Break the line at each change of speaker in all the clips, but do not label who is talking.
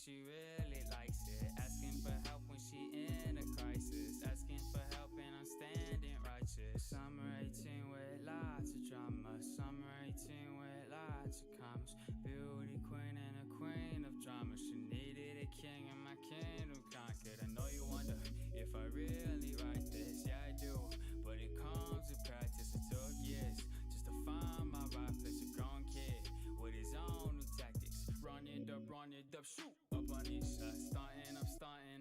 she really likes it. Asking for help when she in a crisis. Asking for help and I'm standing righteous. Summer 18 with lots of drama. Summer 18 with lots of commas. Beauty queen and a queen of drama. She needed a king and my kingdom conquered. I know you wonder if I really write this. Yeah, I do, but it comes with practice. It took years just to find my right place. A grown kid with his own new tactics. Run it up, shoot up on these shots. Starting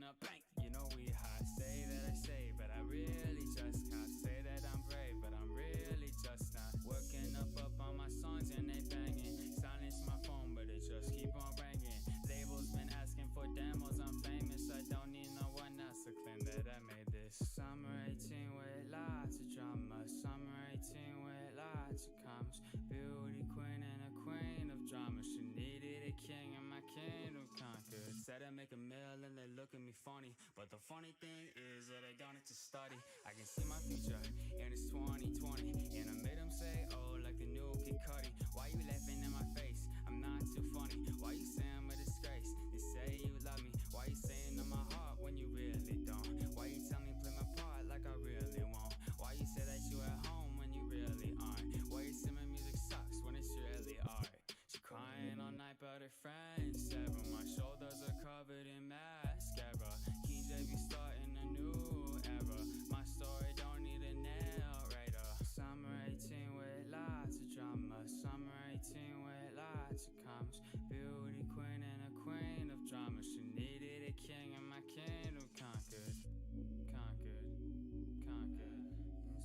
up, bang. You know we hot. Say that I say, but I really just can't. Say that I'm brave, but I'm really just not. Working up on my songs and they banging. Silence my phone, but it just keep on ringing. Labels been asking for demos. I'm famous. I don't need no one else to claim that I made this. Summer 18 with lots of drama. Summer 18 with lots of commas. Beauty queen and a queen of drama. She needed a king and my kingdom conquered. Said I make a meal and they look at me funny, but the funny thing is that I don't need to study. I can see my future and it's 2020, and I made them say, oh, like the new Kid Cudi. Why you laughing in my face? I'm not too funny. Why you say I'm a disgrace? They say you love me. Why you saying to my heart when you really don't? Why you tell me play my part like I really won't? Why you say that you at home when you really aren't? Why you say my music sucks when it's really art? She crying all night but her friends sever. My shoulders are covered in mascara. King J be starting a new era. My story don't need a narrator. Summer 18 with lots of drama. Summer 18 with lots of commas. Beauty queen and a queen of drama. She needed a king and my kingdom conquered. In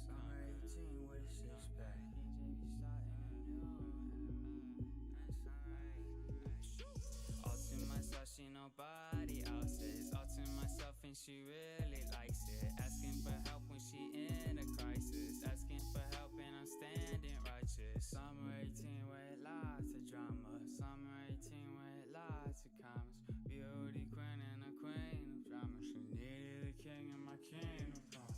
summer 18 with a six pack. All to myself, she nobody else's. All to myself and she really likes it. Asking for help when she in a crisis. Asking for help and I'm standing righteous. Summer 18 with lots of drama. Summer 18 with lots of commas. Beauty queen and a queen of drama. She needed a king and my kingdom come.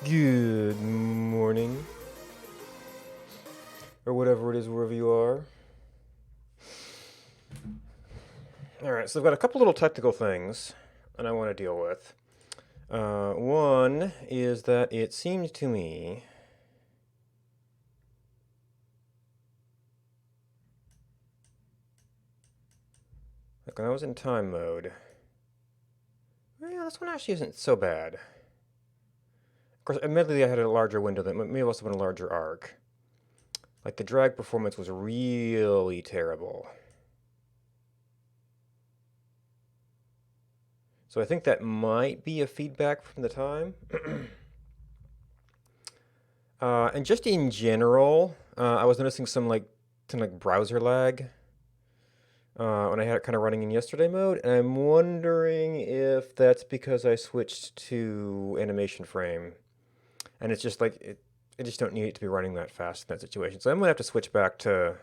Good morning, or whatever it is, wherever you are. Alright, so I've got a couple little technical things that I want to deal with. One is that it seems to me like when I was in time mode, well, this one actually isn't so bad. course, admittedly, I had a larger window that may have also been a larger arc. Like, the drag performance was really terrible. So I think that might be a feedback from the time. And just in general, I was noticing some like browser lag when I had it kind of running in yesterday mode, and I'm wondering if that's because I switched to animation frame, and it's just like I just don't need it to be running that fast in that situation. So I'm gonna have to switch back to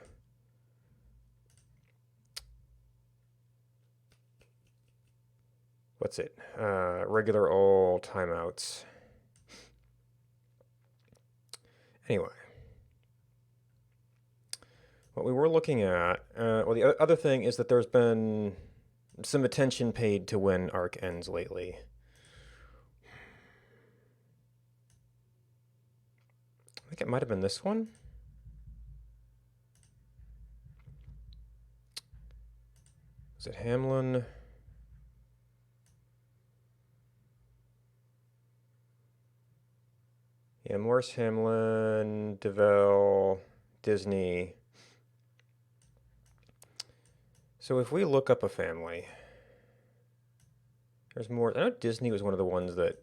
what's it? Regular old timeouts. Anyway, what we were looking at, well, the other thing is that there's been some attention paid to when arc ends lately. I think it might have been this one. Was it Hamlin? Yeah, Morris Hamlin, DeVille, Disney. So if we look up a family, there's more. I know Disney was one of the ones that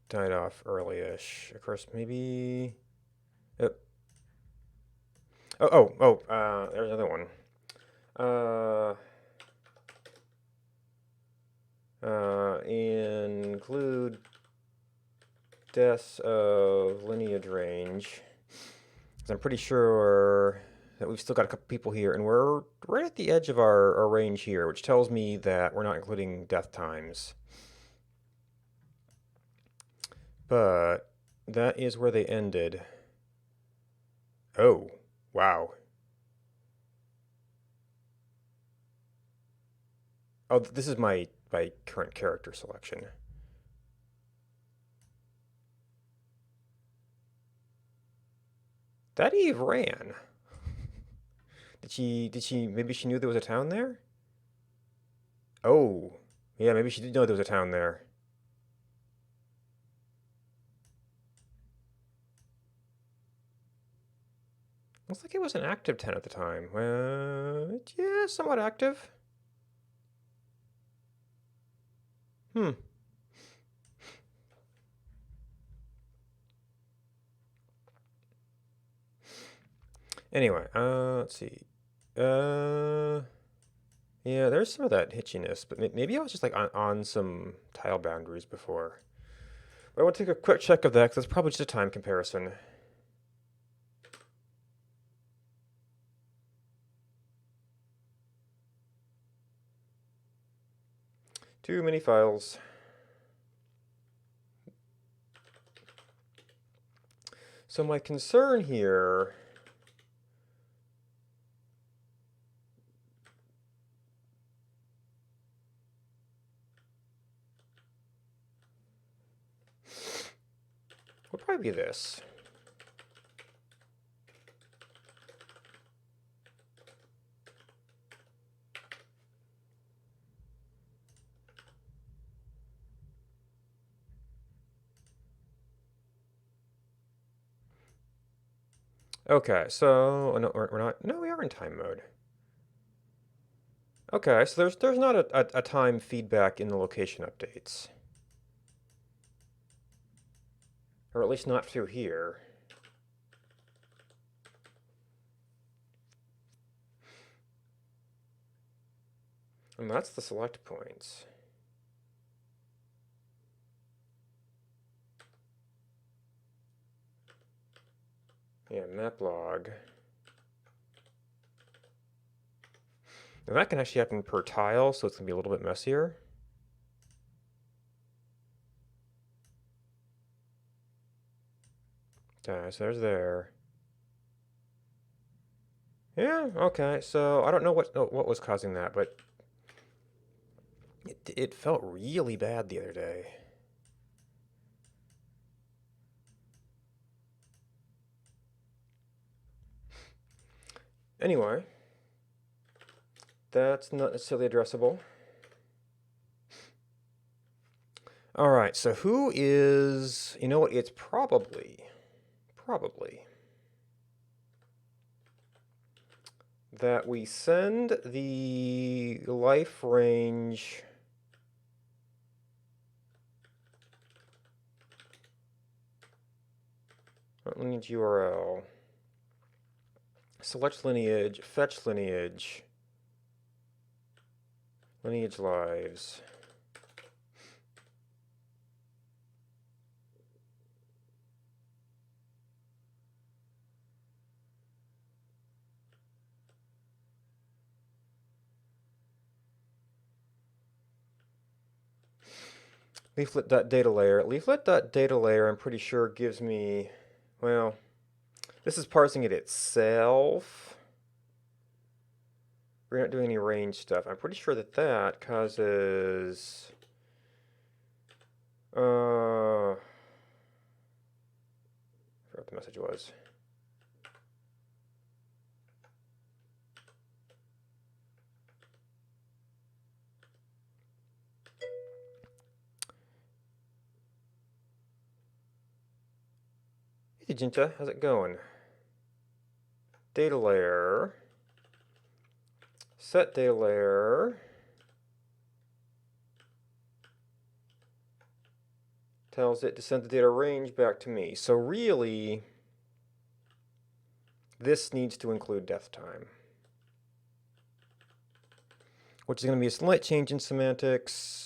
died off early-ish. Of course, maybe. There's another one. Include deaths of lineage range. Because I'm pretty sure that we've still got a couple people here, and we're right at the edge of our range here, which tells me that we're not including death times. But that is where they ended. Oh, wow. Oh, this is my current character selection. That Eve ran. Did she maybe she knew there was a town there? Oh. Yeah, maybe she did know there was a town there. Looks like it was an active 10 at the time. Yeah, somewhat active. Hmm. Anyway, let's see. Yeah, there's some of that hitchiness, but maybe I was just like on some tile boundaries before. But I want to take a quick check of that because that's probably just a time comparison. Too many files. So my concern here would probably be this. Okay, so no, we're not. No, we are in time mode. Okay, so there's not a time feedback in the location updates, or at least not through here. And that's the select points. Yeah, map log. Now that can actually happen per tile, so it's gonna be a little bit messier. Okay, so there's there. Yeah, okay, so I don't know what was causing that, but it felt really bad the other day. Anyway, that's not necessarily addressable. All right, so who is, you know what, it's probably that we send the life range lineage URL, select lineage, fetch lineage, lineage lives. Leaflet.data layer. Leaflet.data layer, I'm pretty sure gives me, well, this is parsing it itself. We're not doing any range stuff. I'm pretty sure that that causes, I forgot what the message was. Hey, Jinta, how's it going? Data layer. Set data layer. Tells it to send the data range back to me. So really, this needs to include death time, which is going to be a slight change in semantics.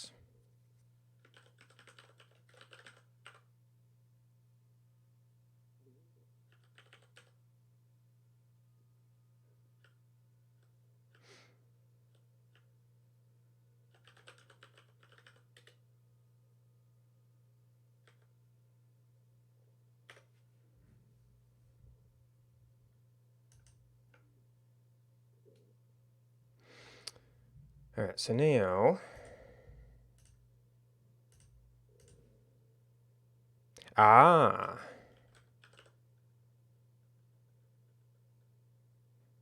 All right, so now,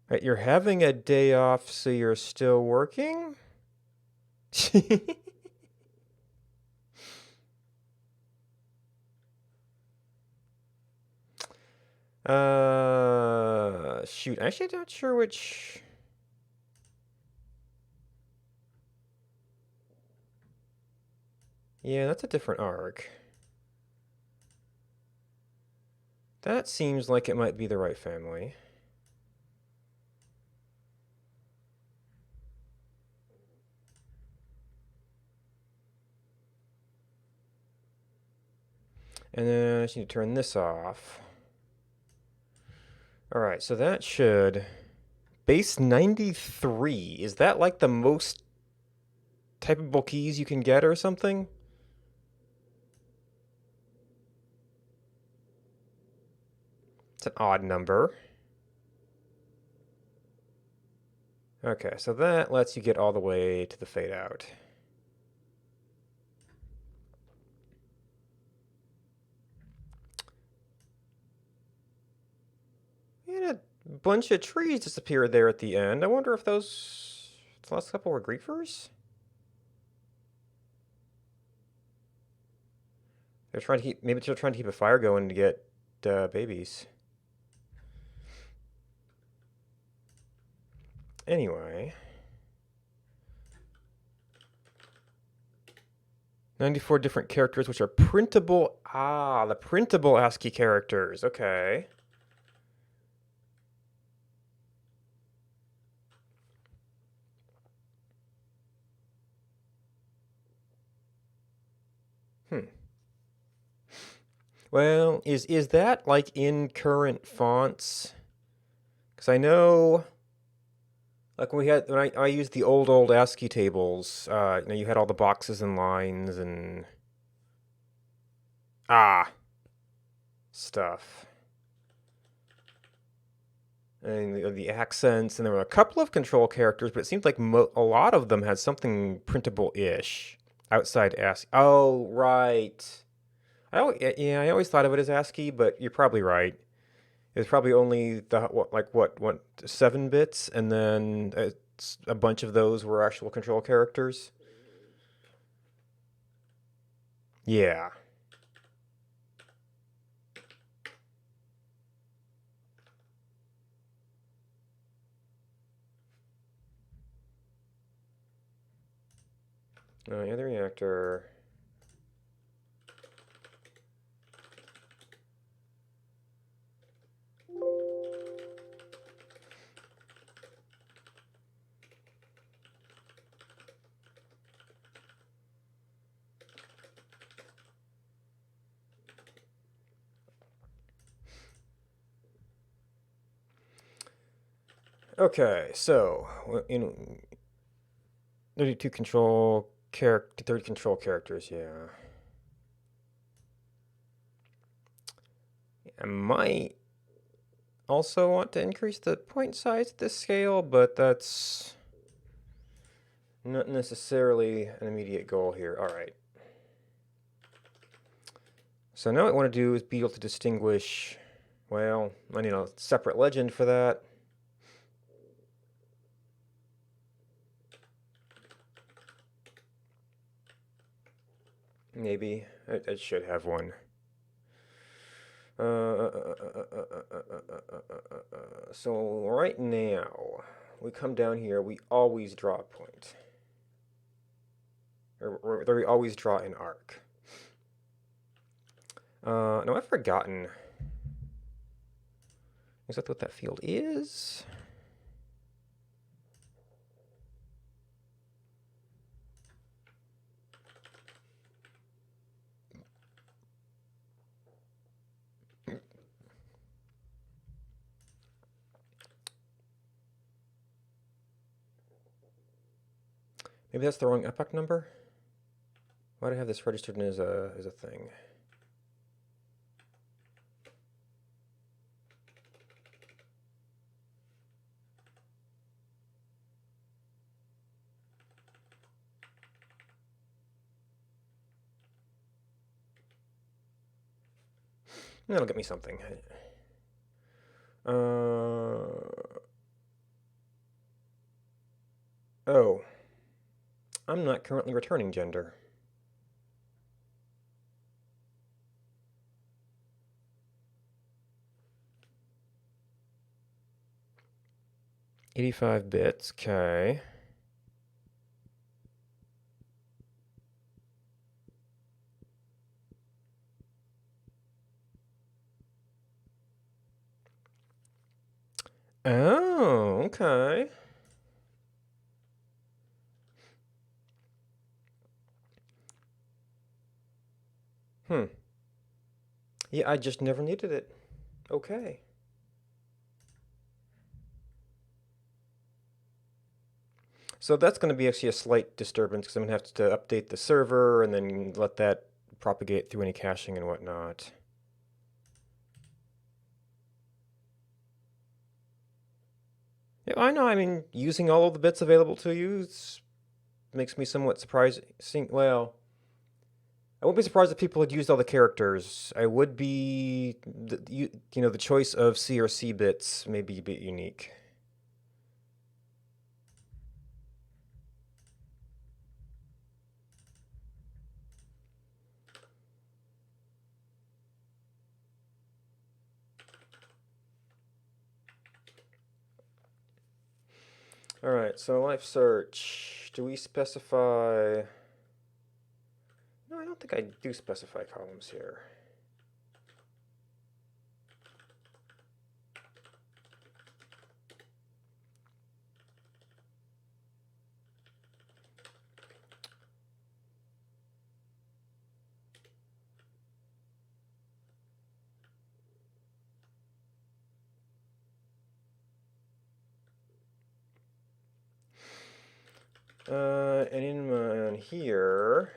right, you're having a day off, so you're still working? Shoot, actually not sure which. Yeah, that's a different arc. That seems like it might be the right family. And then I just need to turn this off. All right, so that should, base 93. Is that like the most typable keys you can get or something? It's an odd number. Okay, so that lets you get all the way to the fade out. And a bunch of trees disappeared there at the end. I wonder if the last couple were griefers? They're trying to keep, maybe they're trying to keep a fire going to get babies. Anyway. 94 different characters, which are printable. Ah, the printable ASCII characters. Okay. Well, is that like in current fonts? Because I know, like when I used the old ASCII tables, you know, you had all the boxes and lines and stuff. And the accents, and there were a couple of control characters, but it seemed like a lot of them had something printable-ish outside ASCII. Oh, right. Yeah, I always thought of it as ASCII, but you're probably right. It's probably only what 7 bits, and then a bunch of those were actual control characters. Yeah. Yeah, the reactor. Okay, so in 32 control character, 30 control characters, yeah. I might also want to increase the point size of this scale, but that's not necessarily an immediate goal here. All right. So now what I want to do is be able to distinguish, well, I need a separate legend for that. Maybe. I should have one. So right now, we come down here, we always draw a point. Or we always draw an arc. No, I've forgotten exactly what that field is. Maybe that's the wrong epoch number? Why do I have this registered as a thing? That'll get me something. Oh, I'm not currently returning gender. $85 bits, okay. Oh, okay. Yeah, I just never needed it. Okay. So that's going to be actually a slight disturbance because I'm going to have to update the server and then let that propagate through any caching and whatnot. Yeah, I know. I mean, using all of the bits available to you makes me somewhat surprised. Well, I wouldn't be surprised if people had used all the characters. I would be, the choice of C or C bits may be a bit unique. All right, so life search. Do we specify? No, I don't think I do specify columns here. And in here,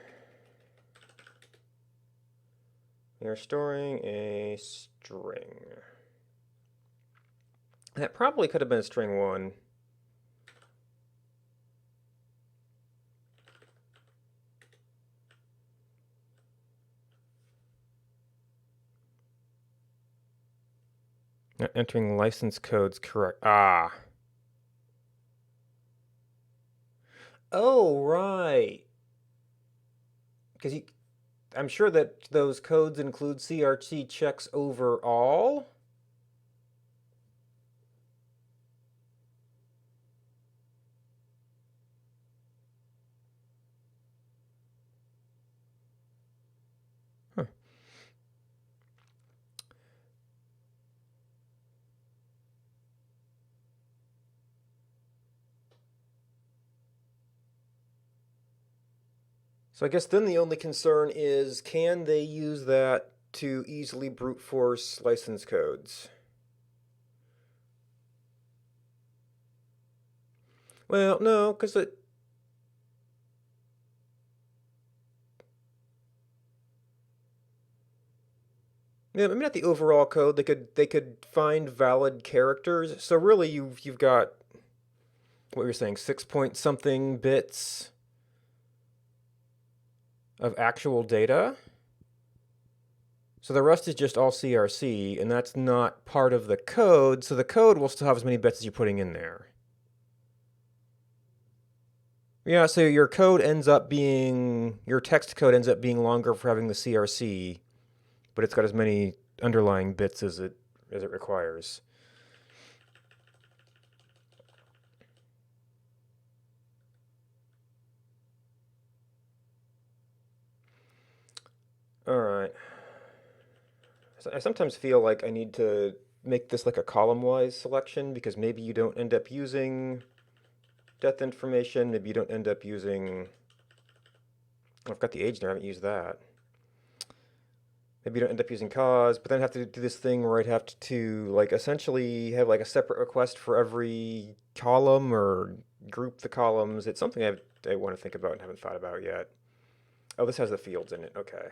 we are storing a string. That probably could have been string 1. Not entering license codes correct. Ah. Oh, right. Because I'm sure that those codes include CRC checks overall. Huh. So I guess then the only concern is, can they use that to easily brute force license codes? Well, no, because yeah, maybe not the overall code. They could find valid characters. So really, you've got what you're saying, 6 point something bits of actual data. So the rest is just all CRC, and that's not part of the code. So the code will still have as many bits as you're putting in there. Yeah, so your text code ends up being longer for having the CRC, but it's got as many underlying bits as it requires. All right. So I sometimes feel like I need to make this like a column-wise selection, because maybe you don't end up using death information, maybe you don't end up using... I've got the age there, I haven't used that. Maybe you don't end up using cause, but then I have to do this thing where I'd have to like essentially have like a separate request for every column, or group the columns. It's something I want to think about and haven't thought about yet. Oh, this has the fields in it. Okay.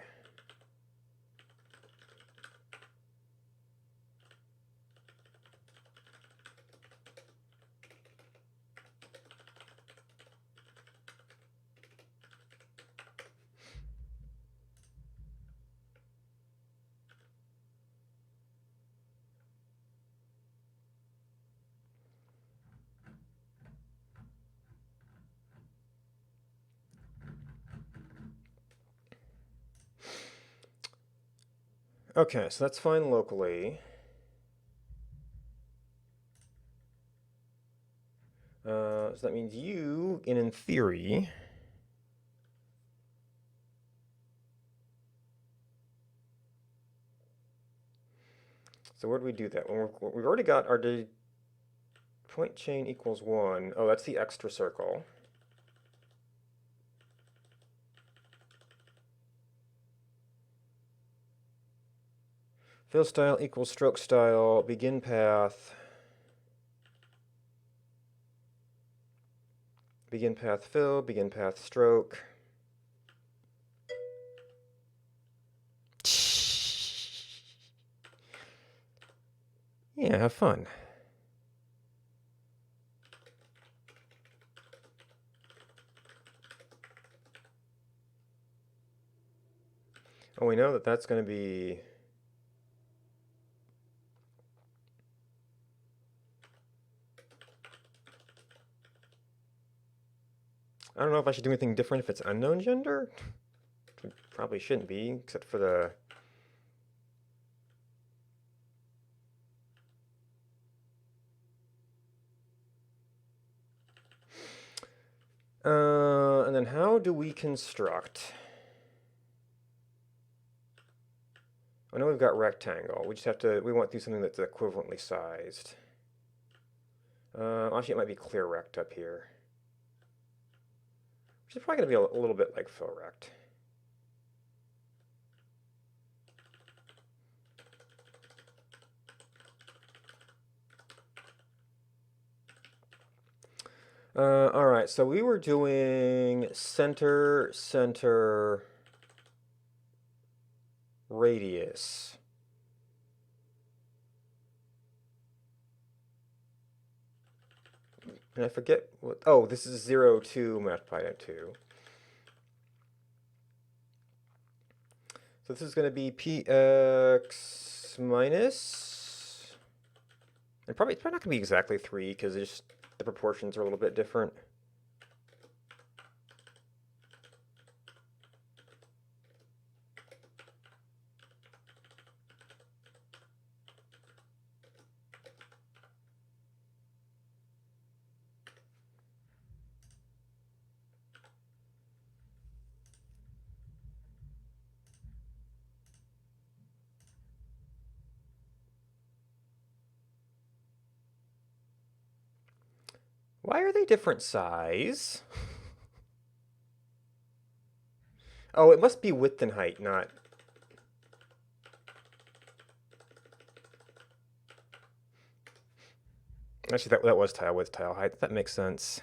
Okay, so that's fine locally. So that means you, in theory, so where do we do that? We've already got our point chain equals 1. Oh, that's the extra circle. Fill style equals stroke style, begin path. Begin path fill, begin path stroke. Yeah, have fun. Oh, we know that that's going to be... I don't know if I should do anything different if it's unknown gender. It probably shouldn't be, except for the... And then how do we construct... I know we've got rectangle. We just have to... We want to do something that's equivalently sized. Actually, it might be clear rect up here. Which is probably going to be a little bit like fill rect. All right, so we were doing center, center, radius. And I forget what... Oh, this is 0, 2 multiplied by 2. So this is going to be px minus... And it's probably not going to be exactly 3, because the proportions are a little bit different. Why are they different size? Oh, it must be width and height, not... Actually, that was tile width, tile height. That makes sense.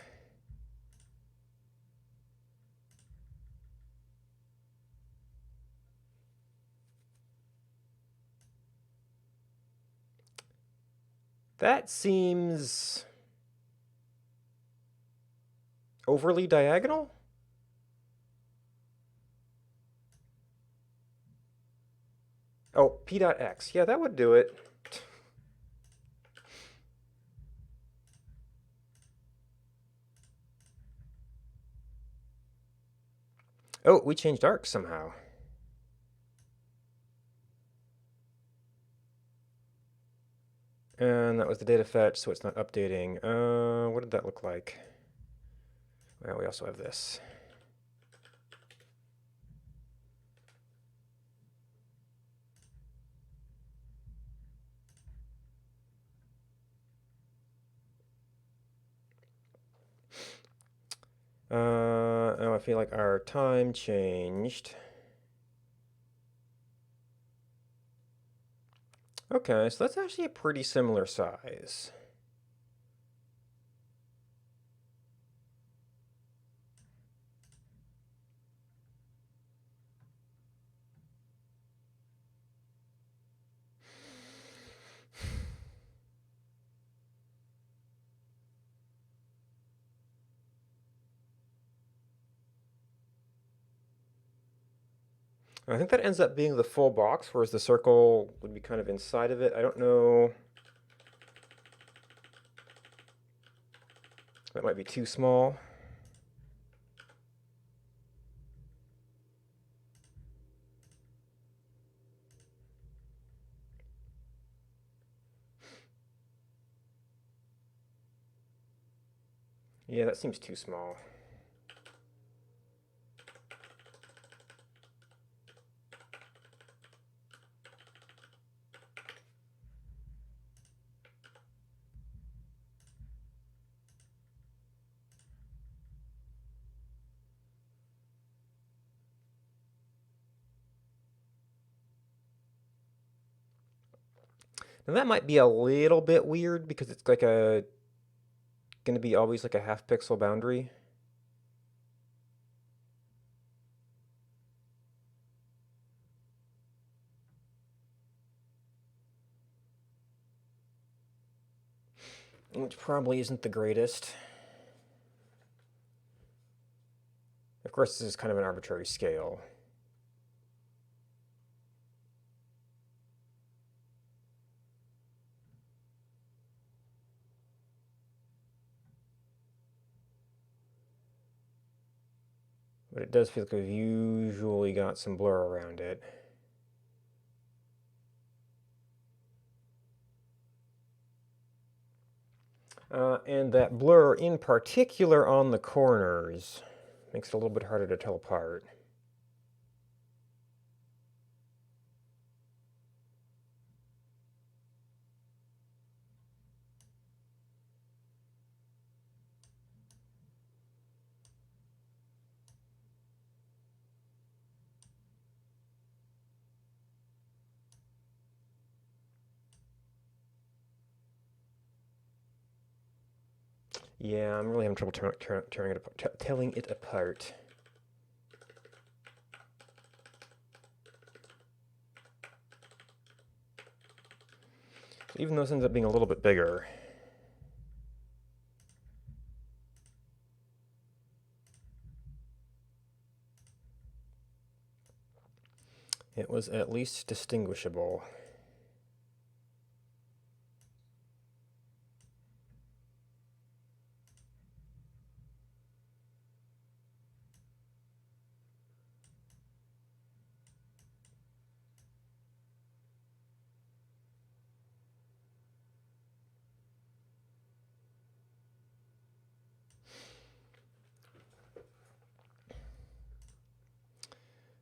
That seems overly diagonal? Oh, p dot x. Yeah, that would do it. Oh, we changed arcs somehow. And that was the data fetch, so it's not updating. What did that look like? Well, we also have this. Oh, I feel like our time changed. Okay, so that's actually a pretty similar size. I think that ends up being the full box, whereas the circle would be kind of inside of it. I don't know. That might be too small. Yeah, that seems too small. Now that might be a little bit weird because it's like going to be always like a half pixel boundary. Which probably isn't the greatest. Of course, this is kind of an arbitrary scale. But it does feel like we've usually got some blur around it. And that blur in particular on the corners makes it a little bit harder to tell apart. Yeah, I'm really having trouble telling it apart. So even though this ends up being a little bit bigger, it was at least distinguishable.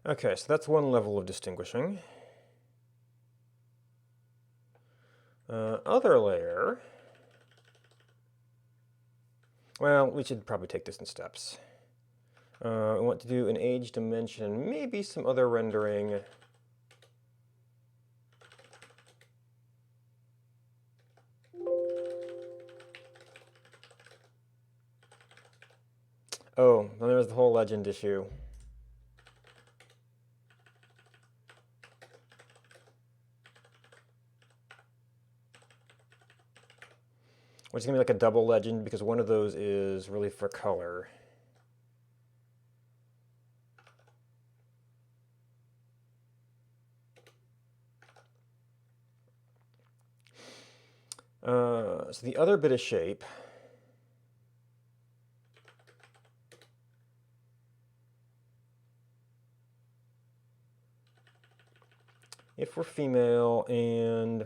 Okay, so that's one level of distinguishing. Other layer. Well, we should probably take this in steps. I want to do an age dimension, maybe some other rendering. Oh, then there's the whole legend issue. Which is going to be like a double legend because one of those is really for color. So the other bit of shape, if we're female and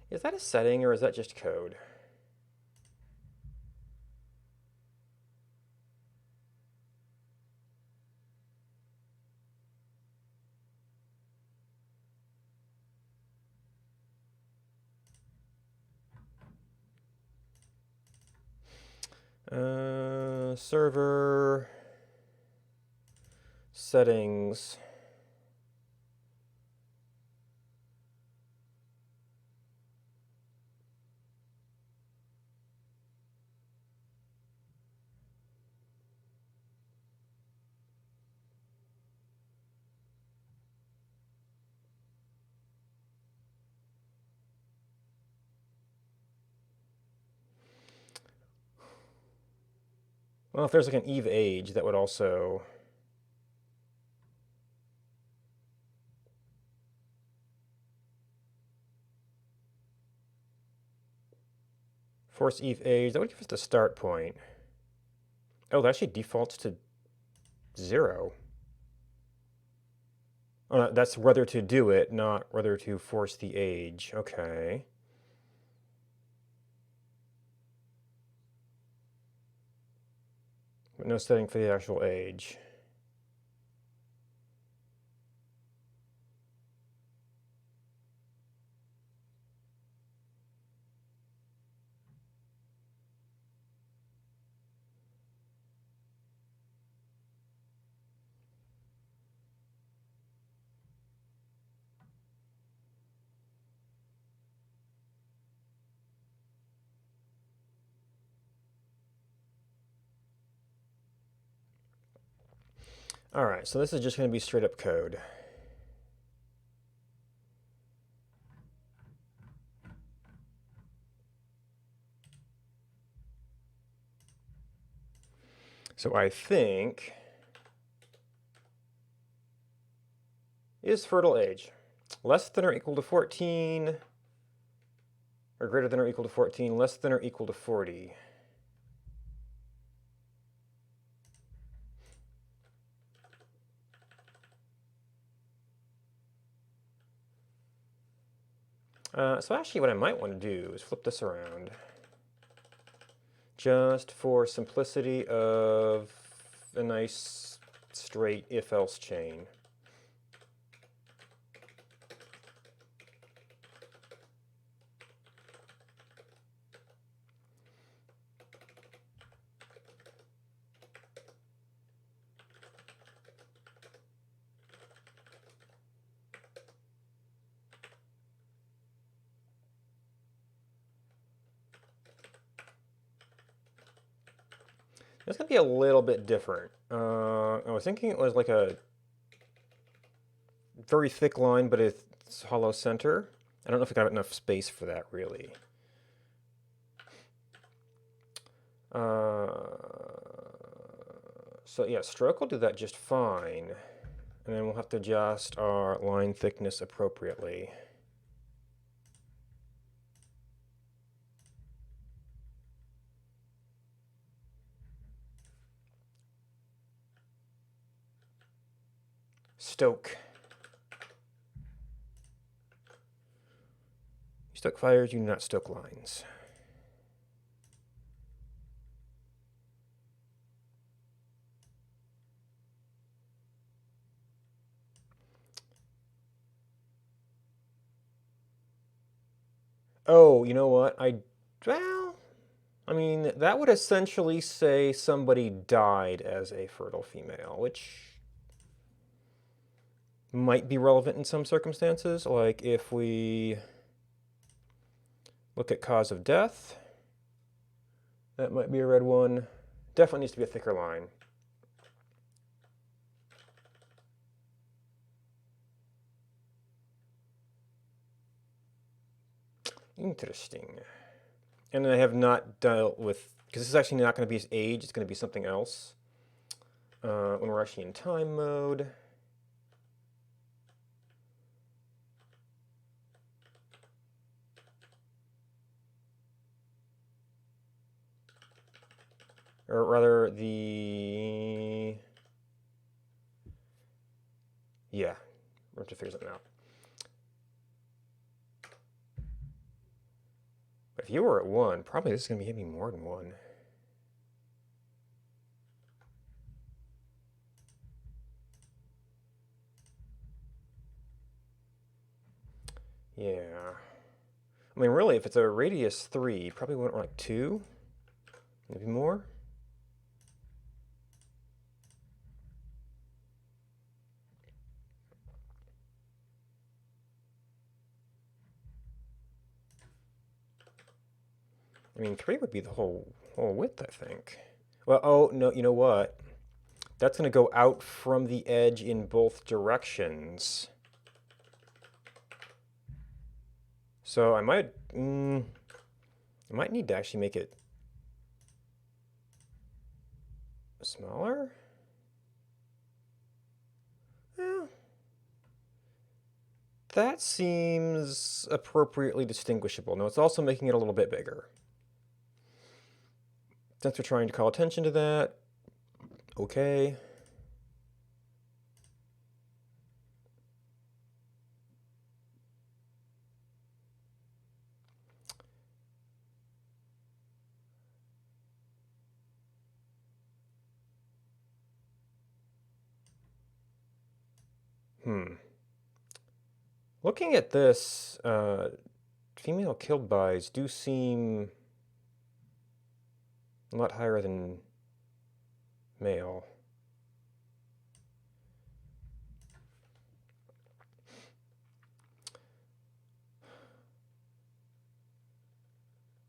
is that a setting or is that just code? Server settings. Well, if there's like an Eve age, that would also force Eve age. That would give us the start point. Oh, that actually defaults to 0. Oh, that's whether to do it, not whether to force the age. Okay. But no setting for the actual age. All right, so this is just going to be straight up code. So I think is fertile age less than or equal to 14 or greater than or equal to 14, less than or equal to 40. So actually what I might want to do is flip this around just for simplicity of a nice straight if-else chain. It's going to be a little bit different. I was thinking it was like a very thick line, but it's hollow center. I don't know if I got enough space for that, really. So yeah, stroke will do that just fine. And then we'll have to adjust our line thickness appropriately. Stoke. You stoke fires, you do not stoke lines. Oh, you know what? Well, I mean, that would essentially say somebody died as a fertile female, which might be relevant in some circumstances. Like if we look at cause of death, that might be a red one. Definitely needs to be a thicker line. Interesting. And I have not dealt with, because this is actually not going to be his age, it's going to be something else. When we're actually in time mode. Or rather, yeah, we'll have to figure something out. But if you were at 1, probably this is going to be hitting more than 1. Yeah. I mean, really, if it's a radius 3, probably went like 2, maybe more. I mean, 3 would be the whole width, I think. Well, oh, no, you know what? That's going to go out from the edge in both directions. So I might need to actually make it smaller. Well, that seems appropriately distinguishable. No, it's also making it a little bit bigger. Since we're trying to call attention to that, okay. Looking at this, female killed bys do seem a lot higher than male.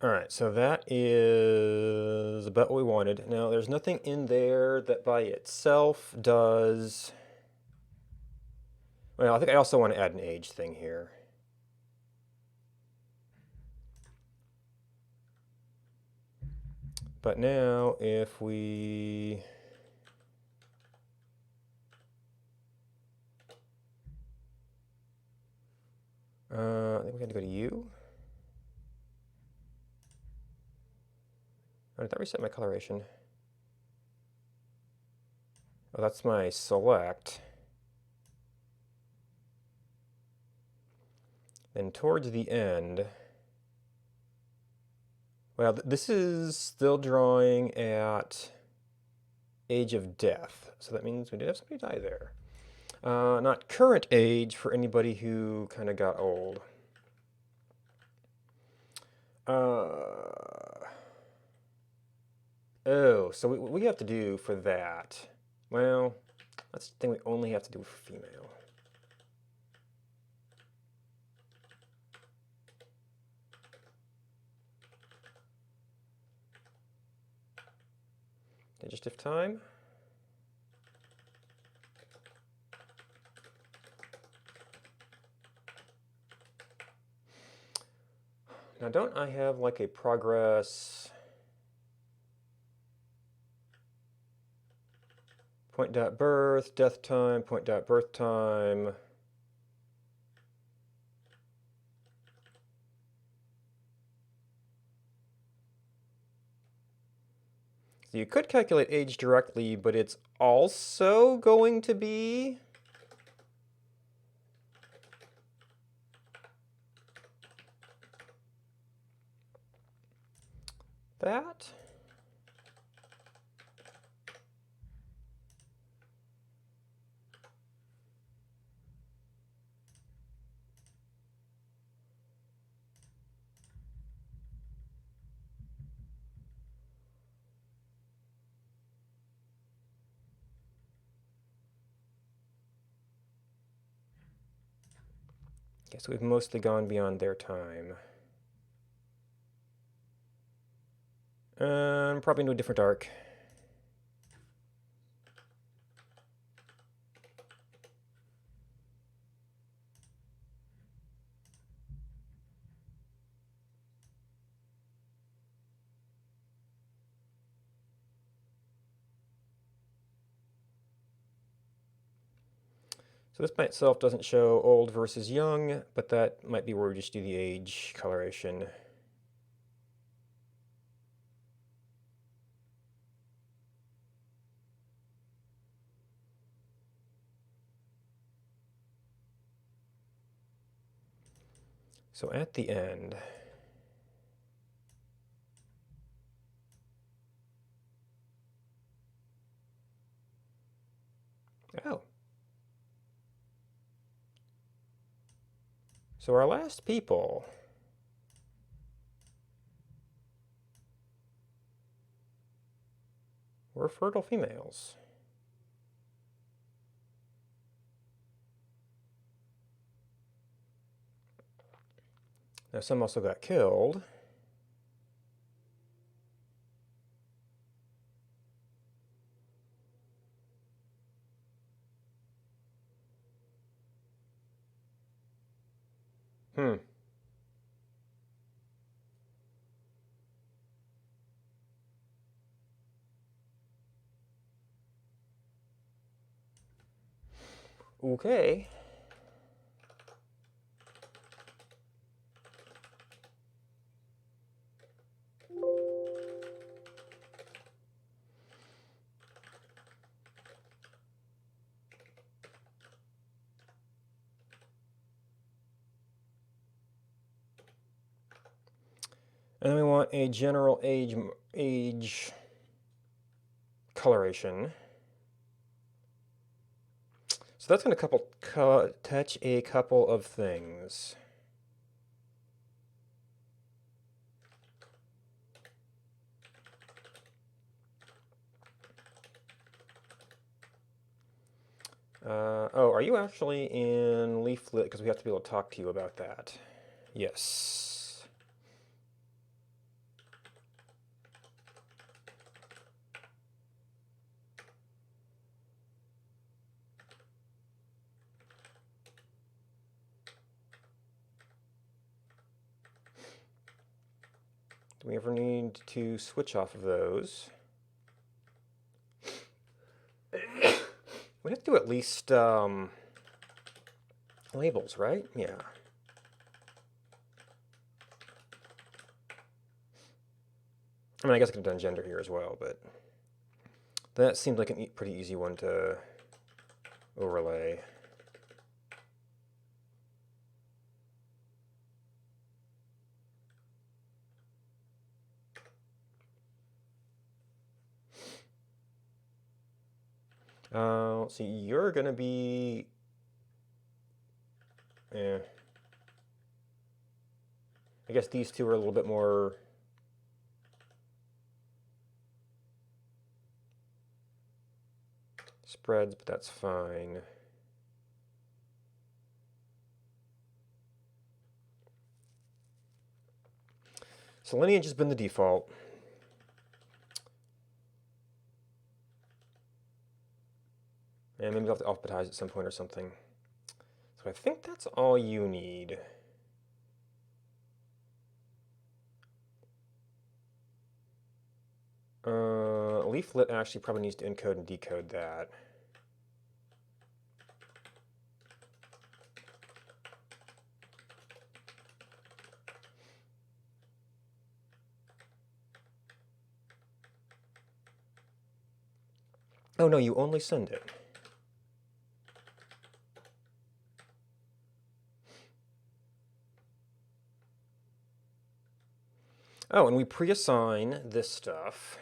All right, so that is about what we wanted. Now, there's nothing in there that by itself does... Well, I think I also want to add an age thing here. But now, if we... I think we got to go to U. Oh, did that reset my coloration? Oh, that's my select. Then towards the end... Well, this is still drawing at age of death. So that means we did have somebody die there. Not current age for anybody who kind of got old. Oh, so what we have to do for that, well, that's the thing we only have to do for female. Digestive time. Now, don't I have like a progress point dot birth, death time, point dot birth time? So you could calculate age directly, but it's also going to be that. Guess we've mostly gone beyond their time. Probably into a different arc. So this by itself doesn't show old versus young, but that might be where we just do the age coloration. So at the end, oh. So our last people were fertile females. Now some also got killed. Hmm. Okay. And then we want a general age coloration. So that's going to touch a couple of things. Oh, are you actually in Leaflet? Because we have to be able to talk to you about that. Yes. Do we ever need to switch off of those? We have to do at least labels, right? Yeah. I mean, I guess I could have done gender here as well, but that seemed like a pretty easy one to overlay. Let's see, you're going to be... I guess these two are a little bit more... spreads, but that's fine. So lineage has been the default. And maybe I'll have to alphabetize at some point or something. So I think that's all you need. Leaflet actually probably needs to encode and decode that. Oh no, you only send it. Oh, and we pre-assign this stuff.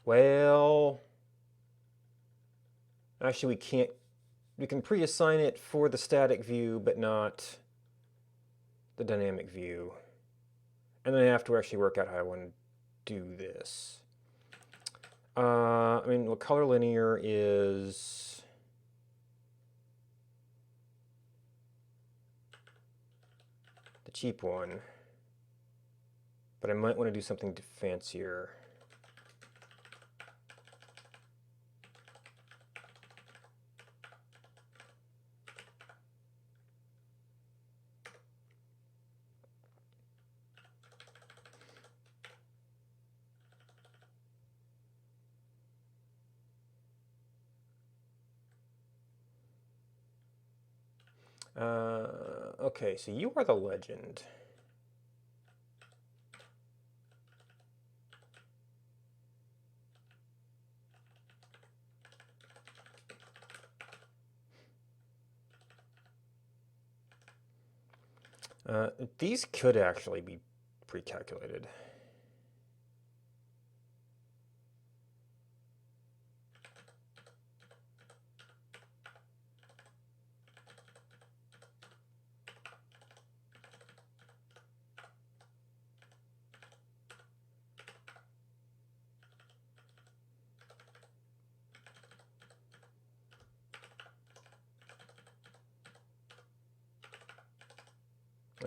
Well, actually we can't. We can pre-assign it for the static view, but not the dynamic view. And then I have to actually work out how I want to do this. I mean, well, color linear is cheap one, but I might want to do something fancier. Okay, so you are the legend. These could actually be pre-calculated.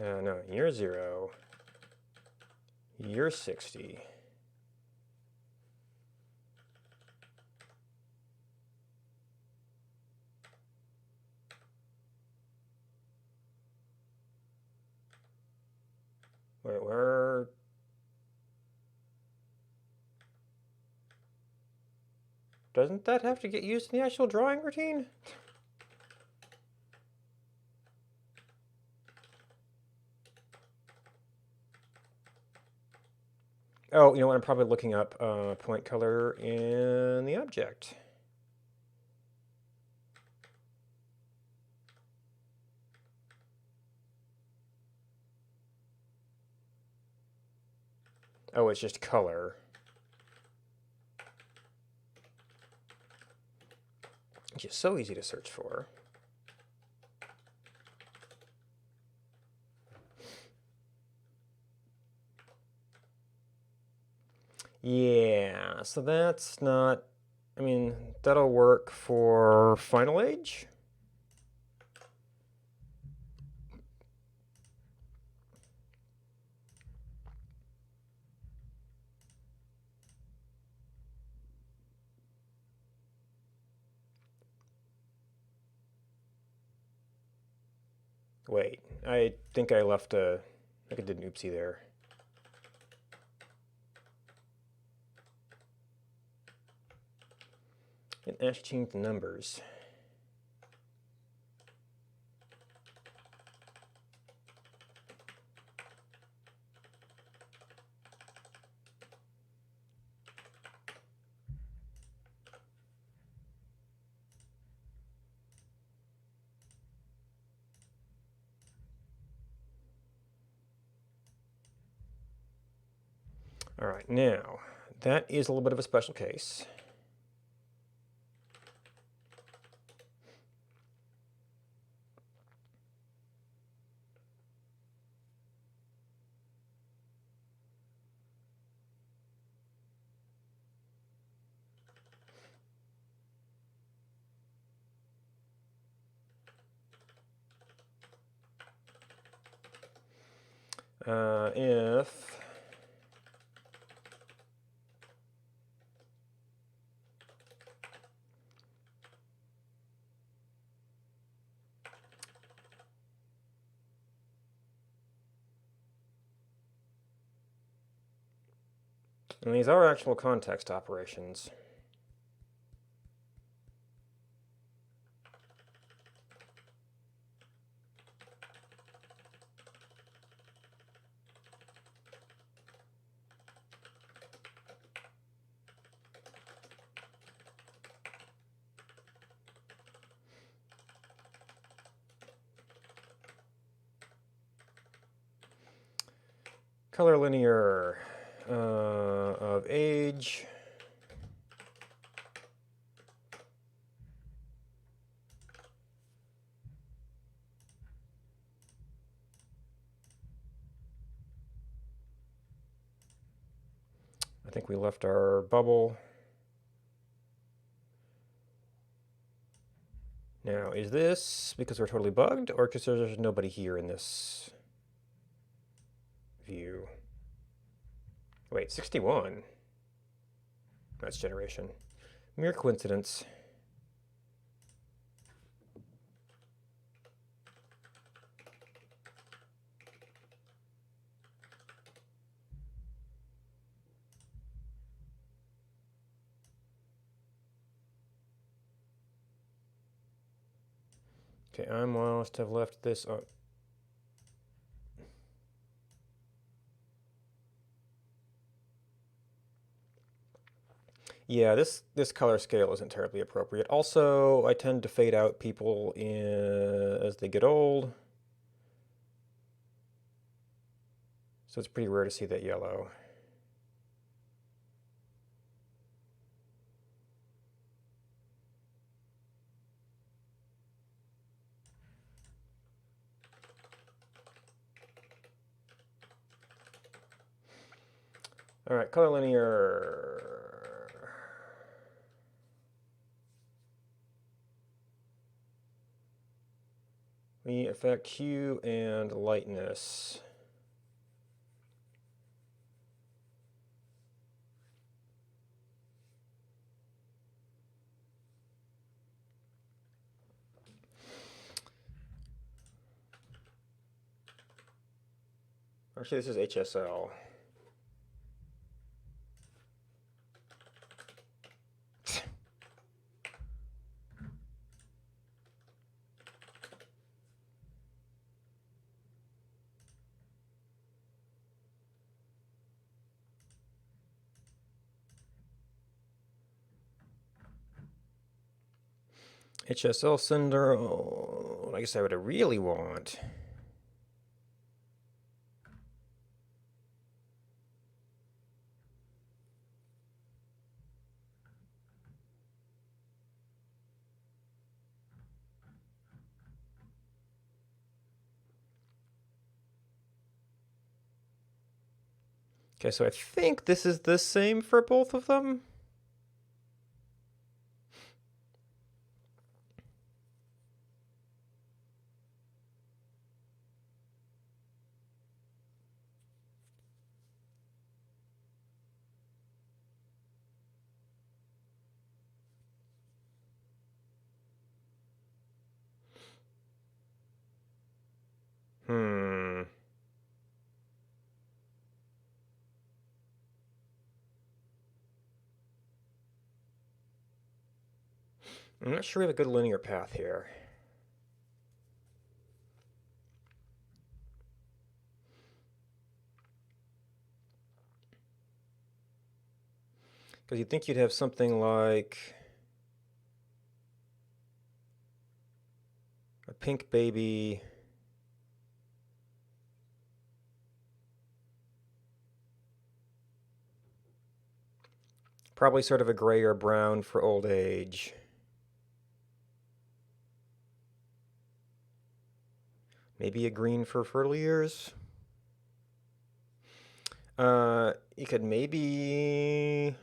No, you're 0. You're 60. Wait, where? Doesn't that have to get used in the actual drawing routine? Oh, you know what? I'm probably looking up point color in the object. Oh, it's just color. Which is so easy to search for. Yeah, so that's not, I mean, that'll work for Final Age. Wait, I think I left I think I did an oopsie there. And actually change the numbers. All right, now, that is a little bit of a special case. If and these are actual context operations. Color linear of age. I think we left our bubble. Now, is this because we're totally bugged or because there's nobody here in this? view. Wait, 61? That's generation. Mere coincidence. Okay, I must have left this on. Yeah, this color scale isn't terribly appropriate. Also, I tend to fade out people as they get old. So it's pretty rare to see that yellow. All right, color linear. We affect hue and lightness. Actually, this is HSL. HSL sender. Oh, I guess I would really want. Okay, so I think this is the same for both of them. Hmm. I'm not sure we have a good linear path here. Because you'd think you'd have something like a pink baby. Probably sort of a gray or brown for old age. Maybe a green for fertile years. You could maybe.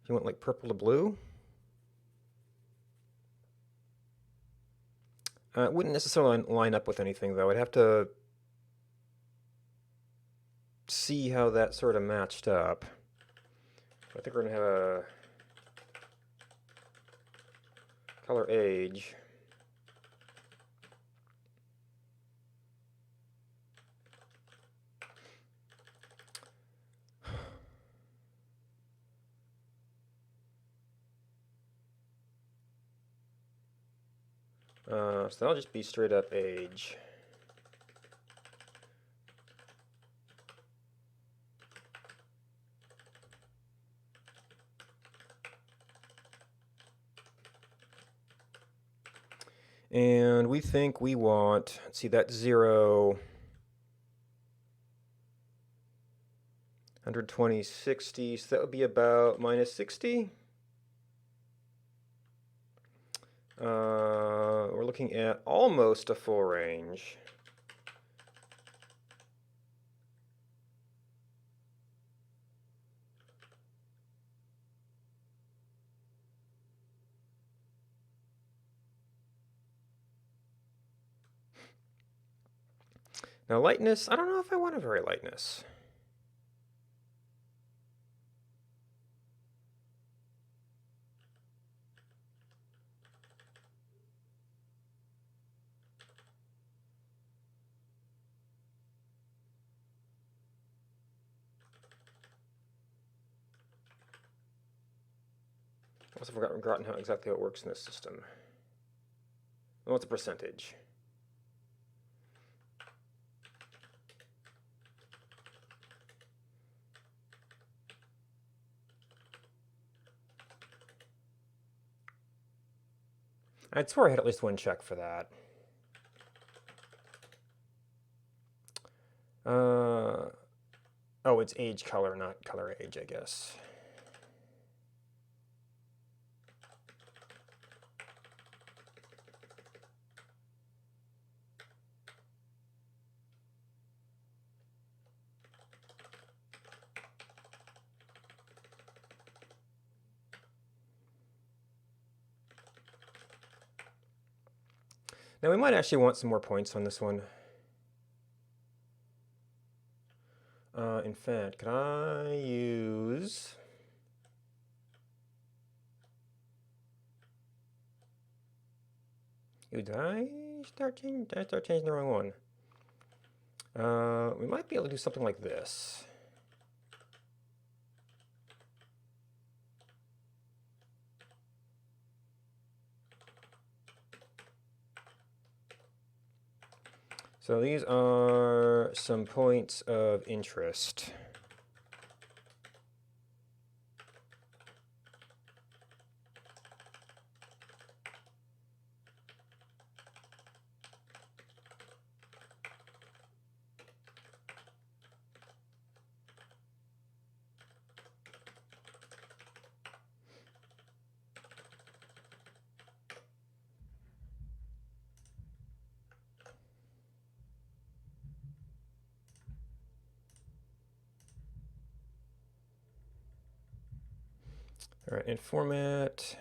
You want like purple to blue? It wouldn't necessarily line up with anything though. I'd have to see how that sort of matched up. I think we're gonna have a color age. So that'll just be straight up age. And we think we want, let's see, that's 0, 120, 60, so that would be about minus 60. We're looking at almost a full range. Now lightness, I don't know if I want a very lightness. I also forgotten how exactly how it works in this system. What's the percentage? I'd swear I had at least one check for that. Oh, it's age color, not color age, I guess. Now we might actually want some more points on this one. In fact, could I use... Did I start changing the wrong one? We might be able to do something like this. So these are some points of interest. All right, in format.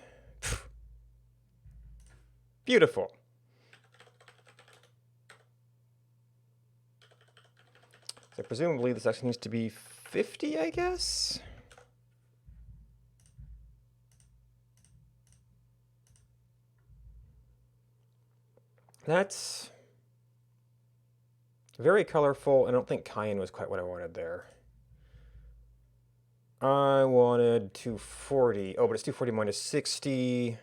Beautiful. So presumably this actually needs to be 50, I guess? That's very colorful. I don't think cayenne was quite what I wanted there. I wanted 240. Oh, but it's 240 minus 60.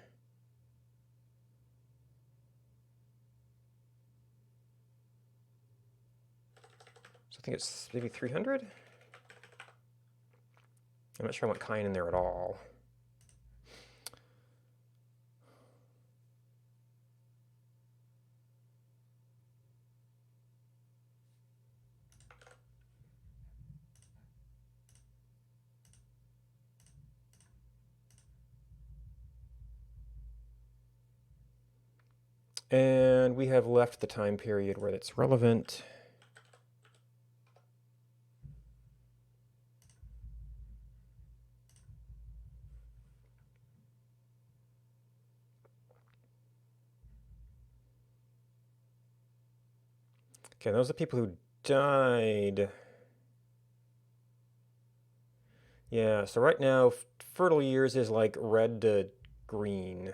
So I think it's maybe 300? I'm not sure I want cayenne in there at all. And we have left the time period where it's relevant. Okay, those are people who died. Yeah, so right now, fertile years is like red to green.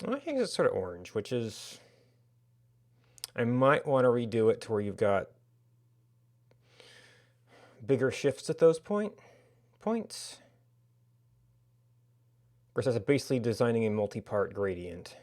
Well, I think it's sort of orange, which is... I might want to redo it to where you've got bigger shifts at those points. Of course, that's basically designing a multi-part gradient.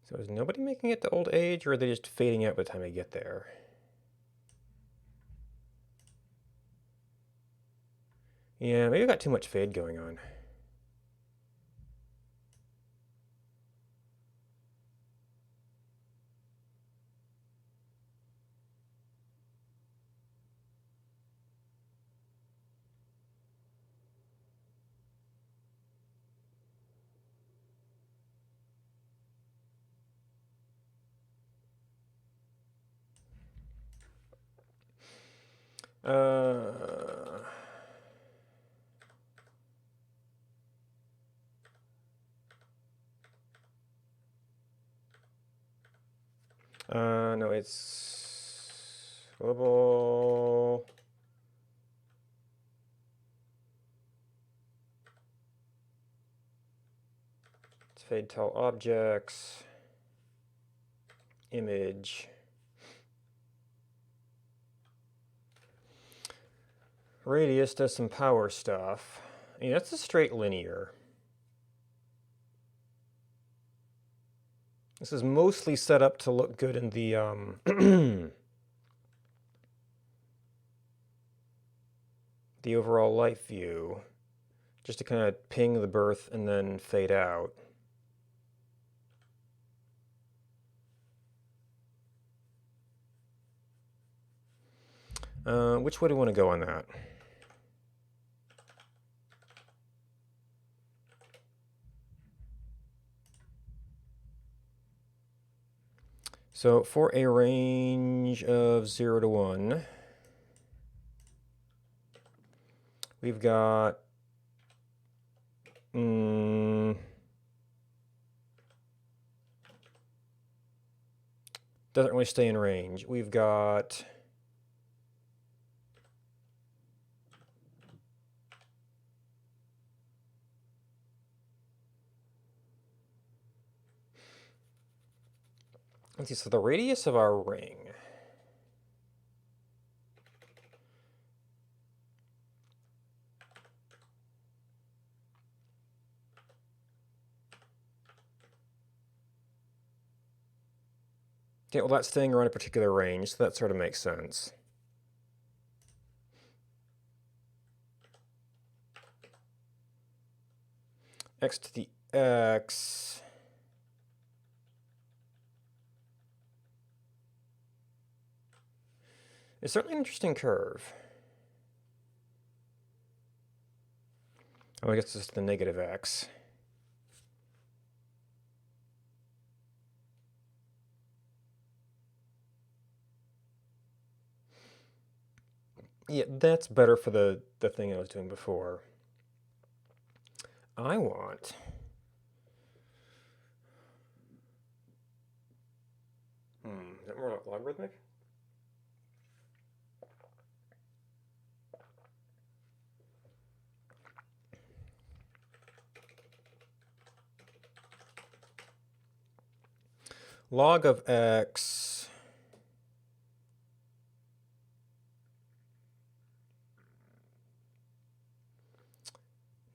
So is nobody making it to old age, or are they just fading out by the time I get there? Yeah, maybe I got too much fade going on. Uh, no, it's global. It's fade tall objects, image. Radius does some power stuff. Yeah, that's a straight linear. This is mostly set up to look good in the the overall life view, just to kind of ping the birth and then fade out. Which way do I want to go on that? So for a range of 0 to 1, we've got doesn't really stay in range. We've got let's see, so the radius of our ring. Okay, well that's staying around a particular range, so that sort of makes sense. X to the X. It's certainly an interesting curve. Oh, I guess it's the negative X. Yeah, that's better for the thing I was doing before. I want... is that more like logarithmic? Log of X...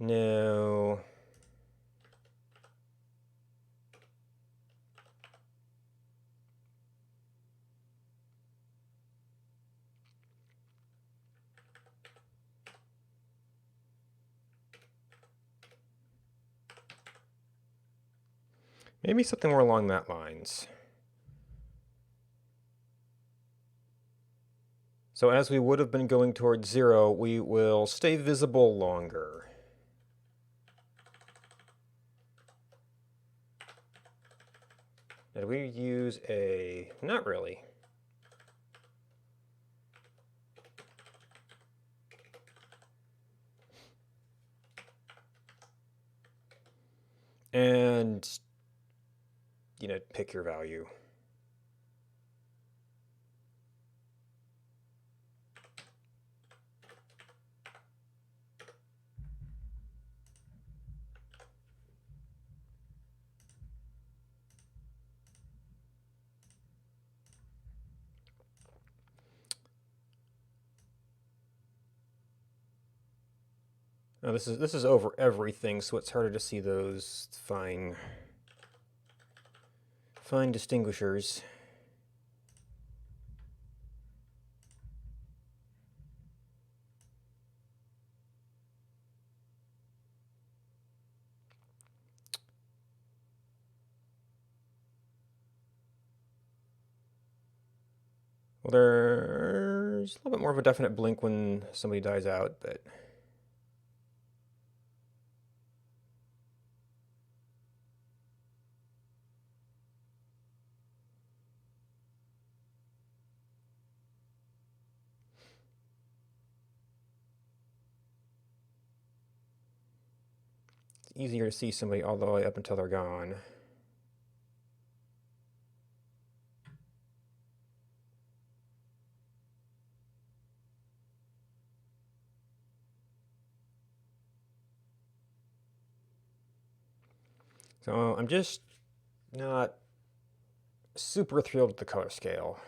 No... Maybe something more along that lines. So as we would have been going towards 0, we will stay visible longer. Did we use a... Not really. And, you know, pick your value. Now this is over everything, so it's harder to see those fine distinguishers. Well, there's a little bit more of a definite blink when somebody dies out, but it's easier to see somebody all the way up until they're gone. So I'm just not super thrilled with the color scale.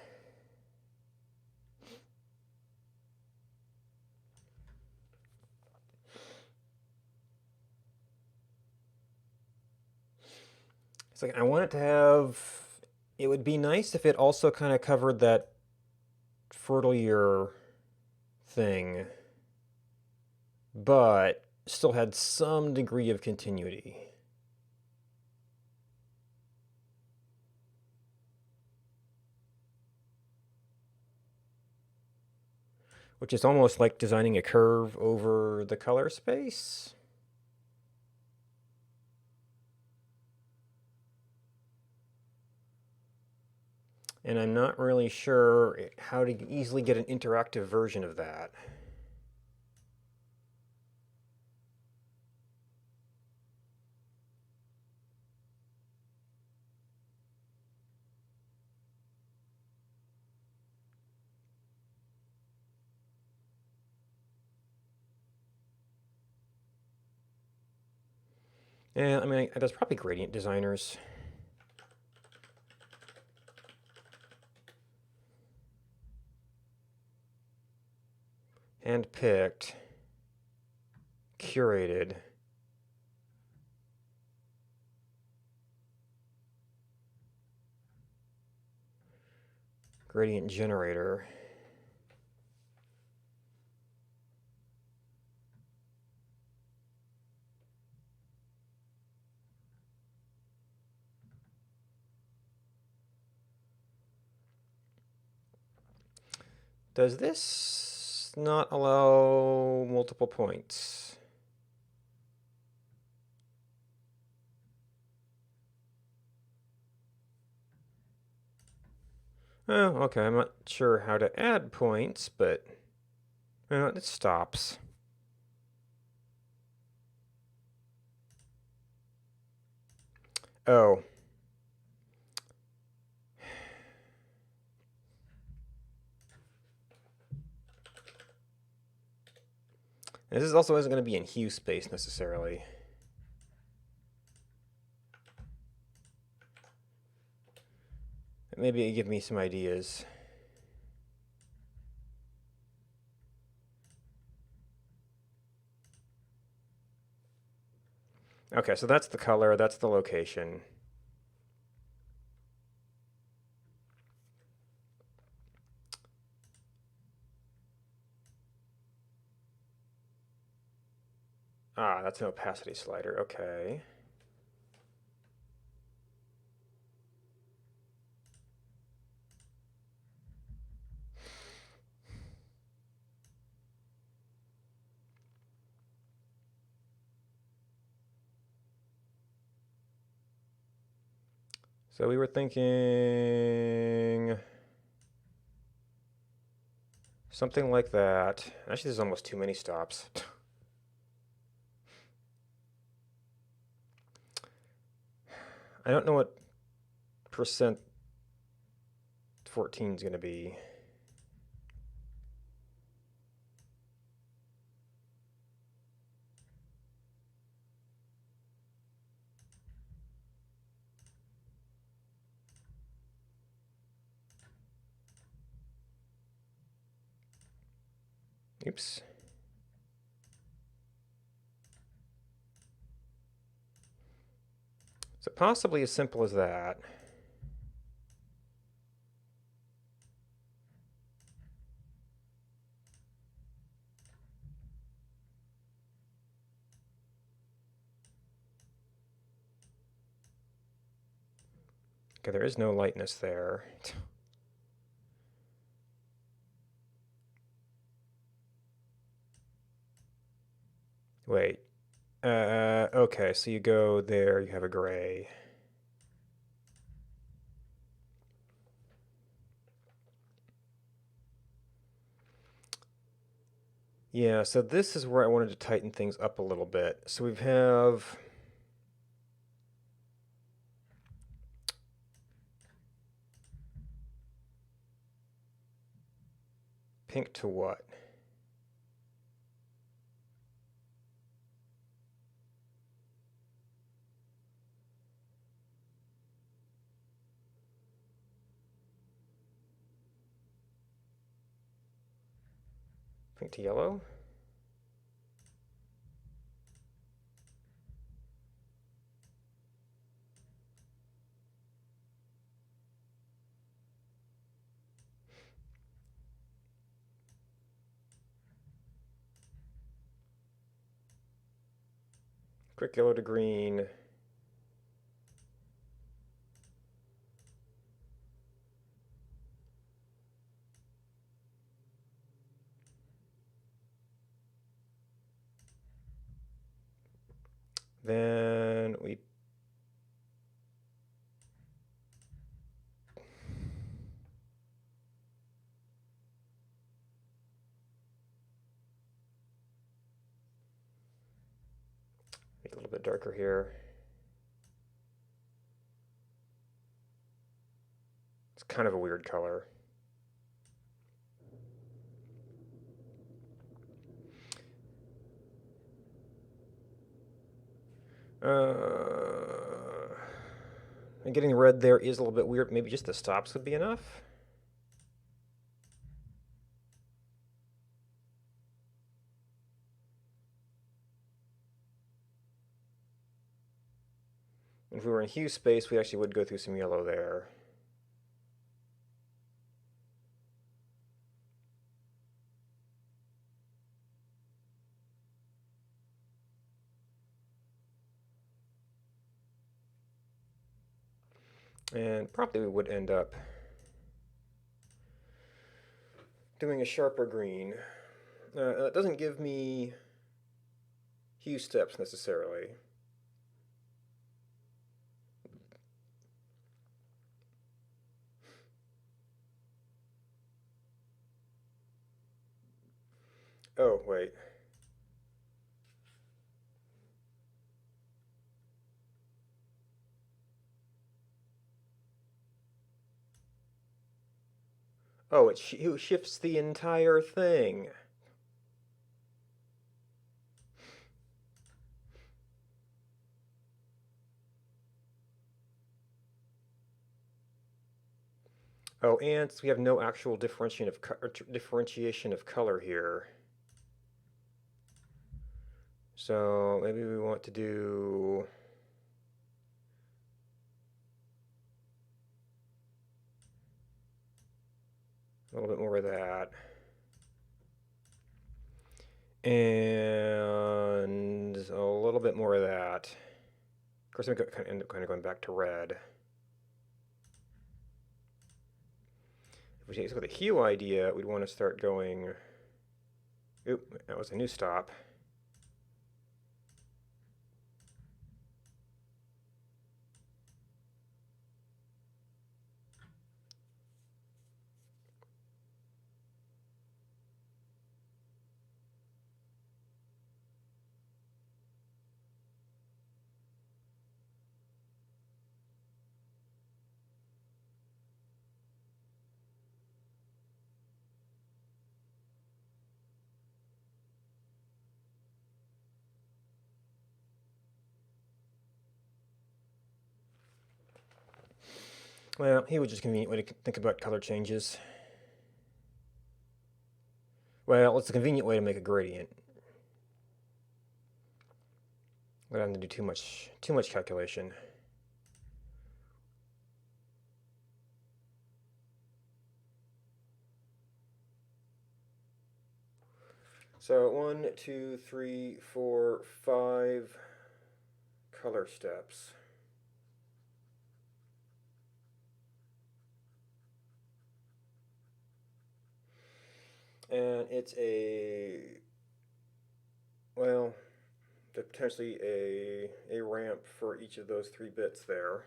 It's like I want it to have, it would be nice if it also kind of covered that fertile year thing, but still had some degree of continuity. Which is almost like designing a curve over the color space. And I'm not really sure how to easily get an interactive version of that. Yeah, I mean, there's probably gradient designers. Handpicked, curated. Gradient generator. Does this not allow multiple points? Oh, okay, I'm not sure how to add points, but it stops. Oh. This also isn't going to be in hue space necessarily. Maybe it'd give me some ideas. Okay, so that's the color, that's the location. Ah, that's an opacity slider, okay. So we were thinking something like that. Actually, there's almost too many stops. I don't know what percent 14 is going to be. Oops. So possibly as simple as that. Okay, there is no lightness there. Wait. Okay, so you go there, you have a gray. Yeah, so this is where I wanted to tighten things up a little bit. So we have pink to what? Pink to yellow? Quick yellow to green. Then we make it a little bit darker here. It's kind of a weird color. And getting red there is a little bit weird. Maybe just the stops would be enough. If we were in hue space, we actually would go through some yellow there. And probably we would end up doing a sharper green. It doesn't give me hue steps necessarily. Oh, wait. Oh, it shifts the entire thing. Oh, and we have no actual differentiation of color here. So maybe we want to do a little bit more of that. And a little bit more of that. Of course, I'm going to end up kind of going back to red. If we take the hue idea, we'd want to start going. Oop, that was a new stop. Well, he was just a convenient way to think about color changes. Well, it's a convenient way to make a gradient. We don't have to do too much calculation. So 1, 2, 3, 4, 5 color steps. And it's a, well, potentially a ramp for each of those 3 bits there.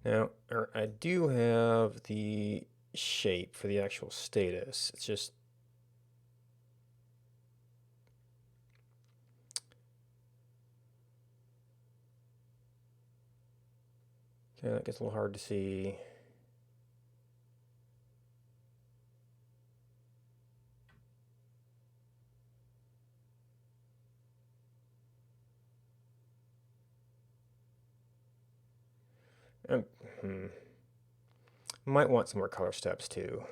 Now, I do have the shape for the actual status. It's just okay, that gets a little hard to see. Might want some more color steps too.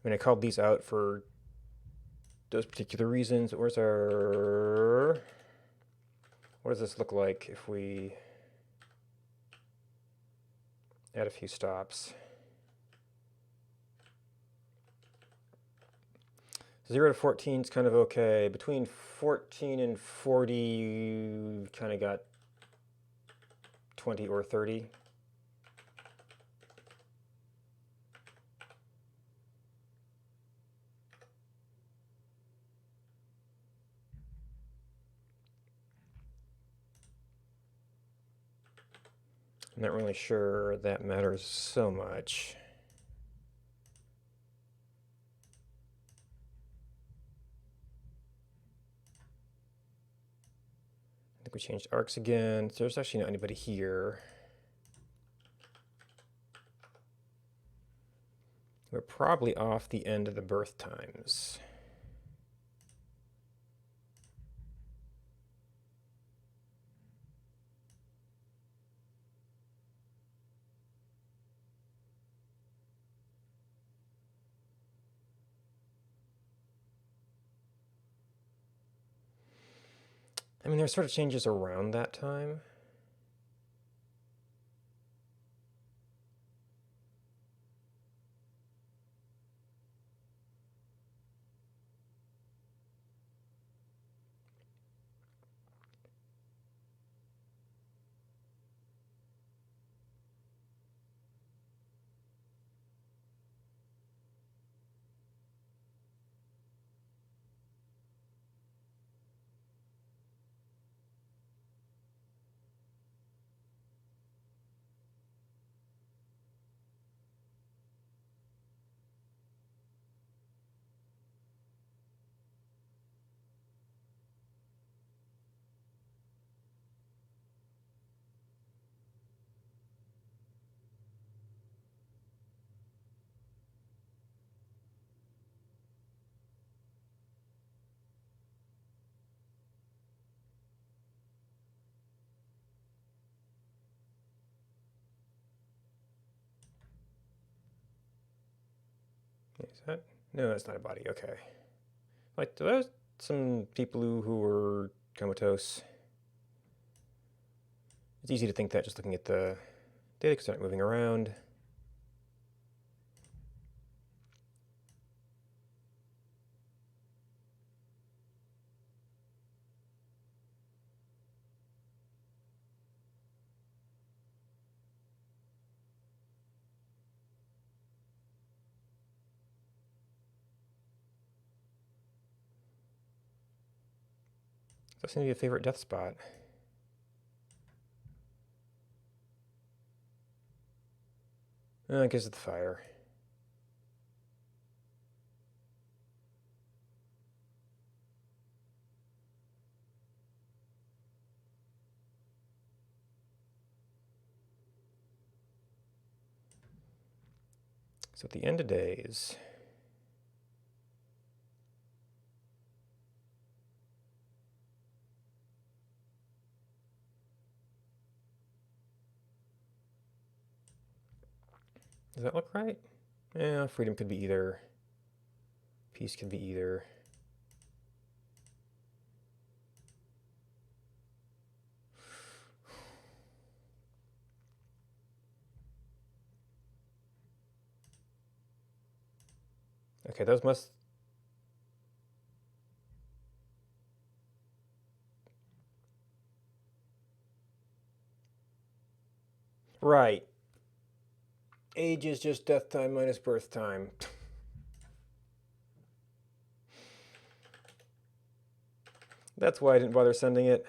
I mean, I called these out for those particular reasons. Where's our... What does this look like if we add a few stops? 0 to 14 is kind of okay. Between 14 and 40, you kind of got 20 or 30. I'm not really sure that matters so much. I think we changed arcs again. So there's actually not anybody here. We're probably off the end of the birth times. I mean, there's sort of changes around that time. Is that? No, that's not a body. Okay. Like, there's some people who were comatose. It's easy to think that just looking at the data because they're not moving around. That seems to be a favorite death spot. I guess it's the fire. So at the end of days, does that look right? Yeah, freedom could be either. Peace could be either. Okay, those must... Right. Age is just death time minus birth time. That's why I didn't bother sending it.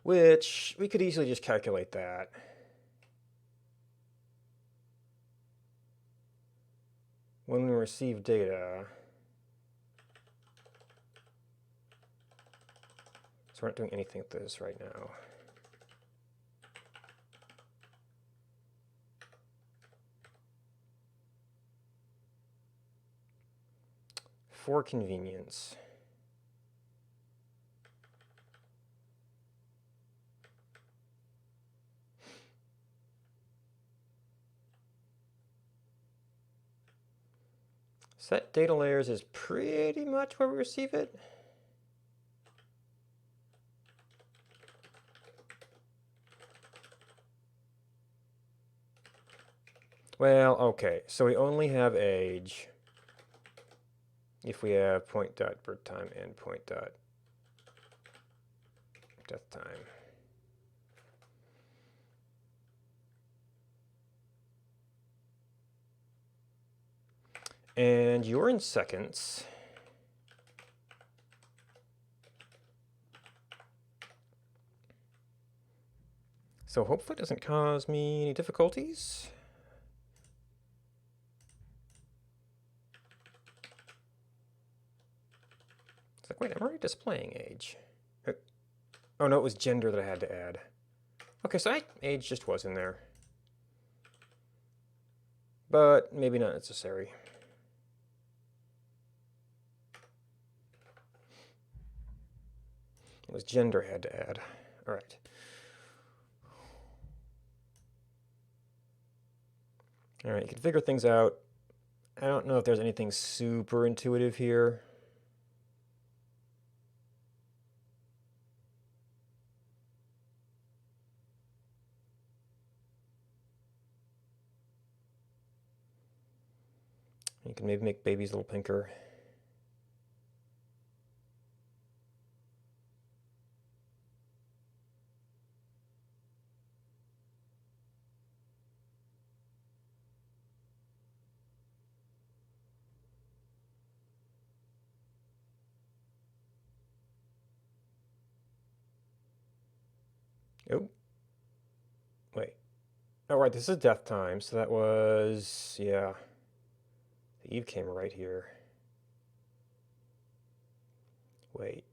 Which, we could easily just calculate that. When we receive data. So we're not doing anything with this right now. For convenience. Set data layers is pretty much where we receive it. Well, okay, so we only have age if we have point dot birth time and point dot death time. And you're in seconds. So hopefully it doesn't cause me any difficulties. It's like, wait, I'm already displaying age. Oh no, it was gender that I had to add. Okay, so age just was in there. But maybe not necessary. It was gender I had to add. All right. All right, you can figure things out. I don't know if there's anything super intuitive here. You can maybe make babies a little pinker. Oh, wait. Oh, right, this is death time, so that was, yeah. The Eve came right here. Wait.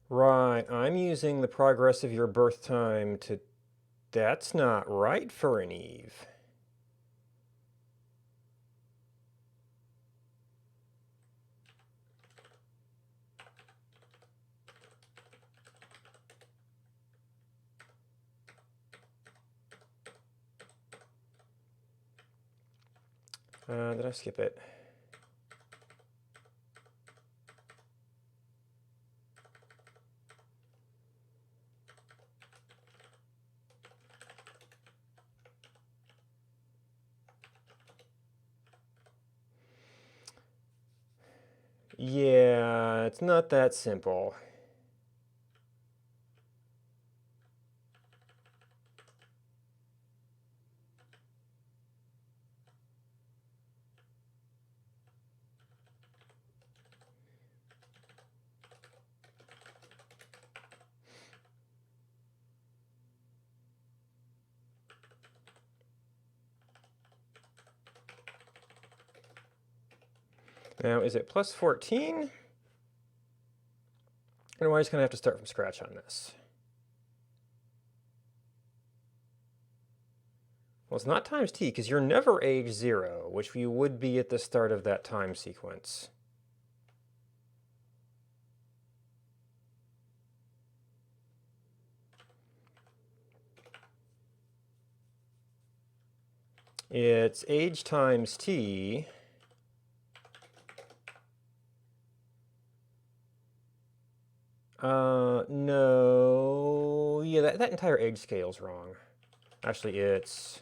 Right, I'm using the progress of your birth time to... That's not right for an Eve. Did I skip it? Yeah, it's not that simple. Now, is it plus 14? Or am I just going to have to start from scratch on this? Well, it's not times t, because you're never age 0, which you would be at the start of that time sequence. It's age times t. No, yeah, that entire age scale's wrong. Actually, it's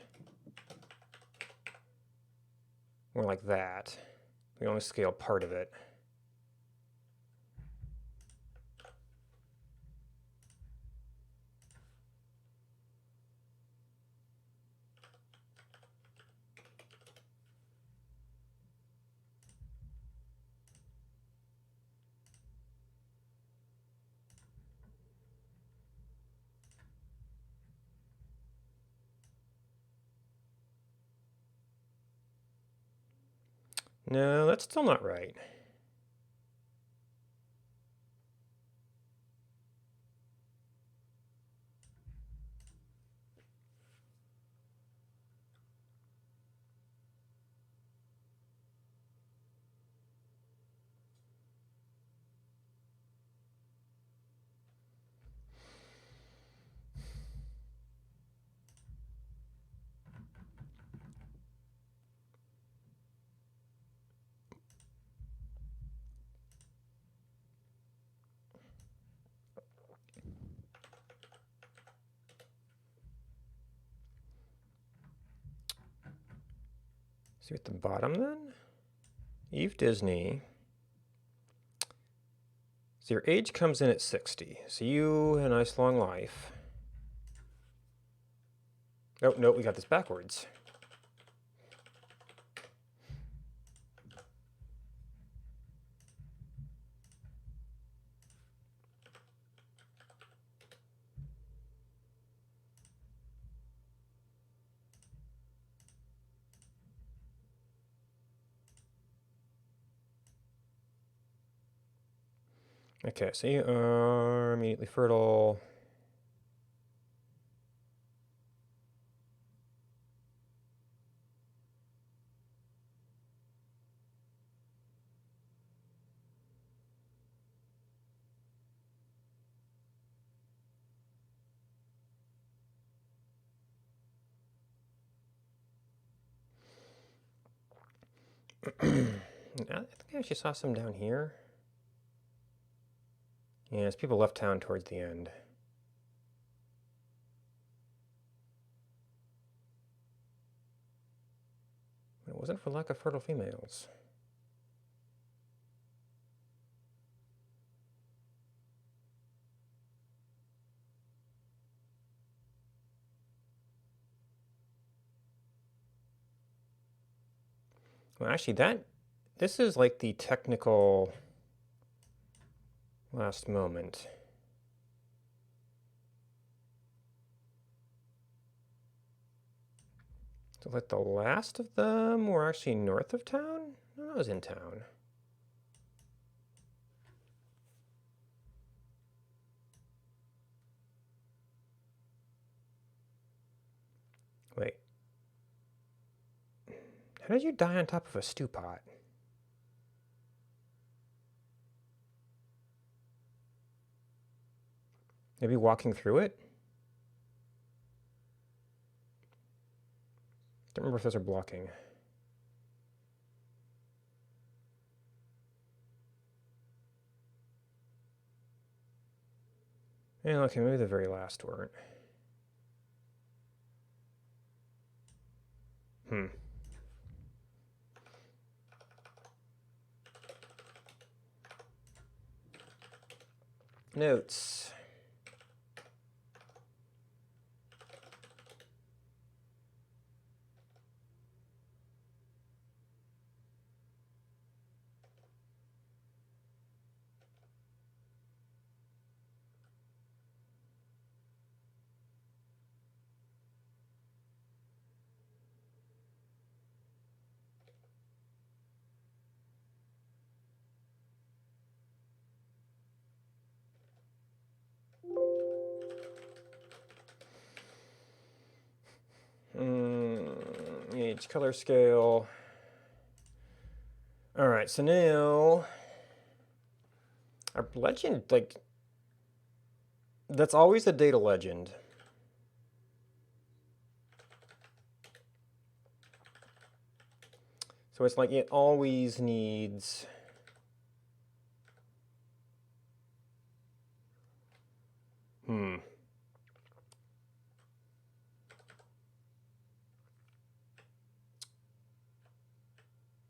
more like that. We only scale part of it. No, that's still not right. See at the bottom then? Eve Disney. So your age comes in at 60. So you had a nice long life. Oh, no, we got this backwards. Okay, so you are immediately fertile. I think I actually saw some down here. Yes, people left town towards the end. It wasn't for lack of fertile females. Well, actually, this is like the technical last moment. So like the last of them were actually north of town? No, that was in town. Wait. How did you die on top of a stew pot? Maybe walking through it? Don't remember if those are blocking. Yeah, okay, maybe the very last weren't. Notes. Change color scale. All right, so now our legend, like, that's always a data legend. So it's like it always needs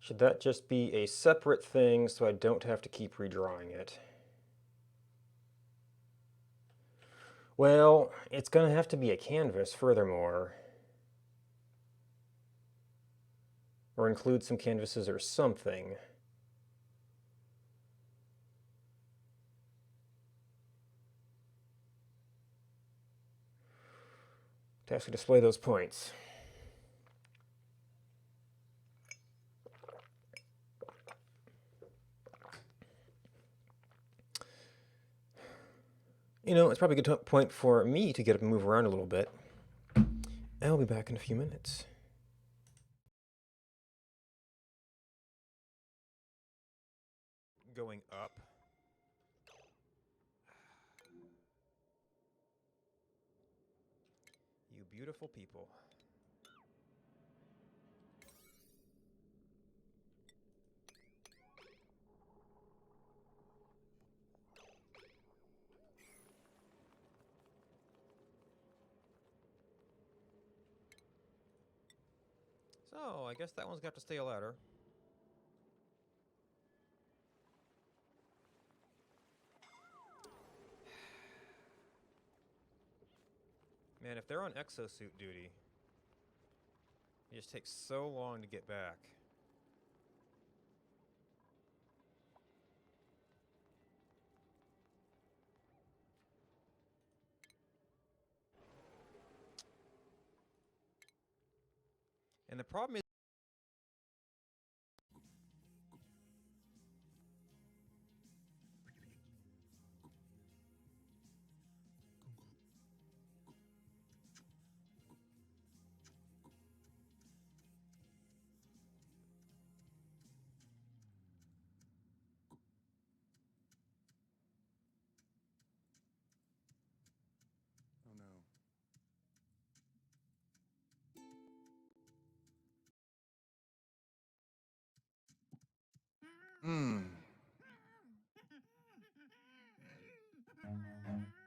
Should that just be a separate thing so I don't have to keep redrawing it? Well, it's going to have to be a canvas furthermore. Or include some canvases or something. To actually display those points. You know, it's probably a good point for me to get up and move around a little bit. I'll be back in a few minutes. Going up. You beautiful people. So, I guess that one's got to stay a ladder. Man, if they're on exosuit duty, it just takes so long to get back. And the problem is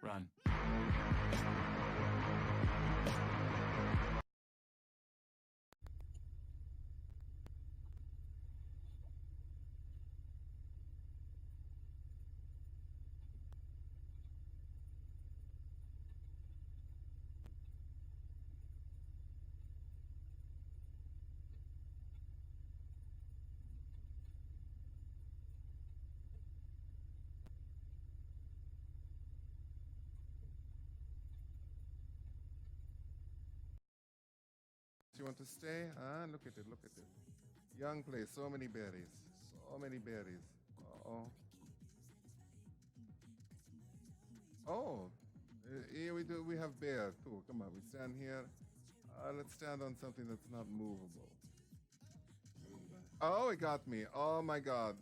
Run.
You want to stay? Ah, look at it, look at it. Young place, so many berries. So many berries. Uh-oh. Oh, here we have bear too. Come on, we stand here. Let's stand on something that's not movable. Oh, it got me. Oh my god.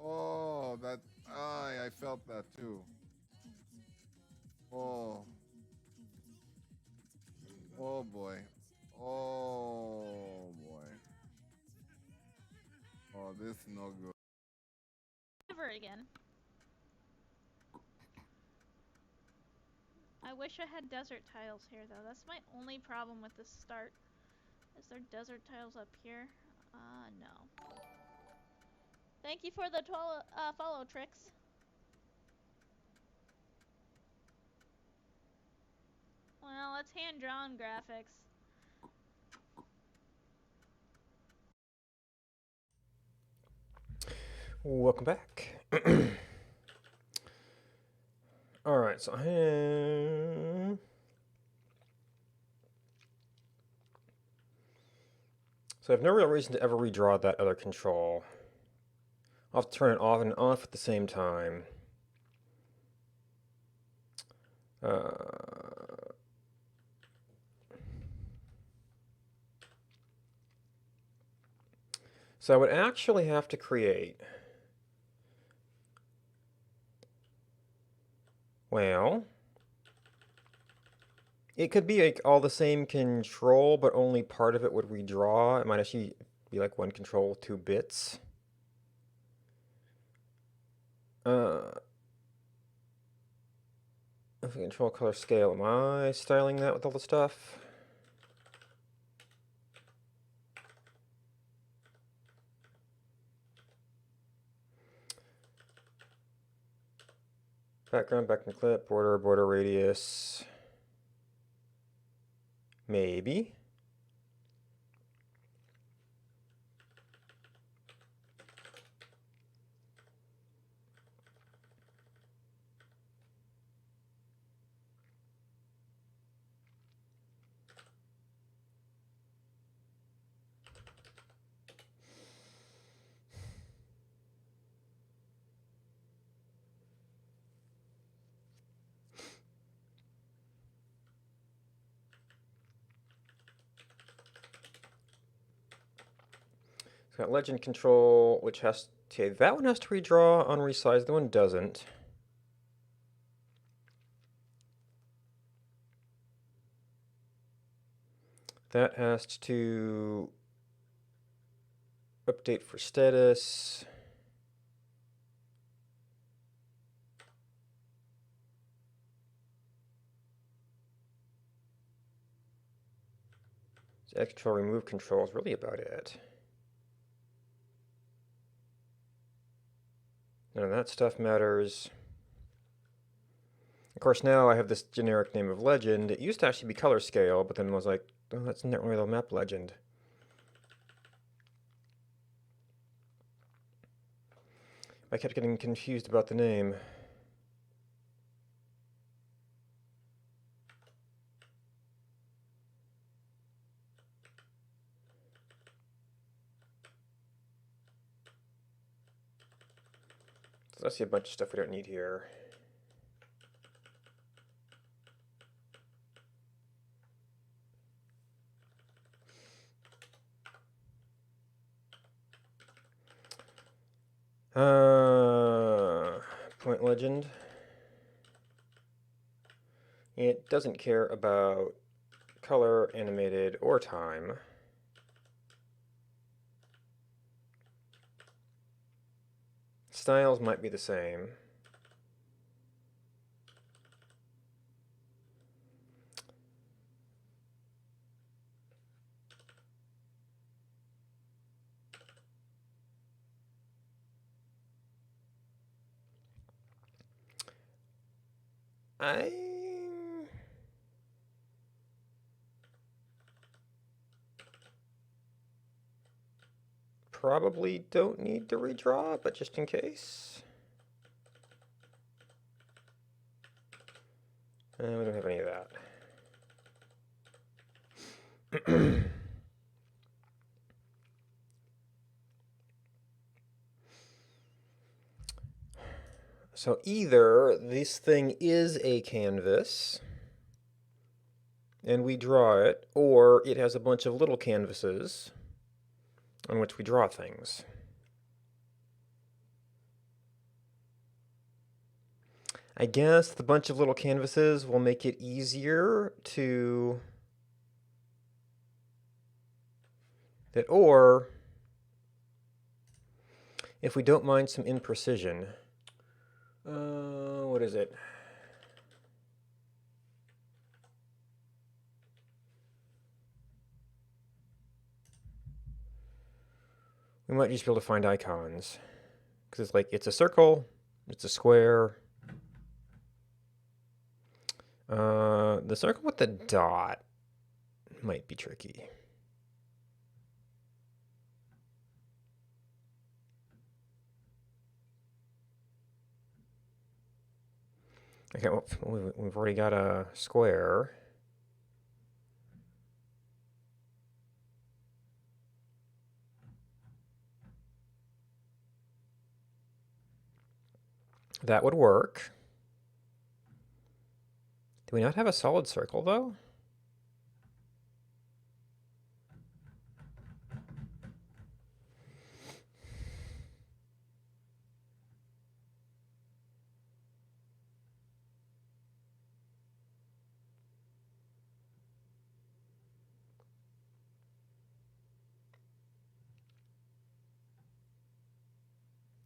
Oh, that, I felt that too. Oh. Oh boy. Oh boy. Oh, this no good.
Never again. I wish I had desert tiles here though. That's my only problem with this start. Is there desert tiles up here? No. Thank you for the follow, Trix. Well, it's hand-drawn graphics.
welcome back. All right, so I have no real reason to ever redraw that other control. I'll have to turn it off and off at the same time. So I would actually have to create, well, it could be like all the same control, but only part of it would redraw. It might actually be like one control, 2 bits. If we control color scale, am I styling that with all the stuff? Background clip, border radius. Maybe. It's got legend control, which has to, that one has to redraw on resize, the one doesn't. That has to update for status. So X control, remove control is really about it. None of that stuff matters. Of course, now I have this generic name of legend. It used to actually be color scale, but then was like, oh, that's not really the map legend. I kept getting confused about the name. So I see a bunch of stuff we don't need here. Point legend. It doesn't care about color, animated, or time. Styles might be the same. I probably don't need to redraw, but just in case. We don't have any of that. So either this thing is a canvas, and we draw it, or it has a bunch of little canvases on which we draw things. I guess the bunch of little canvases will make it easier to... or if we don't mind some imprecision. What is it? We might just be able to find icons. Because it's like, it's a circle, it's a square. The circle with the dot might be tricky. Okay, well, we've already got a square. That would work. Do we not have a solid circle, though?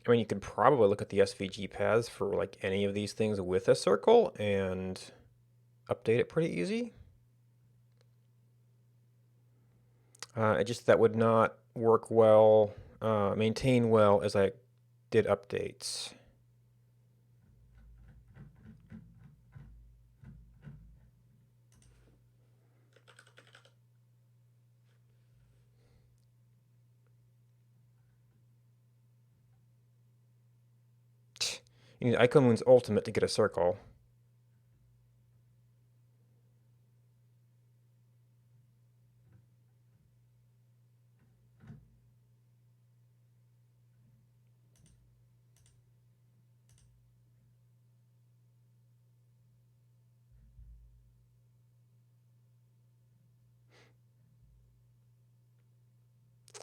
I mean, you could probably look at the SVG paths for like any of these things with a circle and update it pretty easy. It just that would not work well, maintain well as I did updates. You need Icomoon's ultimate to get a circle.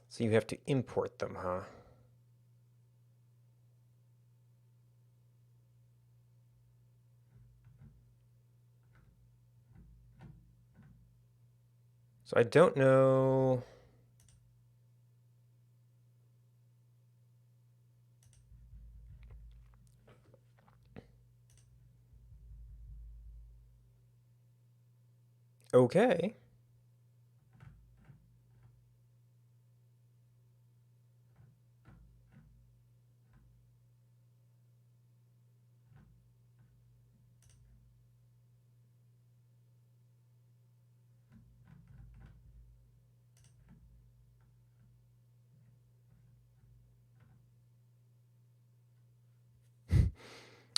So you have to import them, huh? So I don't know. Okay.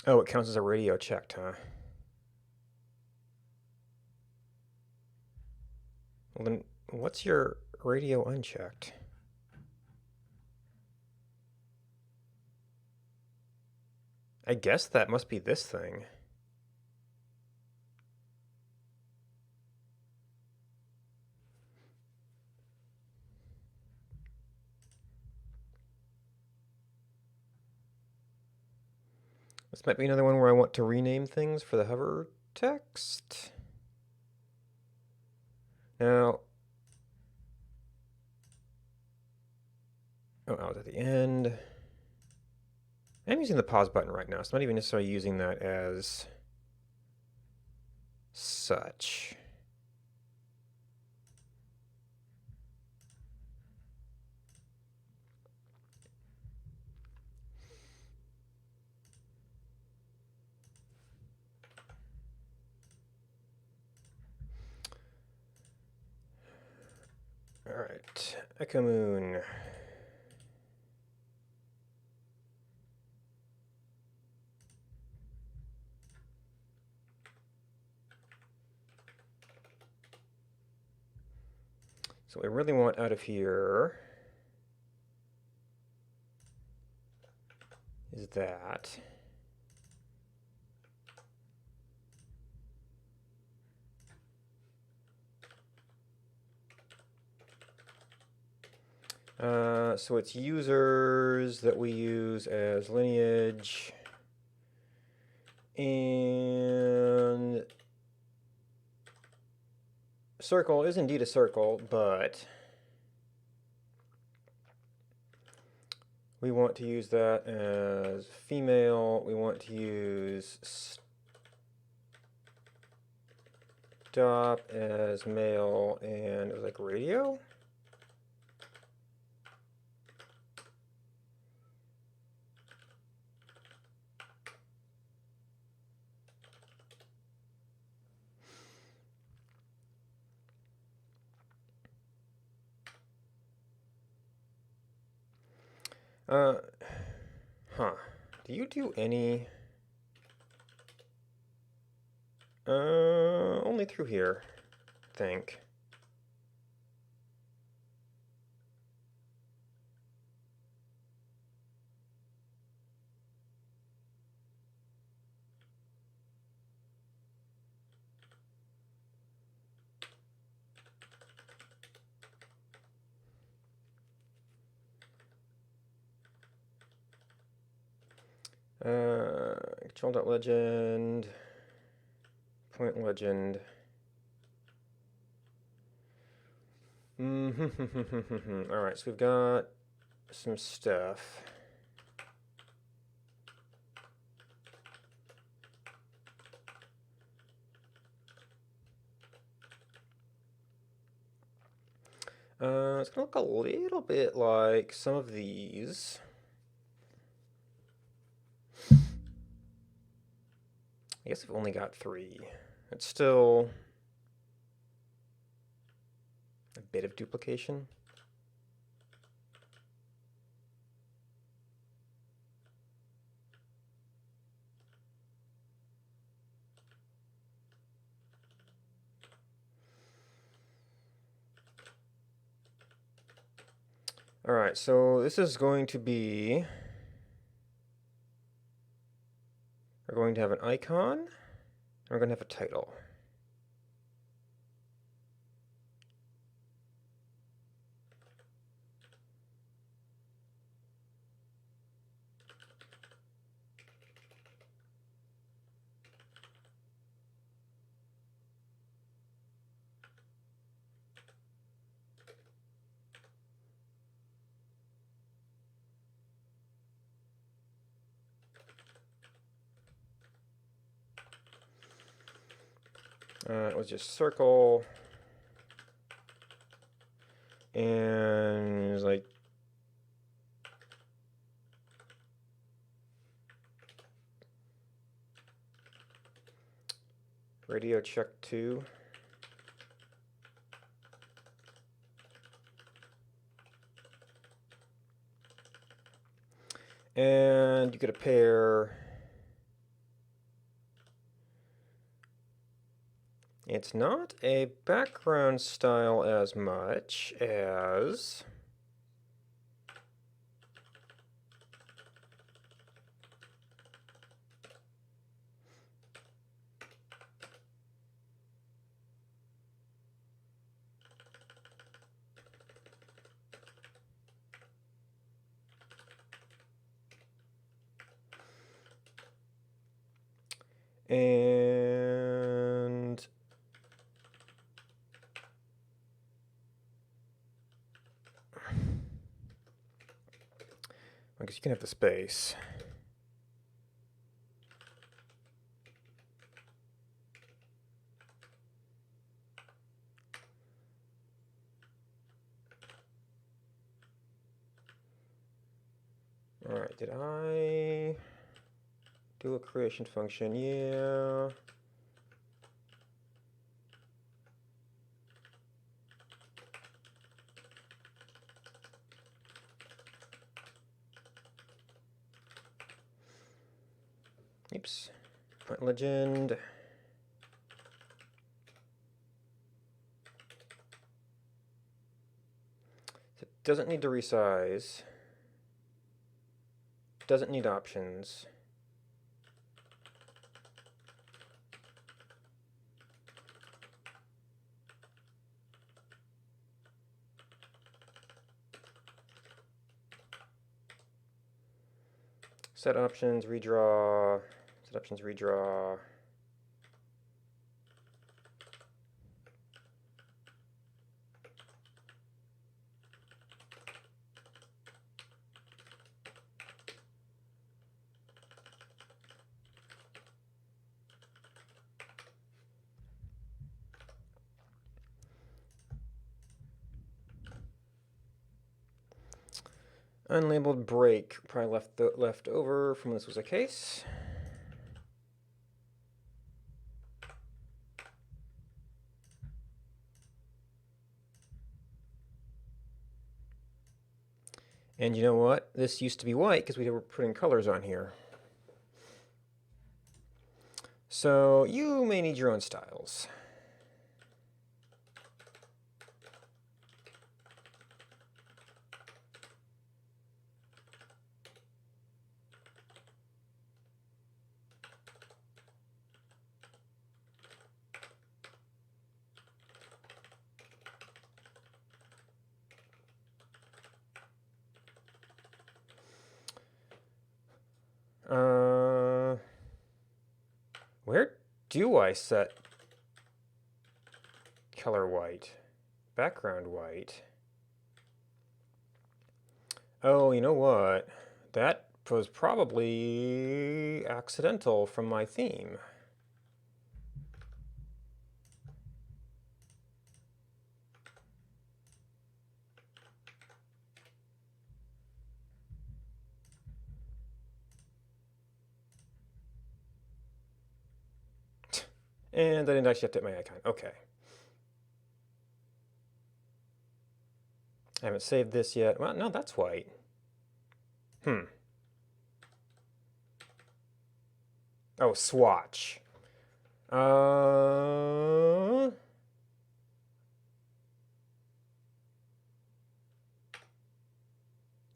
Oh, it counts as a radio checked, huh? Well, then what's your radio unchecked? I guess that must be this thing. This might be another one where I want to rename things for the hover text. Now, oh, I was at the end. I'm using the pause button right now, so I'm not even necessarily using that as such. All right, Icomoon. So what I really want out of here is that. So it's users that we use as lineage, and circle is indeed a circle, but we want to use that as female. We want to use stop as male, and it was like radio. Huh. Do you do any? Only through here, I think. Control.legend, point legend. All right, so we've got some stuff. It's gonna look a little bit like some of these. I guess I've only got 3. It's still a bit of duplication. All right, so this is going to be, we're going to have an icon, and we're going to have a title. It was just circle, and it was like radio check 2. And you get a pair. It's not a background style as much as and I guess you can have the space. All right, did I do a creation function? Yeah. Oops. Point legend. It doesn't need to resize. Doesn't need options. Set options, redraw. Set options, redraw. Unlabeled break, probably left over from when this was a case. And you know what? This used to be white because we were putting colors on here. So you may need your own styles. Where do I set color white? Background white. Oh, you know what? That was probably accidental from my theme. And I didn't actually update my icon. Okay. I haven't saved this yet. Well, no, that's white. Oh, swatch.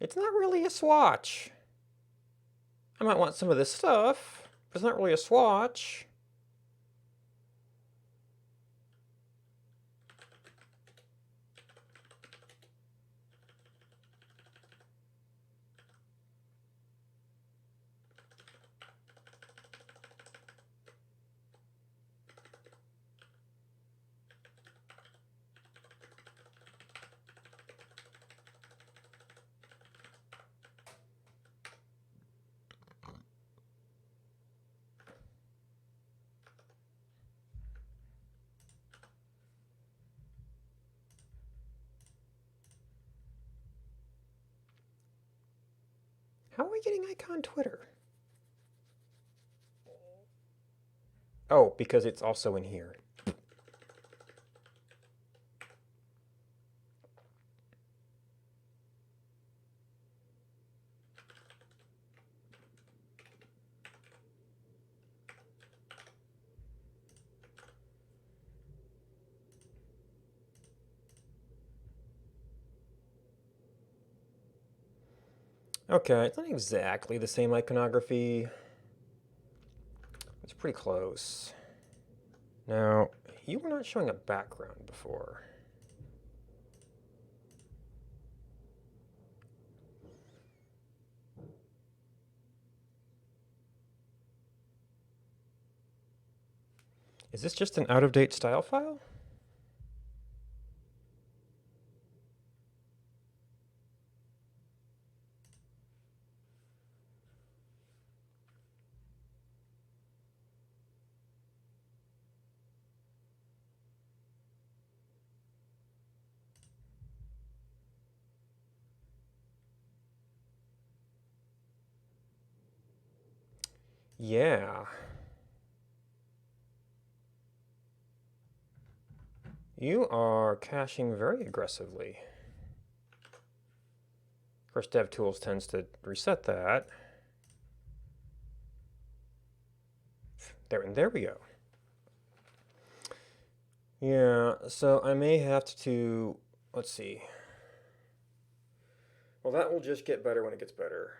It's not really a swatch. I might want some of this stuff, but it's not really a swatch. How are we getting icon Twitter? Oh, because it's also in here. Okay, it's not exactly the same iconography. It's pretty close. Now, you were not showing a background before. Is this just an out-of-date style file? Yeah. You are caching very aggressively. Of course, DevTools tends to reset that. There we go. Yeah, so I may have to, let's see. Well, that will just get better when it gets better.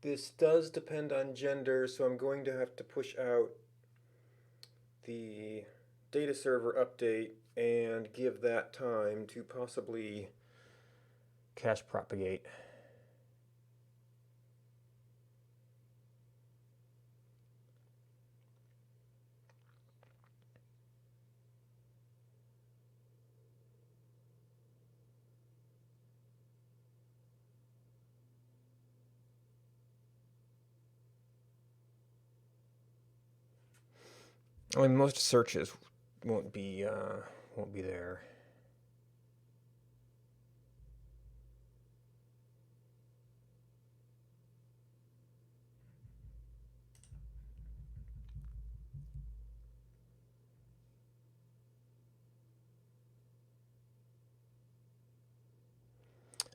This does depend on gender, so I'm going to have to push out the data server update and give that time to possibly cache propagate. I mean, most searches won't be there.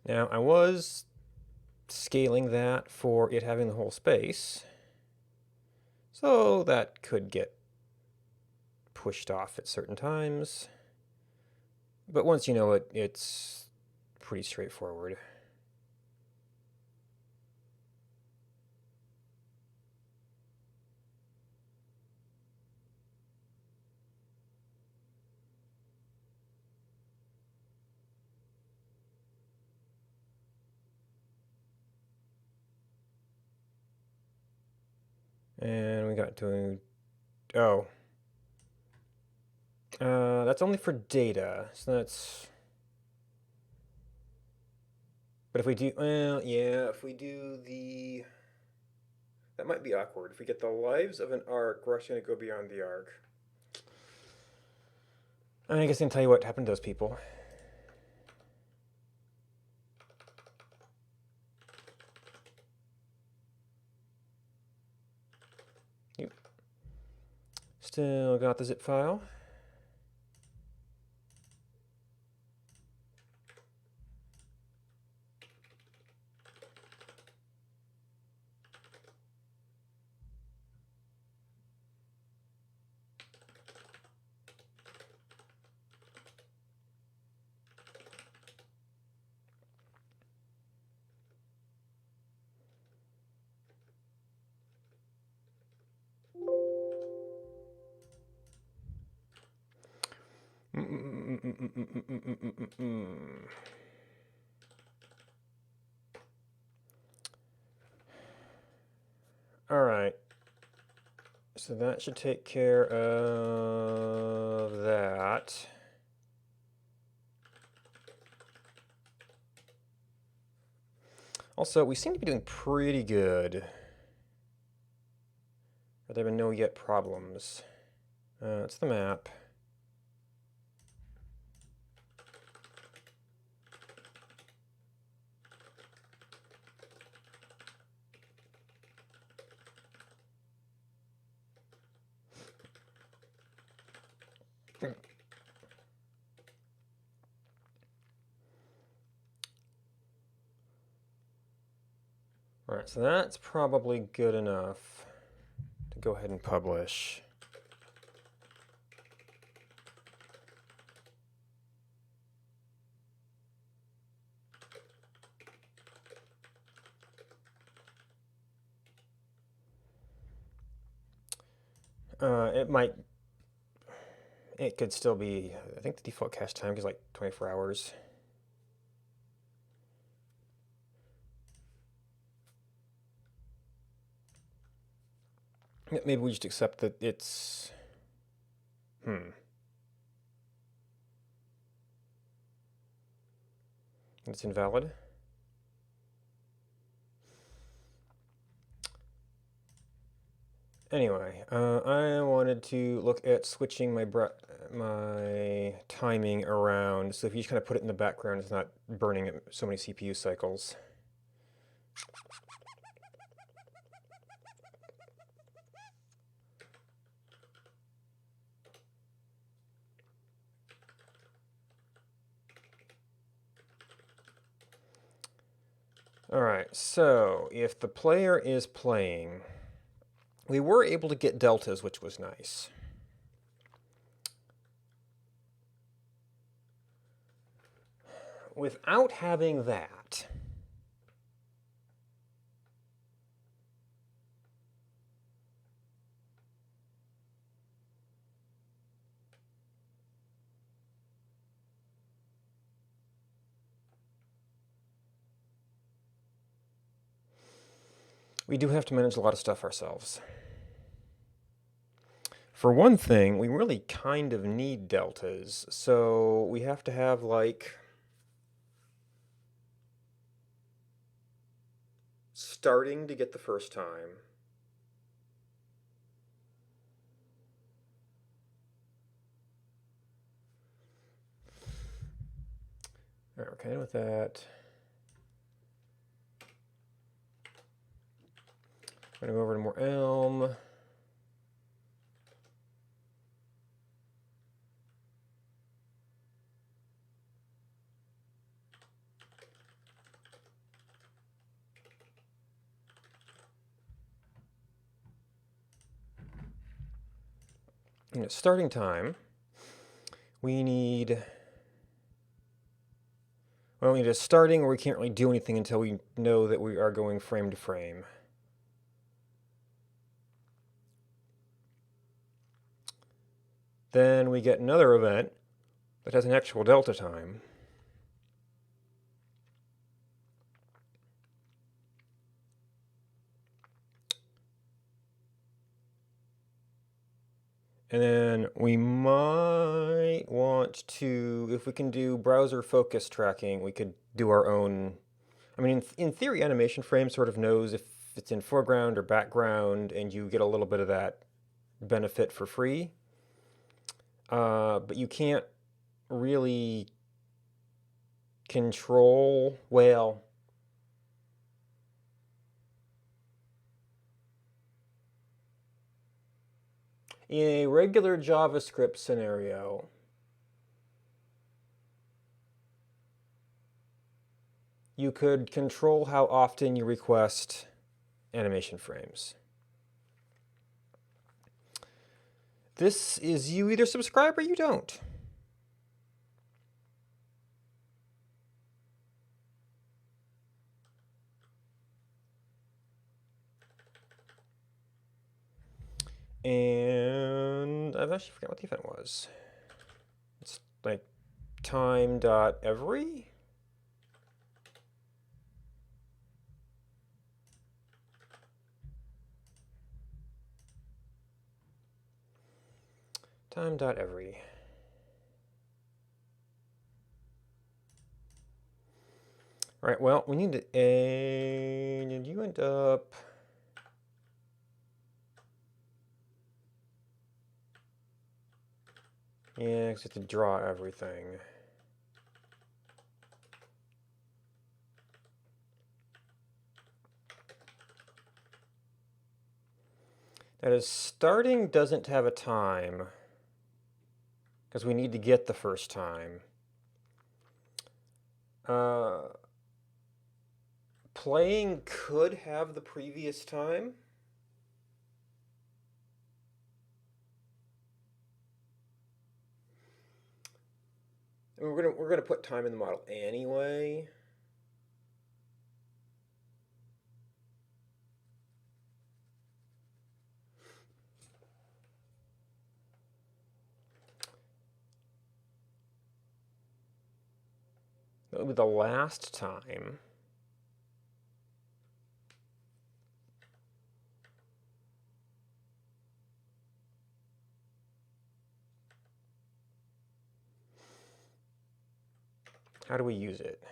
Now, I was scaling that for it having the whole space, so that could get pushed off at certain times. But once you know it, it's pretty straightforward. And we got to, that's only for data, so that's, but if we do, well, yeah, if we do the, that might be awkward. If we get the lives of an arc, we're actually going to go beyond the arc. I guess I can tell you what happened to those people. Yep. Still got the zip file. All right. So that should take care of that. Also, we seem to be doing pretty good. But there have been no yet problems. It's the map. All right, so that's probably good enough to go ahead and publish. It could still be, I think the default cache time is like 24 hours. Maybe we just accept that it's, it's invalid. Anyway, I wanted to look at switching my timing around, so if you just kind of put it in the background, it's not burning so many CPU cycles. All right, so if the player is playing, we were able to get deltas, which was nice. Without having that, we do have to manage a lot of stuff ourselves. For one thing, we really kind of need deltas, so we have to have like starting to get the first time. All right, we're kind of with that. I'm gonna go over to more Elm. Starting time, we need a starting where we can't really do anything until we know that we are going frame to frame. Then we get another event that has an actual delta time. And then we might want to, if we can do browser focus tracking, we could do our own. I mean, in theory, Animation Frame sort of knows if it's in foreground or background, and you get a little bit of that benefit for free. But you can't really control, well, In a regular JavaScript scenario, you could control how often you request animation frames. This is you either subscribe or you don't. And I've actually forgot what the event was. It's like time.every. Time.every. All right, well, we need to, and you end up, yeah, because you have to draw everything. That is, starting doesn't have a time, because we need to get the first time. Playing could have the previous time. I mean, we're gonna put time in the model anyway. That would be the last time. How do we use it?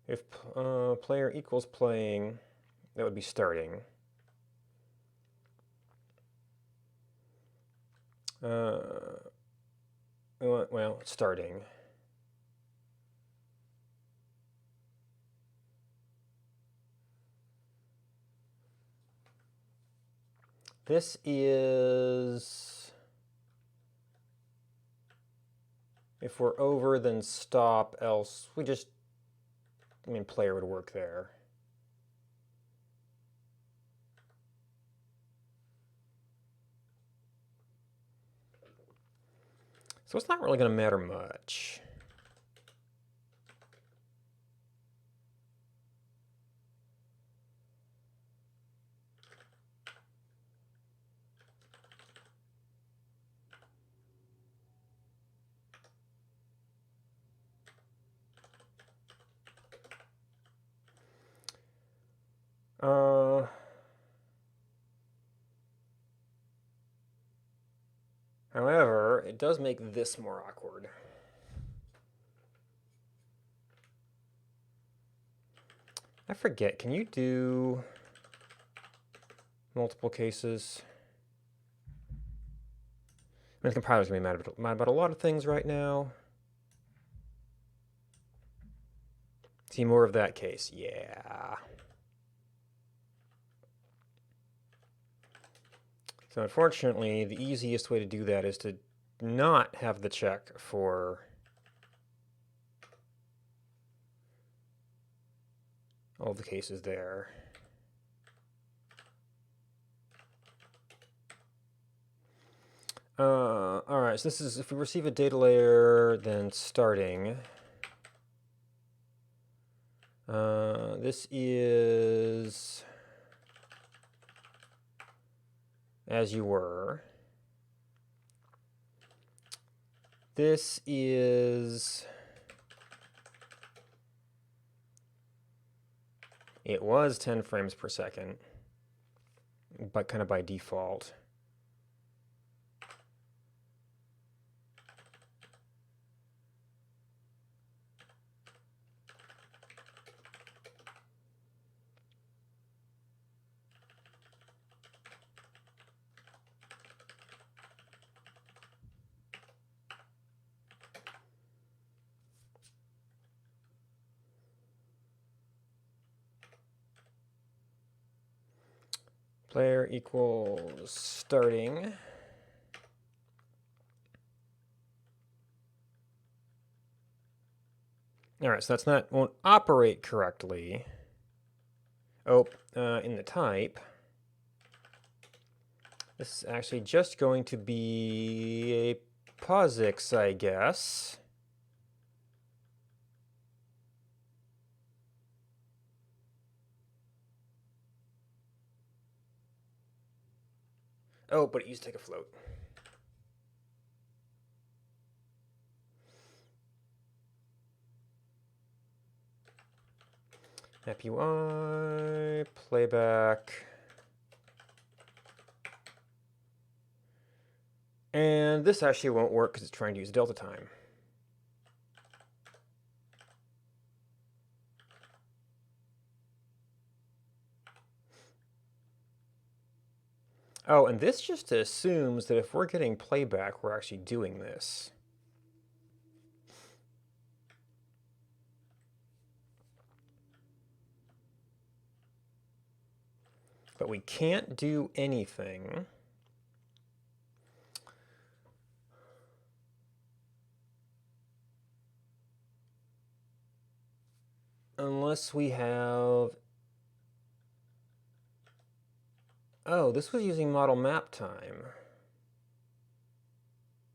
If player equals playing, that would be starting. Well, starting. This is, if we're over, then stop, else we just, I mean, player would work there. So it's not really going to matter much. However, it does make this more awkward. I forget, can you do multiple cases? I mean, the compiler's gonna be mad about a lot of things right now. See more of that case, yeah. So unfortunately, the easiest way to do that is to not have the check for all the cases there. All right, so this is, if we receive a data layer, then starting. This is as you were. This is, it was 10 frames per second, but kind of by default. Player equals starting. All right, so that's not, won't operate correctly. Oh, in the type. This is actually just going to be a POSIX, I guess. Oh, but it used to take a float. Map UI, playback. And this actually won't work because it's trying to use delta time. Oh, and this just assumes that if we're getting playback, we're actually doing this. But we can't do anything unless we have... Oh, this was using model map time.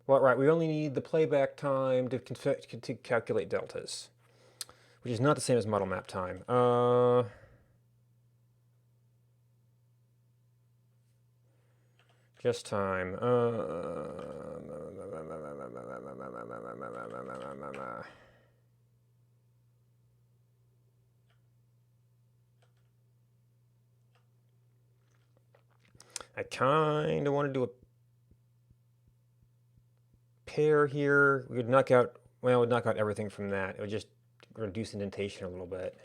Well, right, we only need the playback time to calculate deltas, which is not the same as model map time. Just time. I kind of want to do a pair here. We would knock out, well, we'd knock out everything from that. It would just reduce indentation a little bit.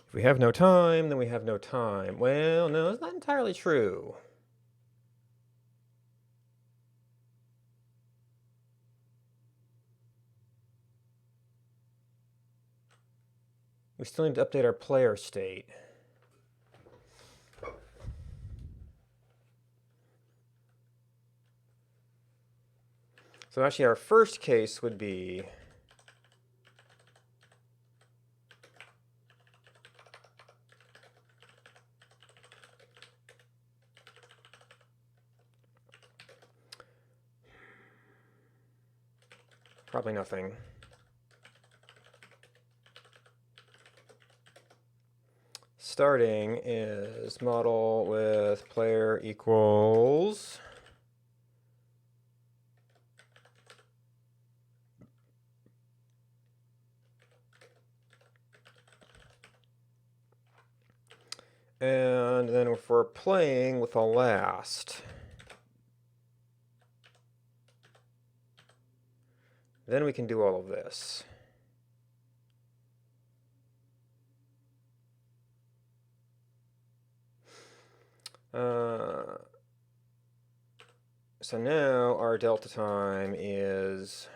If we have no time, then we have no time. Well, no, it's not entirely true. We still need to update our player state. So actually our first case would be probably nothing. Starting is model with player equals and then if we're playing with a last, then we can do all of this. So now our delta time is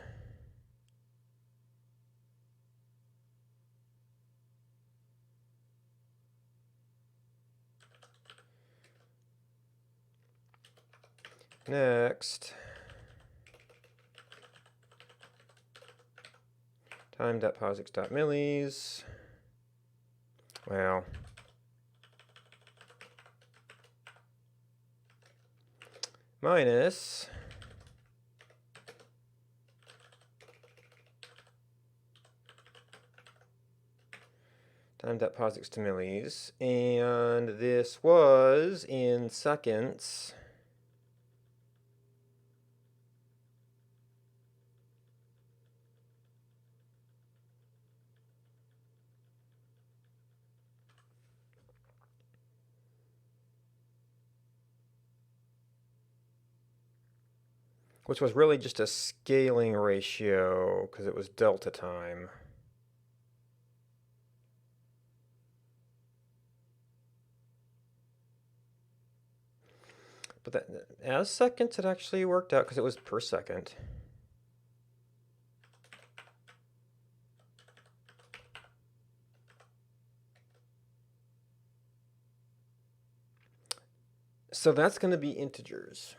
next time.posix.millis. Well, minus time.posix.millis, and this was in seconds. Which was really just a scaling ratio because it was delta time. But that, as seconds, it actually worked out because it was per second. So that's going to be integers.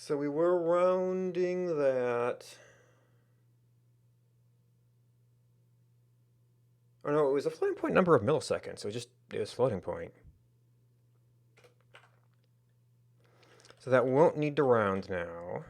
So we were rounding that. Oh no, it was a floating point number of milliseconds. So it was floating point. So that won't need to round now.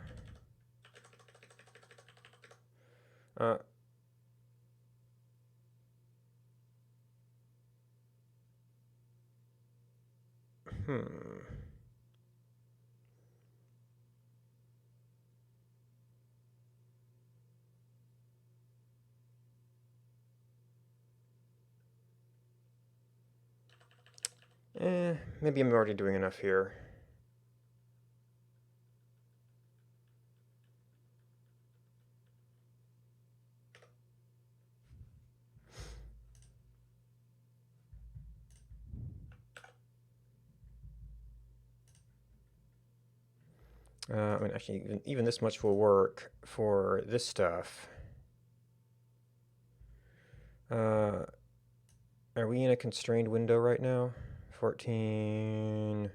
Maybe I'm already doing enough here. I mean, actually, even this much will work for this stuff. Are we in a constrained window right now? 14.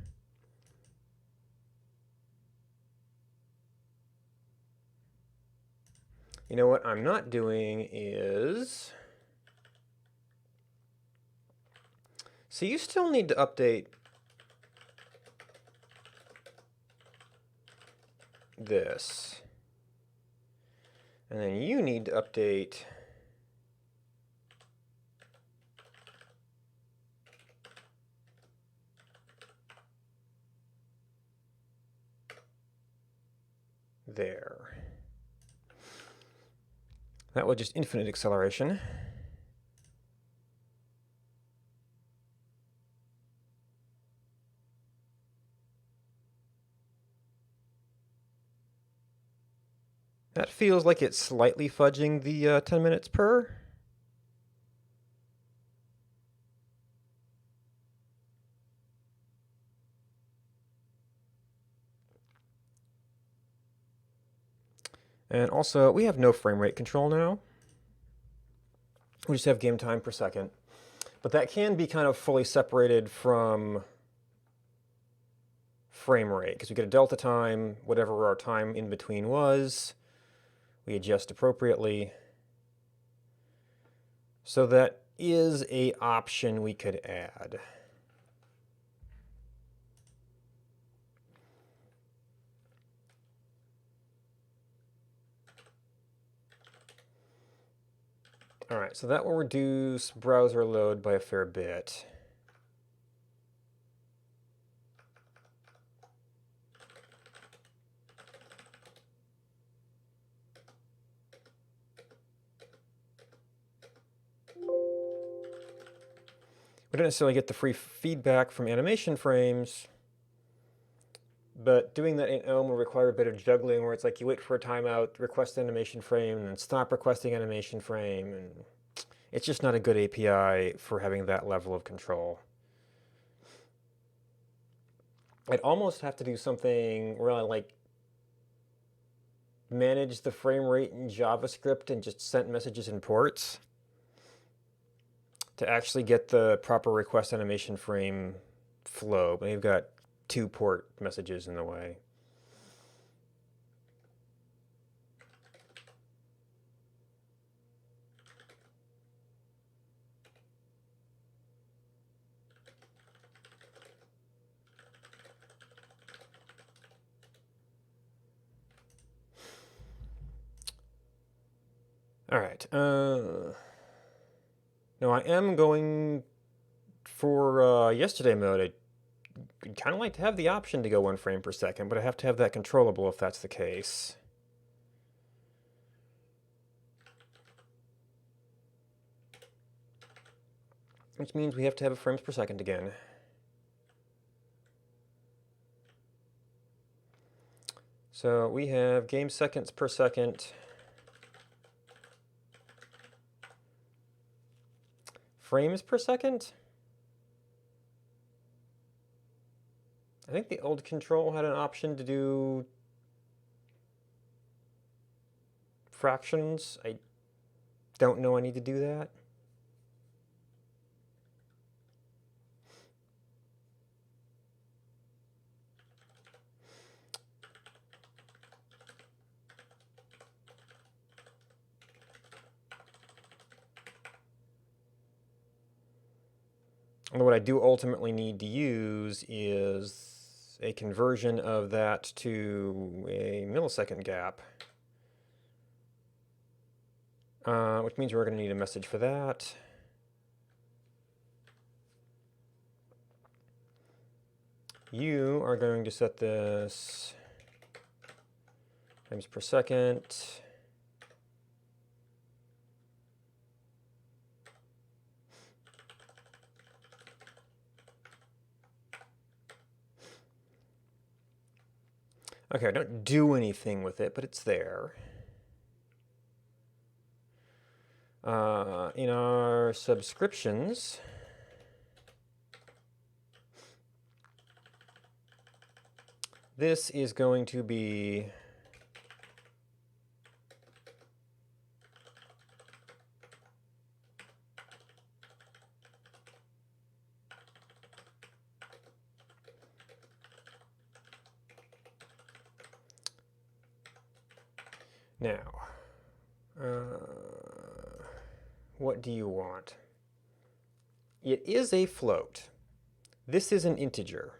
You know what I'm not doing is... So you still need to update this. And then you need to update there. That was just infinite acceleration. That feels like it's slightly fudging the 10 minutes per. And also, we have no frame rate control now. We just have game time per second. But that can be kind of fully separated from frame rate, because we get a delta time, whatever our time in between was. We adjust appropriately. So that is an option we could add. All right, so that will reduce browser load by a fair bit. We don't necessarily get the free feedback from animation frames, but doing that in Elm will require a bit of juggling, where it's like you wait for a timeout, request animation frame, and then stop requesting animation frame, and it's just not a good API for having that level of control. I'd almost have to do something where I like manage the frame rate in JavaScript and just send messages in ports to actually get the proper request animation frame flow, but you've got 2 port messages in the way. All right. Now I am going for yesterday mode. I'd kind of like to have the option to go 1 frame per second, but I have to have that controllable if that's the case. which means we have to have a frames per second again. So we have game seconds per second. Frames per second? I think the old control had an option to do fractions. I don't know I need to do that. And what I do ultimately need to use is a conversion of that to a millisecond gap. Which means we're going to need a message for that. You are going to set this frames per second. Okay, I don't do anything with it, but it's there. In our subscriptions, this is going to be now. What do you want? It is a float. This is an integer.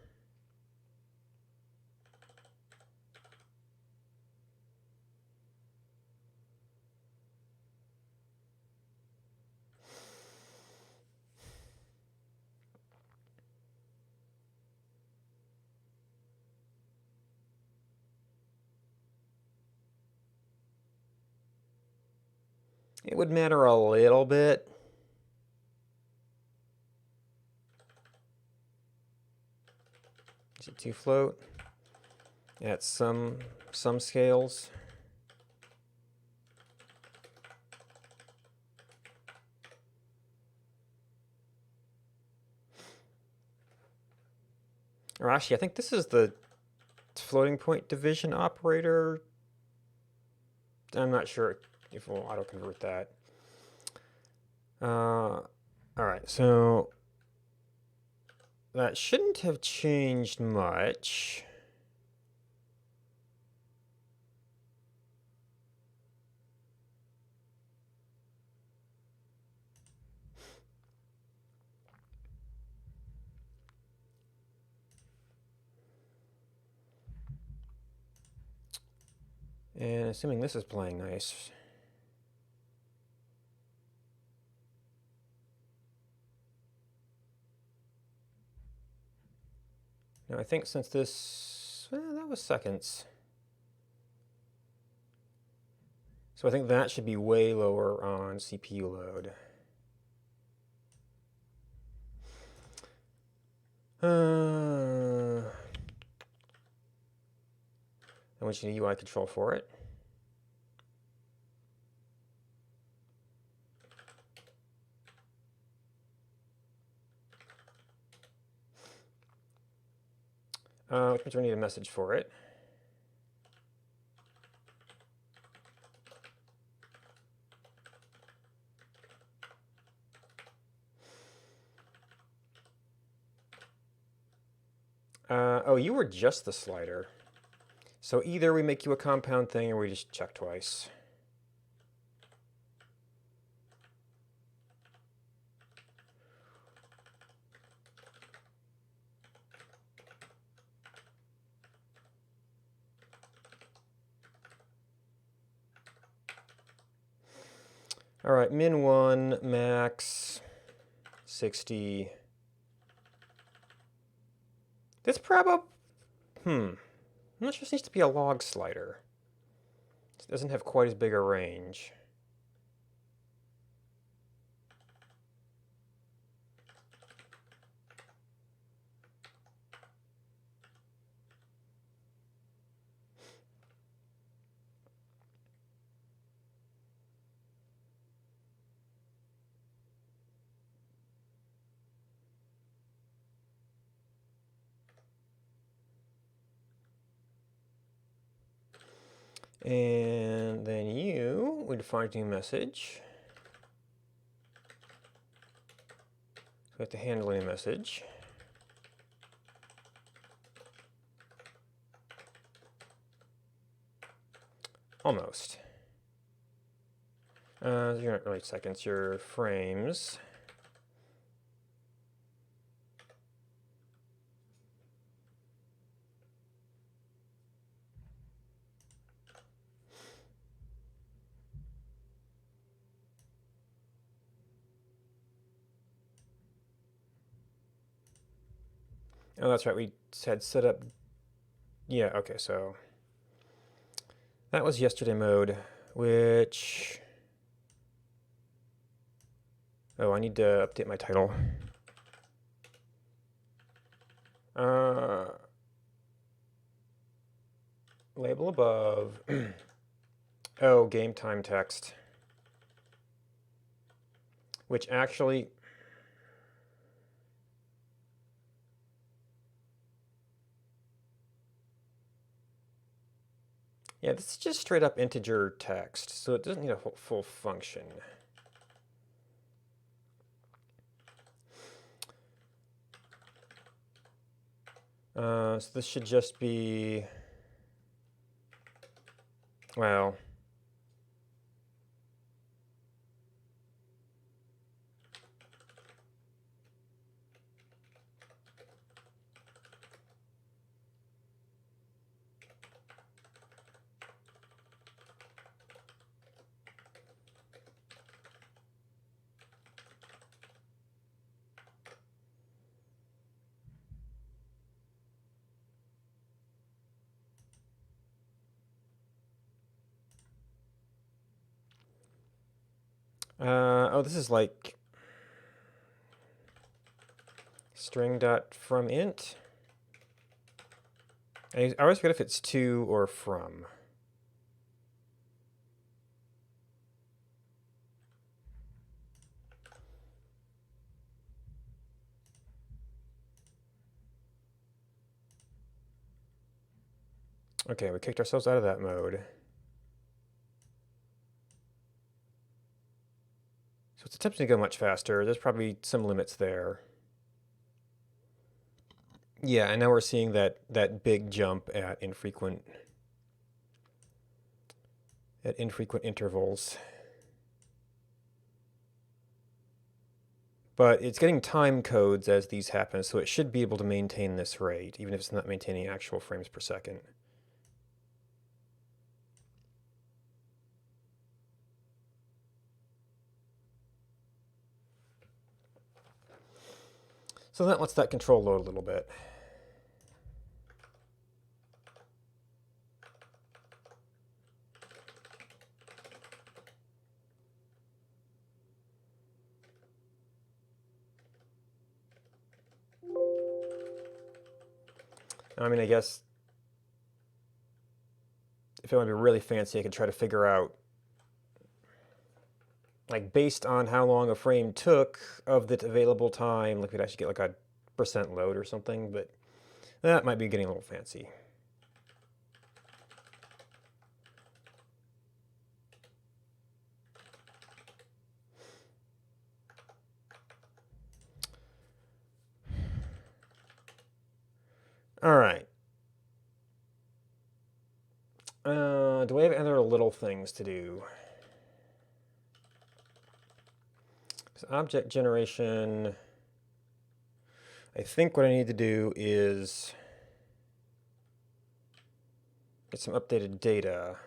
It would matter a little bit. Is it to float? At some scales. Or actually, I think this is the floating point division operator. I'm not sure if we'll auto-convert that. All right, so that shouldn't have changed much. And assuming this is playing nice. Now I think since this, that was seconds. So I think that should be way lower on CPU load. And we should need UI control for it. Which means we need a message for it. Oh, you were just the slider. So either we make you a compound thing or we just check twice. All right, min 1, max 60. This probably, I'm not sure this needs to be a log slider. It doesn't have quite as big a range. And then we define a new message. So we have to handle a message. Almost. You're not really seconds, you're frames. Oh, that's right. We had set up. Yeah, okay, so that was yesterday mode, which. Oh, I need to update my title. Label above. Oh, game time text. Which actually. Yeah, this is just straight up integer text, so it doesn't need a full function. So this should just be, well, oh, this is like string.fromInt. I always forget if it's to or from. Okay, we kicked ourselves out of that mode. So it's attempting to go much faster. There's probably some limits there. Yeah, and now we're seeing that big jump at infrequent intervals. But it's getting time codes as these happen, so it should be able to maintain this rate, even if it's not maintaining actual frames per second. So that lets that control load a little bit. I mean, I guess if I want to be really fancy, I could try to figure out, like, based on how long a frame took of the available time, like we'd actually get like a % load or something, but that might be getting a little fancy. All right. Do we have any other little things to do? So object generation, I think what I need to do is get some updated data.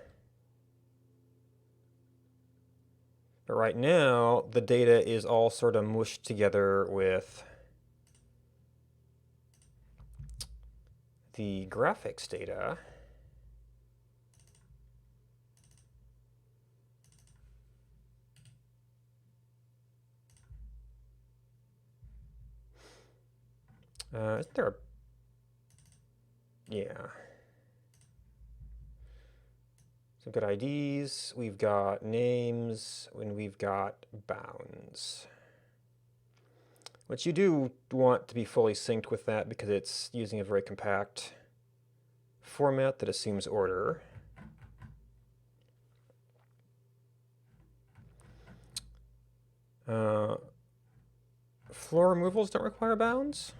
But right now, the data is all sort of mushed together with the graphics data. Isn't there a... Yeah. Some good IDs, we've got names, and we've got bounds. Which you do want to be fully synced with that because it's using a very compact format that assumes order. Uh, floor removals don't require bounds.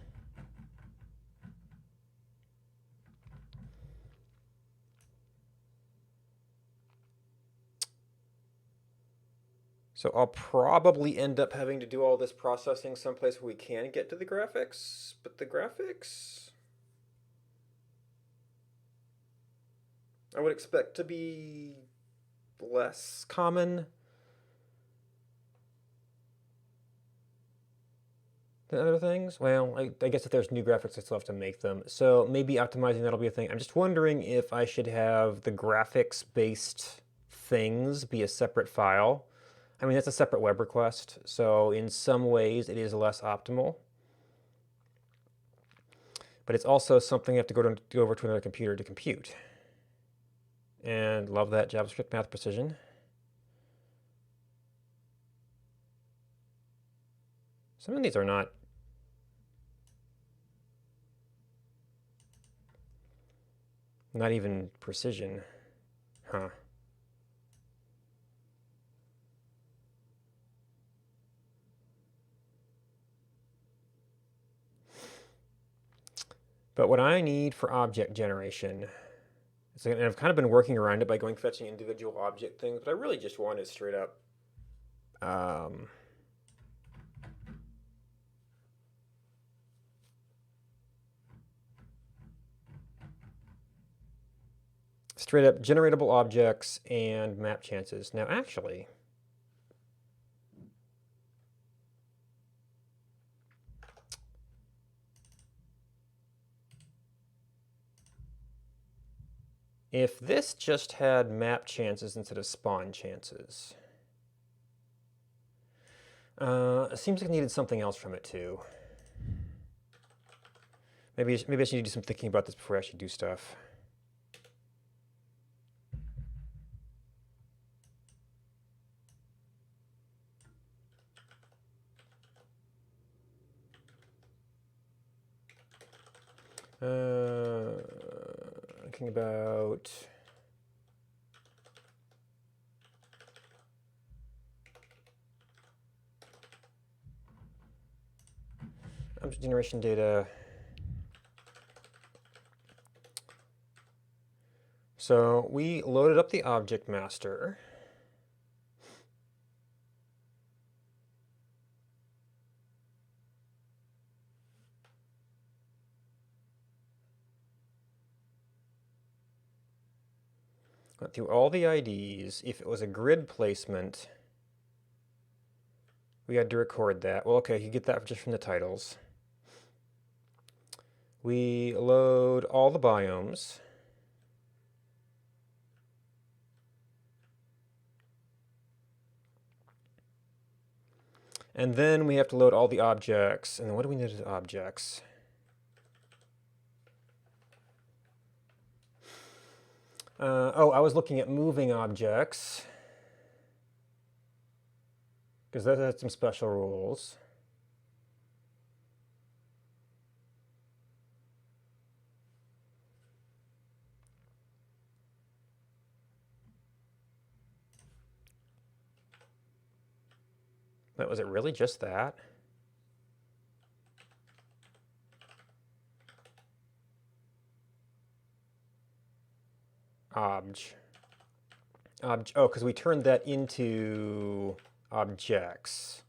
So I'll probably end up having to do all this processing someplace where we can get to the graphics, but the graphics I would expect to be less common than other things. Well, I guess if there's new graphics, I still have to make them. So maybe optimizing that'll be a thing. I'm just wondering if I should have the graphics-based things be a separate file. I mean, that's a separate web request, so in some ways it is less optimal. But it's also something you have to go over to another computer to compute. And love that JavaScript math precision. Some of these are not even precision. Huh. But what I need for object generation, and I've kind of been working around it by going fetching individual object things, but I really just want is straight up generatable objects and map chances. Now actually, if this just had map chances instead of spawn chances, it seems like I needed something else from it too. Maybe I should do some thinking about this before I actually do stuff. Thinking about object generation data. So we loaded up the object master. Went through all the IDs. If it was a grid placement, we had to record that. Well, okay, you get that just from the titles. We load all the biomes. And then we have to load all the objects. And what do we need as objects? Oh, I was looking at moving objects, because that had some special rules. But was it really just that? Oh, because we turned that into objects.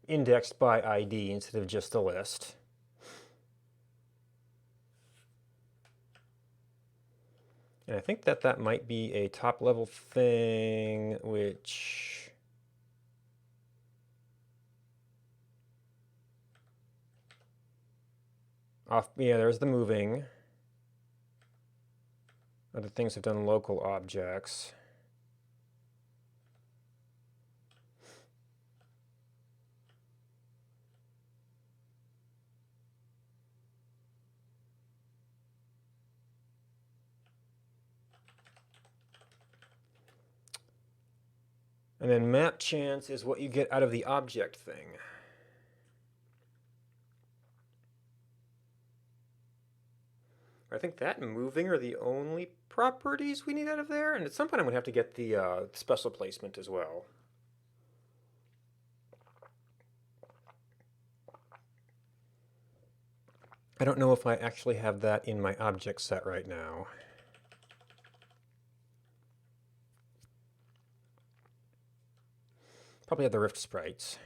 Indexed by ID instead of just a list. And I think that might be a top level thing, which yeah, there's the moving. Other things have done local objects. And then map chance is what you get out of the object thing. I think that and moving are the only properties we need out of there. And at some point I'm going to have to get the special placement as well. I don't know if I actually have that in my object set right now. Probably have the Rift sprites.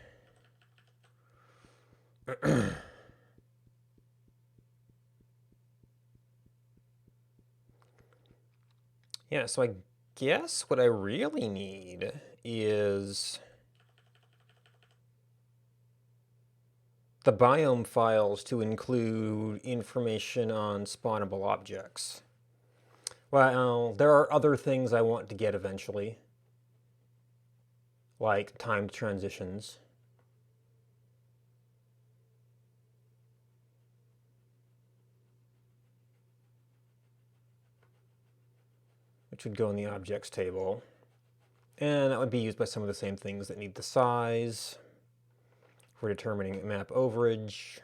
Yeah, so I guess what I really need is the biome files to include information on spawnable objects. Well, there are other things I want to get eventually, like timed transitions. Which would go in the objects table. And that would be used by some of the same things that need the size for determining map overage.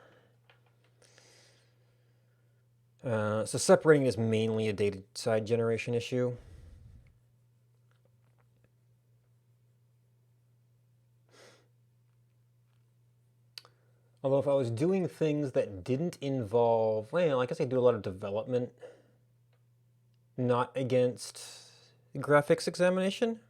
So separating is mainly a data side generation issue. Although if I was doing things that didn't involve, well, I guess I do a lot of development, not against graphics examination.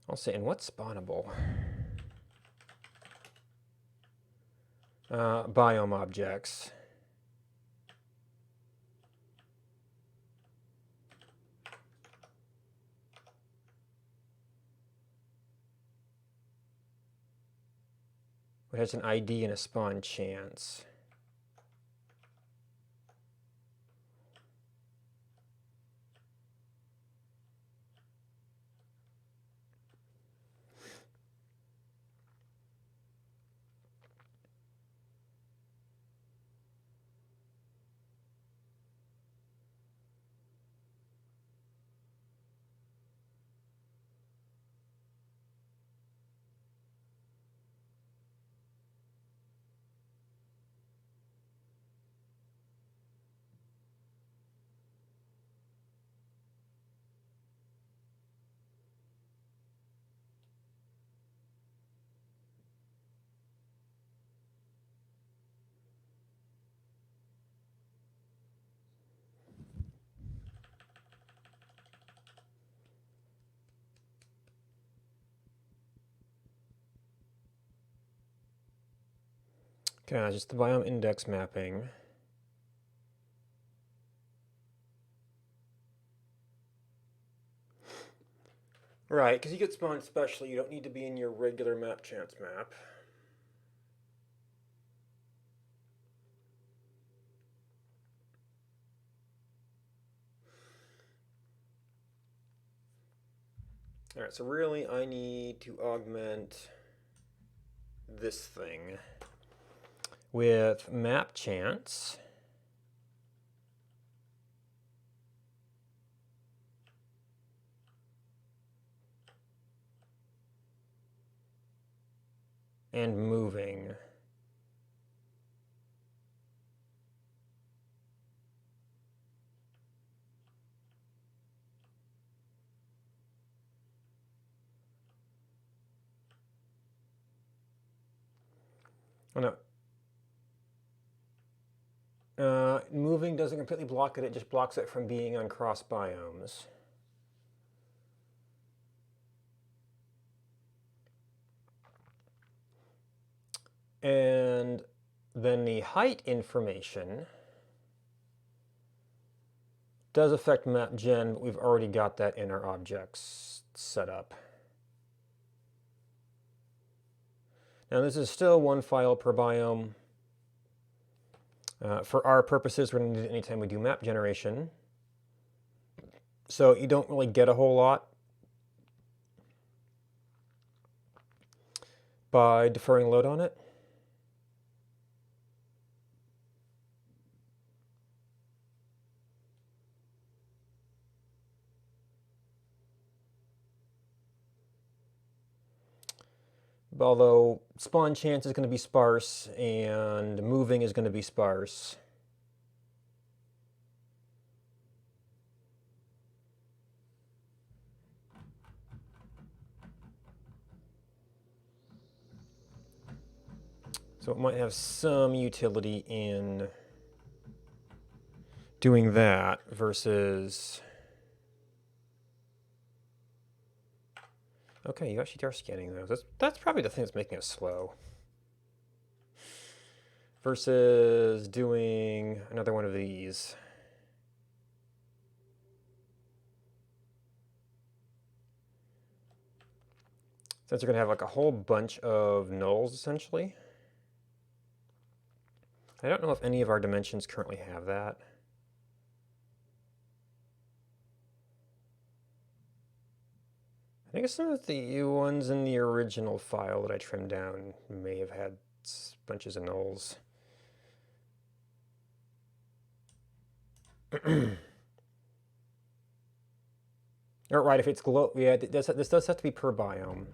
I'll say, and what's spawnable? Biome objects. What has an ID and a spawn chance? Okay, just the biome index mapping. Right, because you get spawned specially, you don't need to be in your regular map chance map. Alright, so really I need to augment this thing with map chance. And moving. Oh no. Moving doesn't completely block it, it just blocks it from being on cross biomes. And then the height information does affect map gen, but we've already got that in our objects set up. Now this is still one file per biome. For our purposes, we're going to need it anytime we do map generation. So you don't really get a whole lot by deferring load on it. although spawn chance is going to be sparse and moving is going to be sparse. So it might have some utility in doing that versus... Okay, you actually are scanning those. That's probably the thing that's making it slow. Versus doing another one of these. Since you're going to have like a whole bunch of nulls, essentially. I don't know if any of our dimensions currently have that. I think some of the ones in the original file that I trimmed down may have had bunches of nulls. All right, if it's yeah, this does have to be per biome.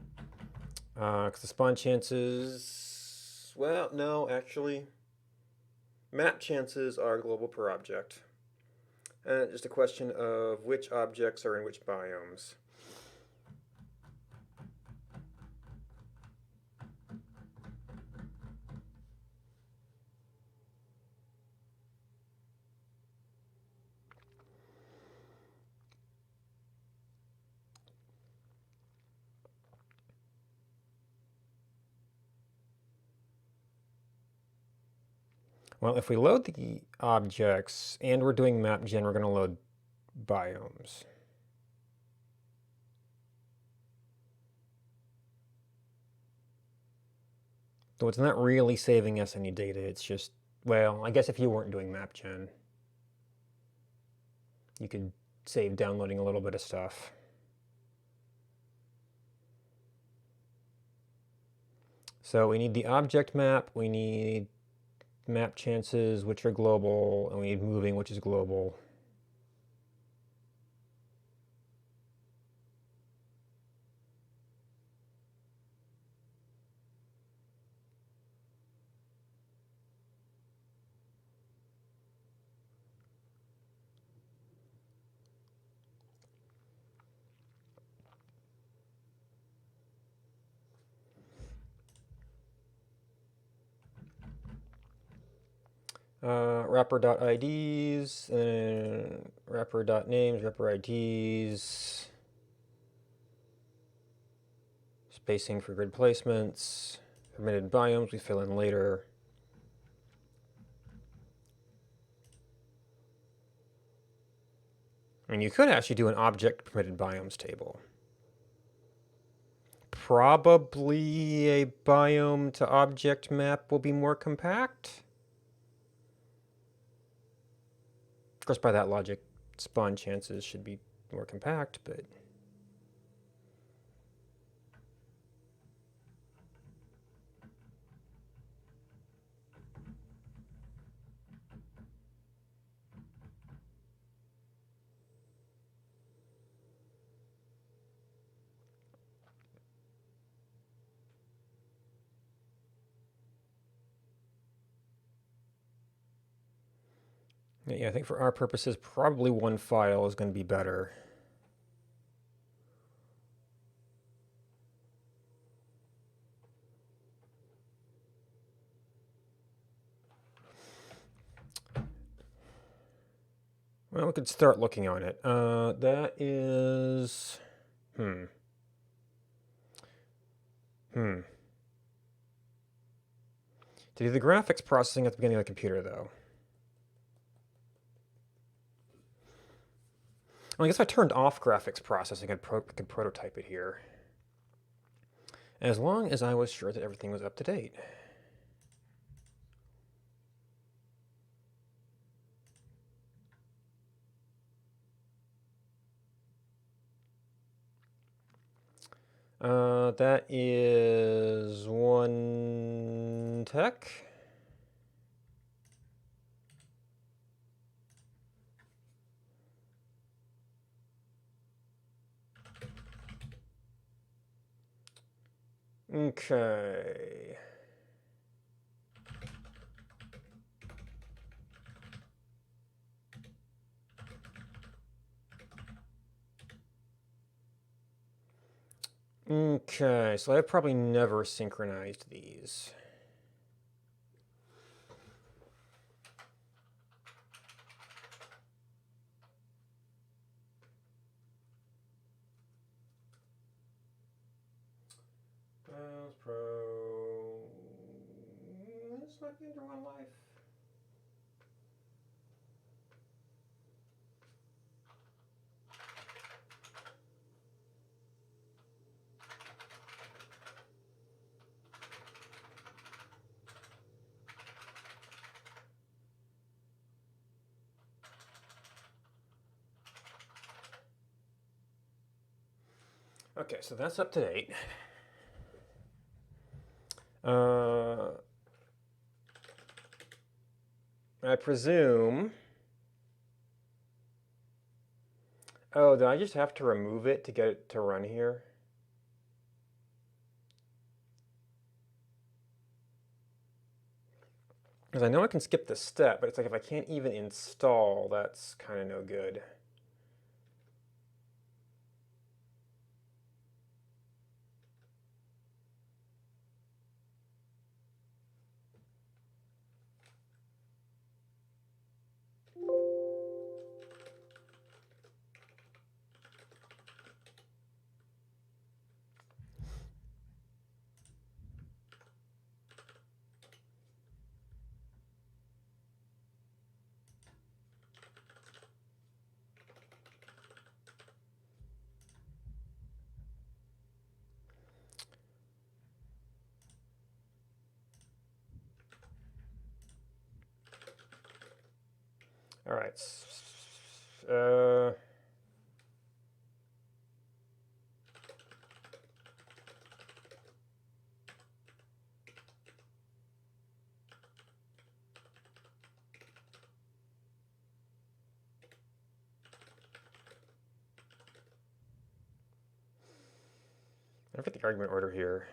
Because the spawn chances, well, no, actually. Map chances are global per object. And it's just a question of which objects are in which biomes. Well, if we load the objects and we're doing map gen, we're going to load biomes. So it's not really saving us any data. It's just, well, I guess if you weren't doing map gen, you could save downloading a little bit of stuff. So we need the object map, we need map chances, which are global, and we need moving, which is global. Wrapper.ids, and wrapper.names, wrapper IDs, spacing for grid placements, permitted biomes we fill in later. I mean, you could actually do an object permitted biomes table. Probably a biome to object map will be more compact. Of course, by that logic, spawn chances should be more compact, but... Yeah, I think for our purposes, probably one file is going to be better. Well, we could start looking on it. That is... To do the graphics processing at the beginning of the computer, though. Well, I guess if I turned off graphics processing, I could prototype it here. As long as I was sure that everything was up to date. That is one tech. Okay. Okay, so I've probably never synchronized these. Browse Pro. This might be under one life. Okay, so that's up to date. I presume. Oh, do I just have to remove it to get it to run here? Because I know I can skip this step, but it's like if I can't even install, that's kind of no good. All right. I forget the argument order here.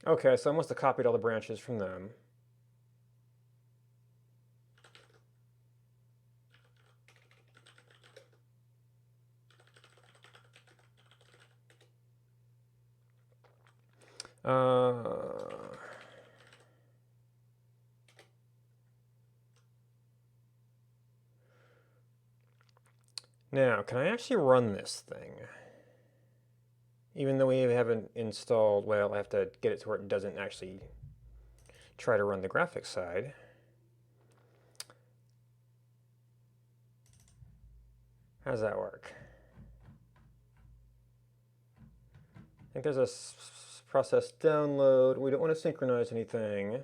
Okay, so I must have copied all the branches from them. Now, can I actually run this thing? Even though we haven't installed, well, I have to get it to where it doesn't actually try to run the graphics side. How does that work? I think there's a process download. We don't want to synchronize anything.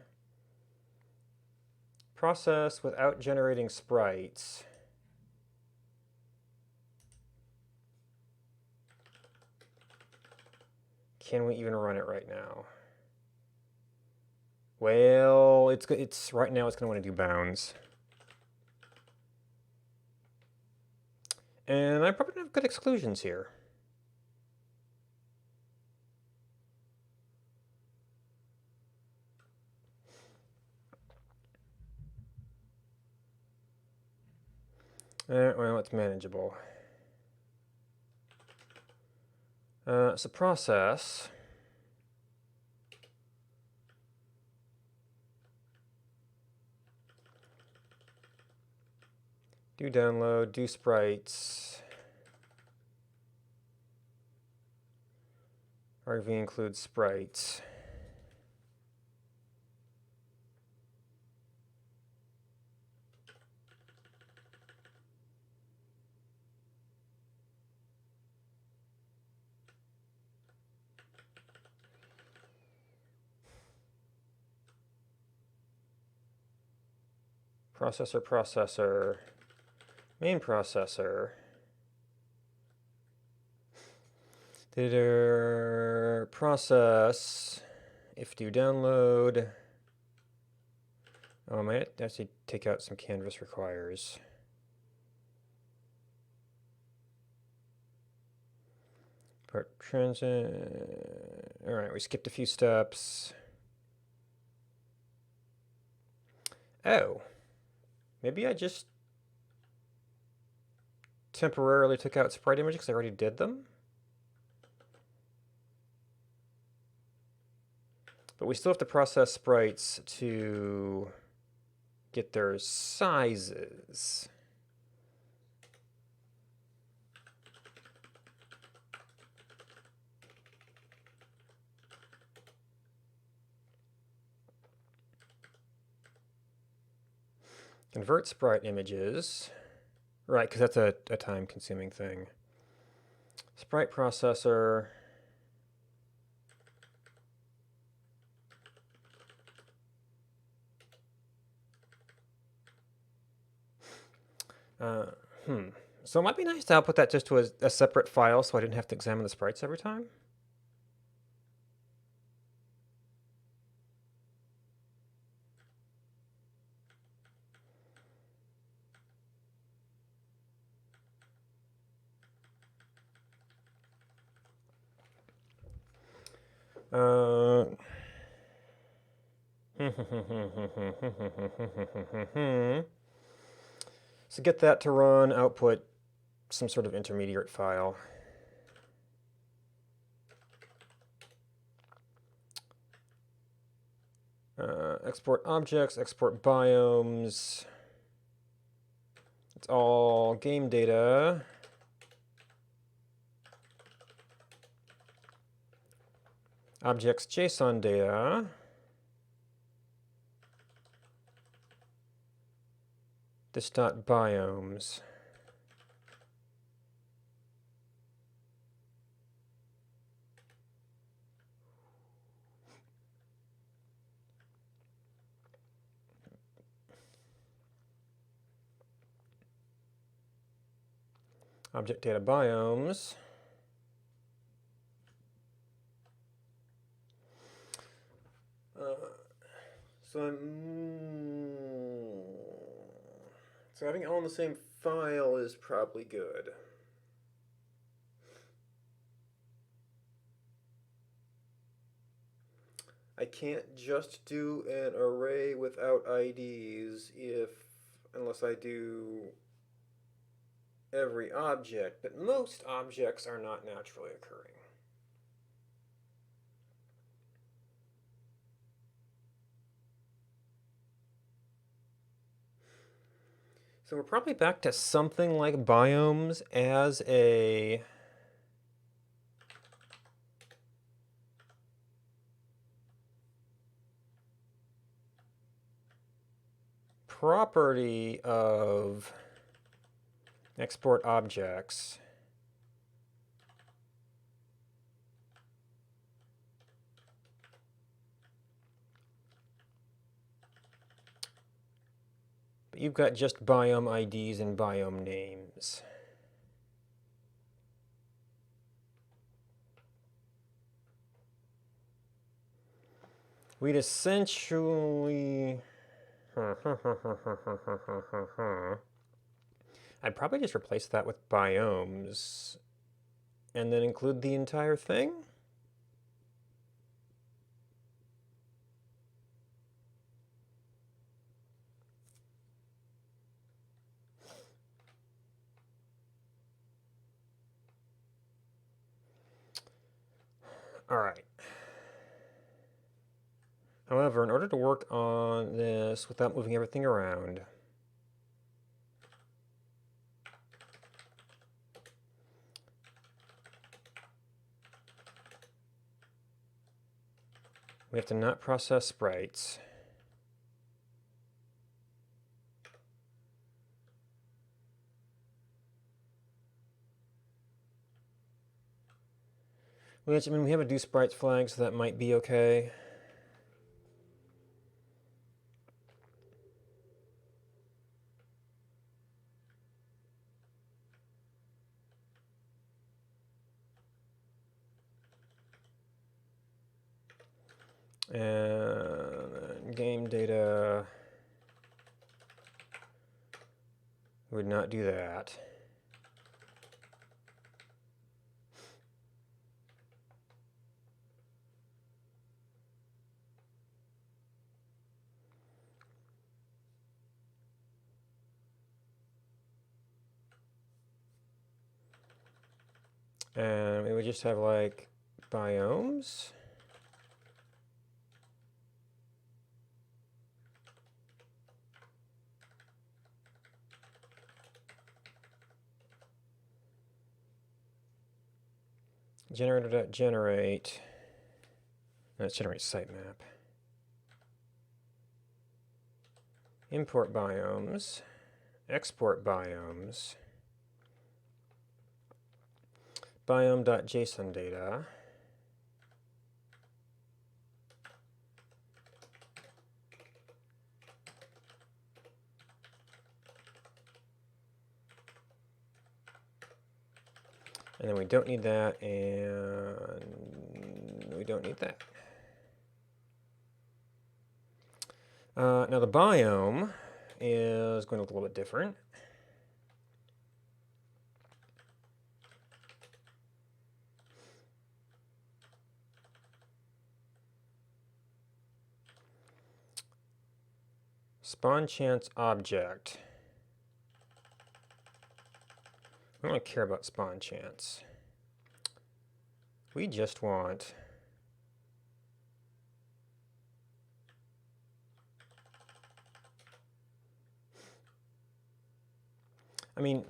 Process without generating sprites. Can we even run it right now? Well, it's right now it's going to want to do bounds. And I probably don't have good exclusions here. Well, it's manageable. So process. Do download, do sprites. RV includes sprites. Processor, main processor. Editor process. If do download. Oh, I might actually take out some canvas requires. Part transit. All right, we skipped a few steps. Oh, maybe I just temporarily took out sprite images because I already did them. But we still have to process sprites to get their sizes. Convert sprite images. Right, because that's a time-consuming thing. Sprite processor. So it might be nice to output that just to a separate file so I didn't have to examine the sprites every time. So get that to run, output some sort of intermediate file. Export objects, export biomes. It's all game data. Objects JSON data. This dot biomes. Object data biomes. So having it all in the same file is probably good. I can't just do an array without IDs unless I do every object, but most objects are not naturally occurring. So we're probably back to something like biomes as a property of export objects. But you've got just biome IDs and biome names. We'd essentially... I'd probably just replace that with biomes and then include the entire thing. All right. However, in order to work on this without moving everything around, we have to not process sprites. Which, I mean, we have a do sprites flag, so that might be okay. And game data would not do that. And we would just have like biomes. Generator.generate. Let's generate sitemap. Import biomes. Export biomes. Biome.json data. And then we don't need that, and we don't need that. Now the biome is going to look a little bit different. Spawn chance object. We don't care about spawn chance. We just want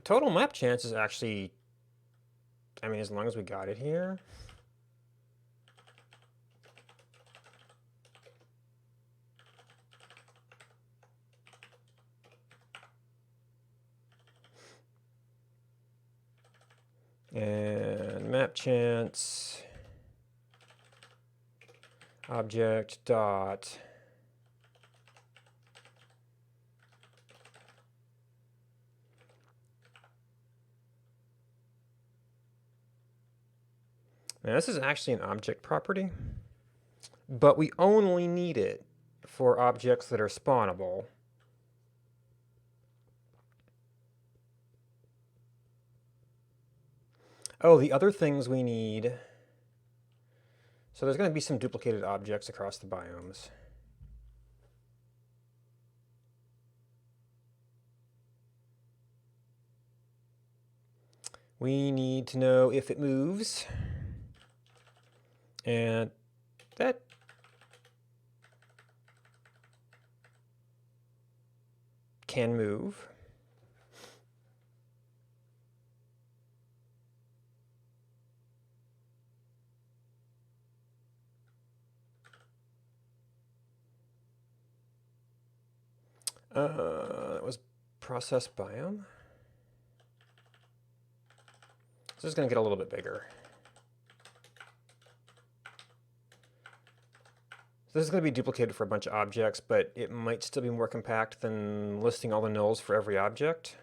total map chance is actually, as long as we got it here. And map chance object dot now this is actually an object property, but we only need it for objects that are spawnable. Oh, the other things we need. So there's going to be some duplicated objects across the biomes. We need to know if it moves. And that can move. That was process biome. This is going to get a little bit bigger. So this is going to be duplicated for a bunch of objects, but it might still be more compact than listing all the nulls for every object.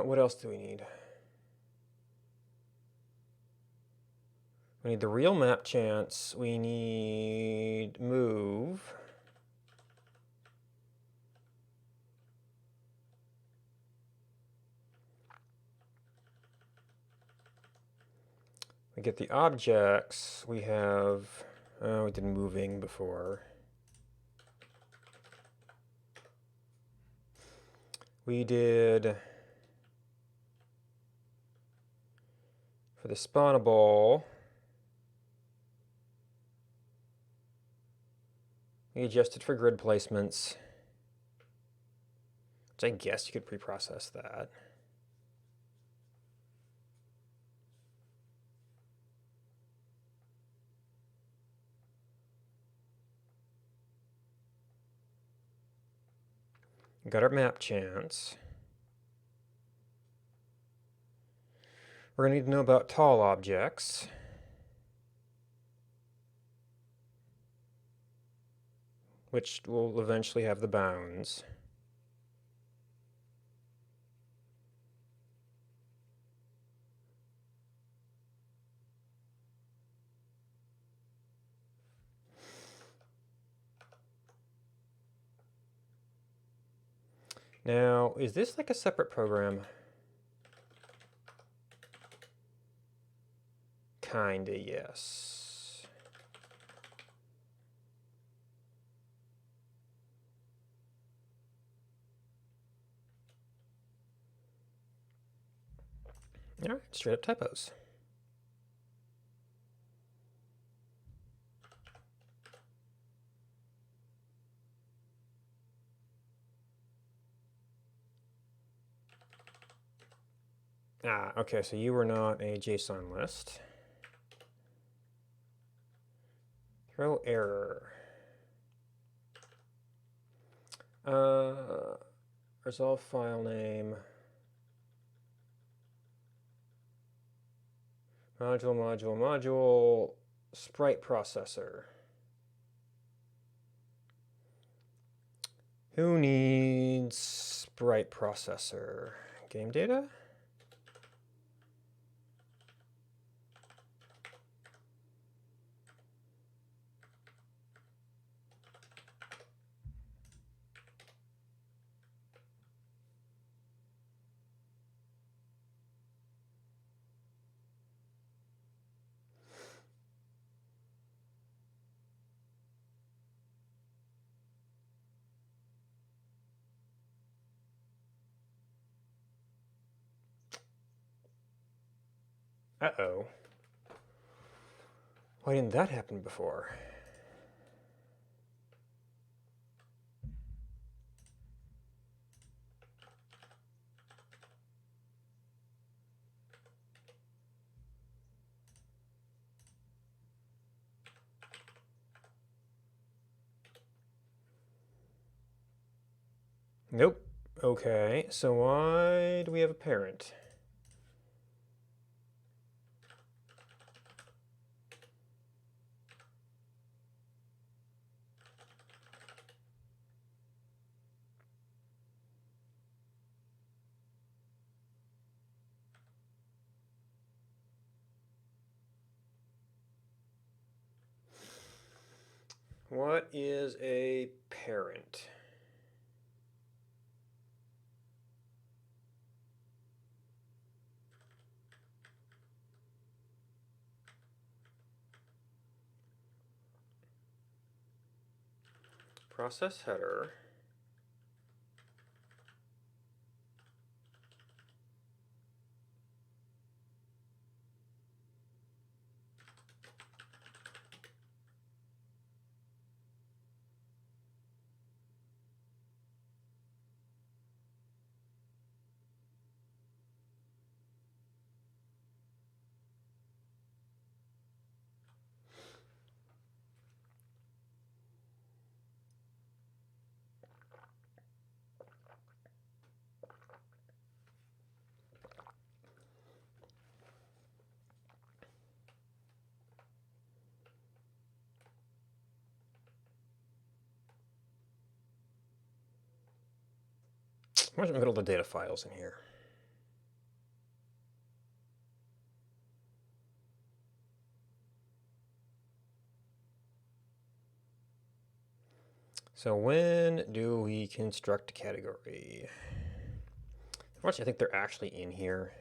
What else do we need? We need the real map chance. We need move. We get the objects. We have, we did moving before. We did, for the spawnable, we adjusted for grid placements, which I guess you could pre-process that. Got our map chance. We're going to need to know about tall objects. which will eventually have the bounds. Now, is this like a separate program? Kinda, yes. All right, straight up typos. Ah, okay, so you were not a JSON list. Throw error. Resolve file name. Module, sprite processor. Who needs sprite processor? Game data? Uh-oh. Why didn't that happen before? Nope. Okay, so why do we have a parent? What is a parent? Process header. Where's the middle of the data files in here? So when do we construct a category? Unfortunately, I think they're actually in here.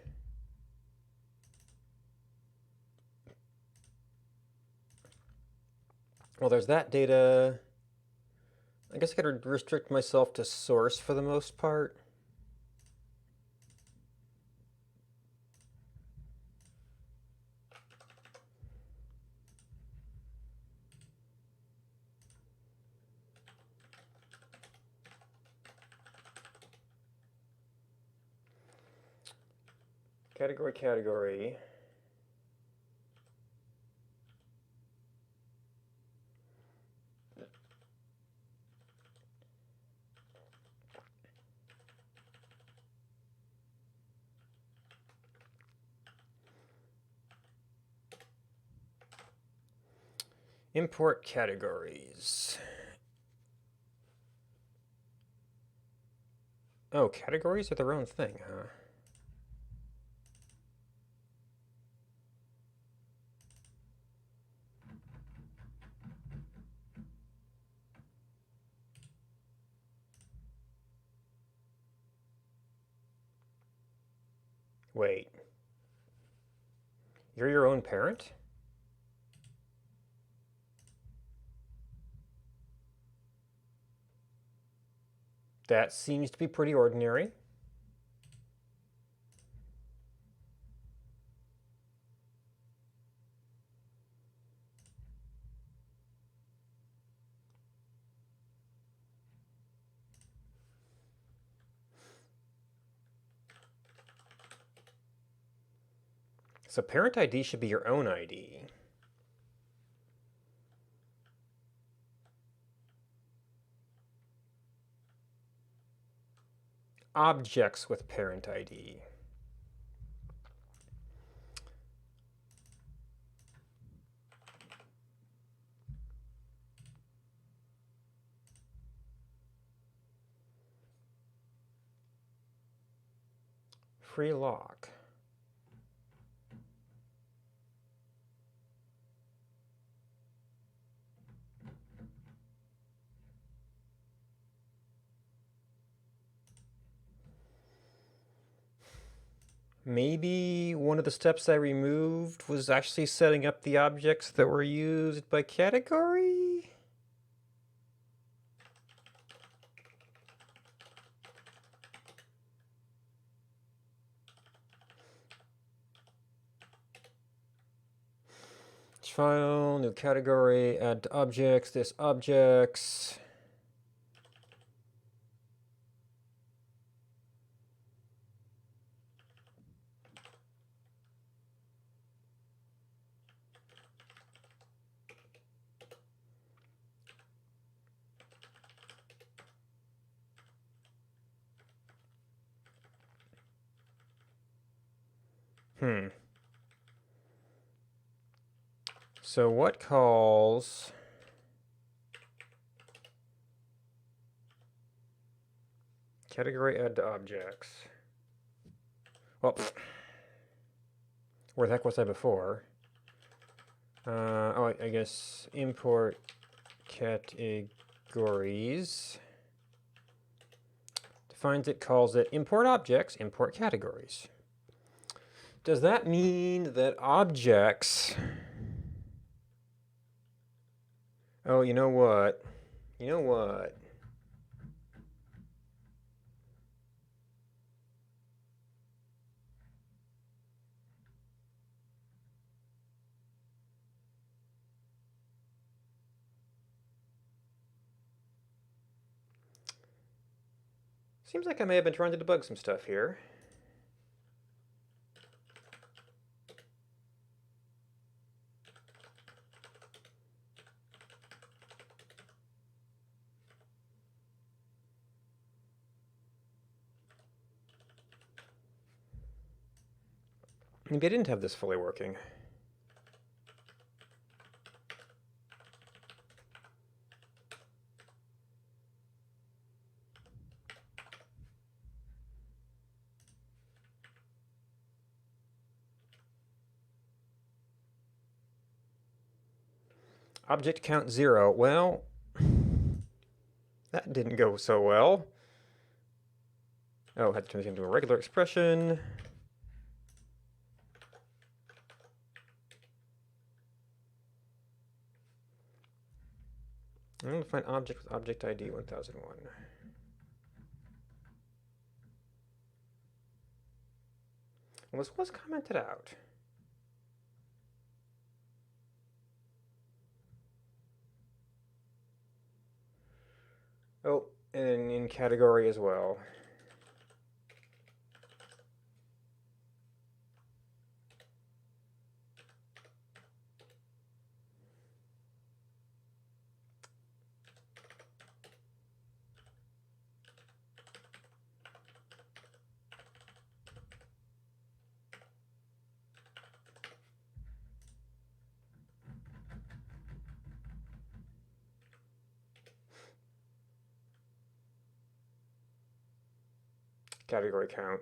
Well, there's that data. I guess I gotta restrict myself to source for the most part. Category. Import categories. Oh, categories are their own thing, huh? Wait. You're your own parent? That seems to be pretty ordinary. So parent ID should be your own ID. Objects with parent ID. Free lock. Maybe one of the steps I removed was actually setting up the objects that were used by category? File, new category, add to objects, this objects. So what calls category add to objects? Well, where the heck was I before? Oh, I guess import categories. Defines it, calls it import objects, import categories. Does that mean that objects... Oh, you know what? You know what? Seems like I may have been trying to debug some stuff here. Maybe I didn't have this fully working. Object count 0. Well, that didn't go so well. Oh, had to turn this into a regular expression. I'm going to find object with object ID 1001. Well, this was commented out. Oh, and in category as well. category count.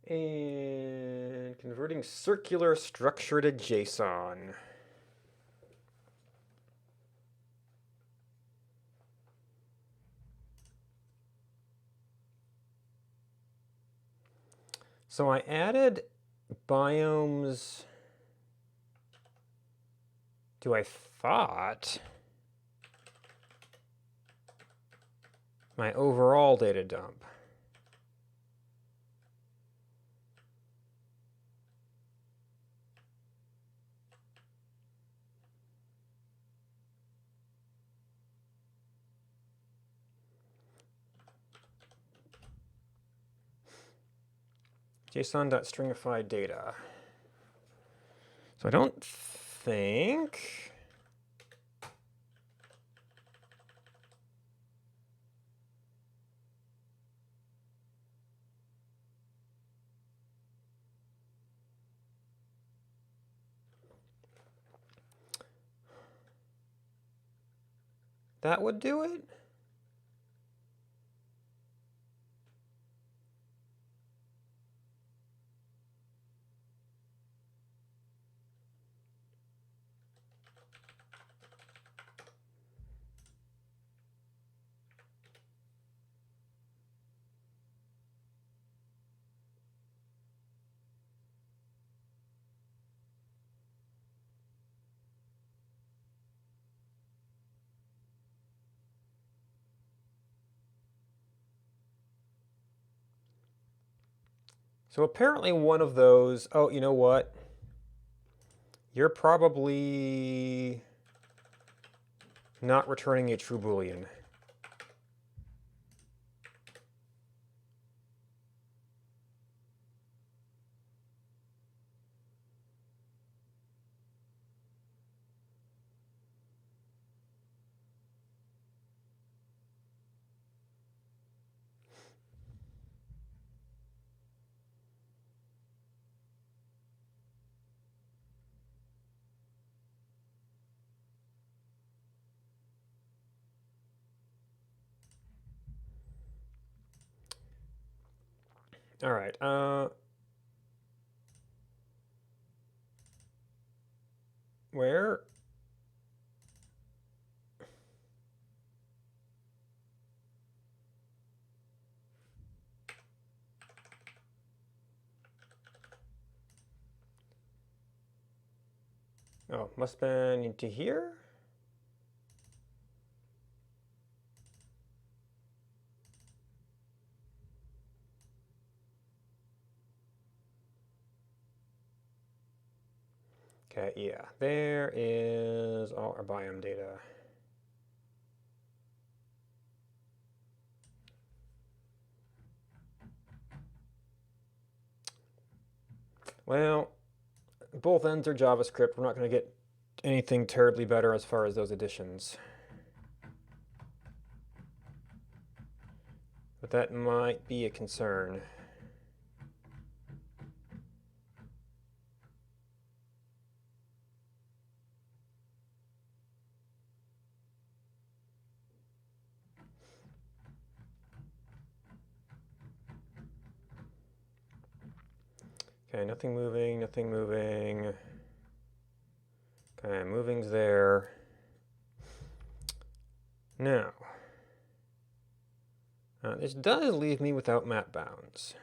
And converting circular structure to JSON. So I added biomes to, I thought, my overall data dump. JSON.stringify data. So I don't think that would do it. So apparently one of those, oh, you know what? You're probably not returning a true Boolean. All right. Where? Oh, must have been into here? Okay, yeah. There is all our biome data. Well, both ends are JavaScript. We're not going to get anything terribly better as far as those additions. But that might be a concern. Okay, nothing moving, nothing moving. Okay, moving's there. Now, this does leave me without map bounds.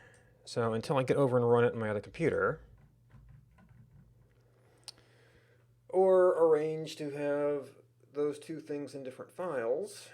So until I get over and run it on my other computer, or arrange to have those two things in different files,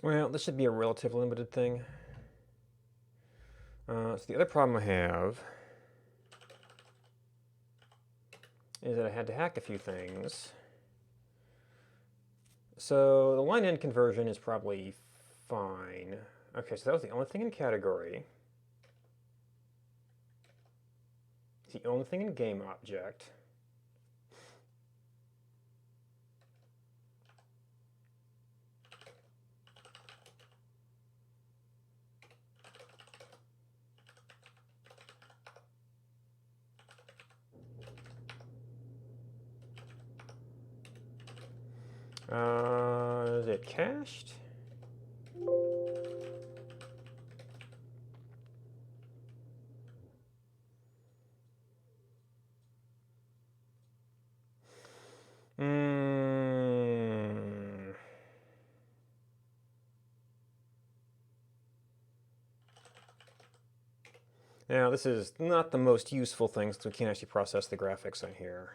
Well, this should be a relatively limited thing. So the other problem I have is that I had to hack a few things. So the line end conversion is probably fine. Okay, so that was the only thing in category. It's the only thing in game object. Is it cached? Now, this is not the most useful thing since we can't actually process the graphics on here.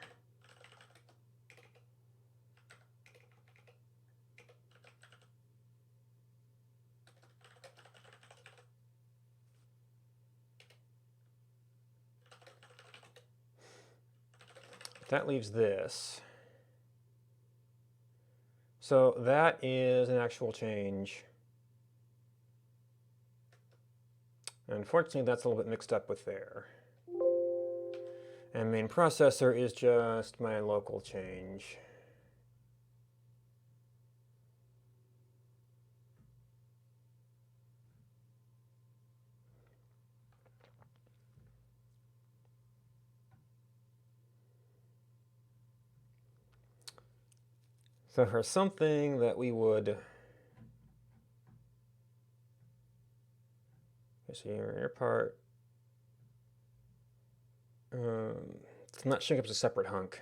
That leaves this. So that is an actual change. Unfortunately, that's a little bit mixed up with there. And main processor is just my local change. So for something that we would, so your part, it's not showing up as a separate hunk.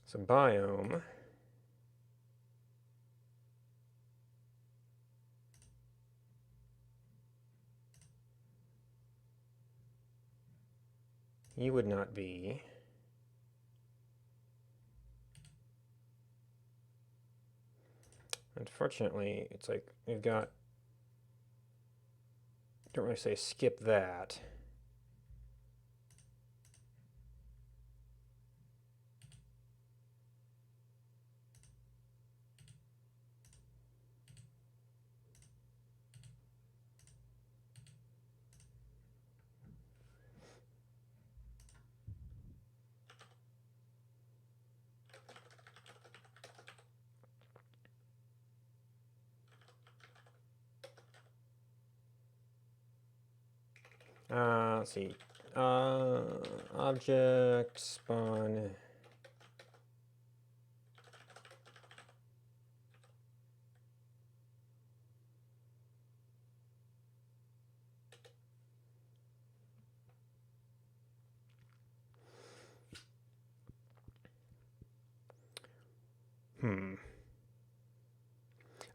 So biome. You would not be. Unfortunately, it's like we've got, don't really say skip that. Let's see. Object spawn.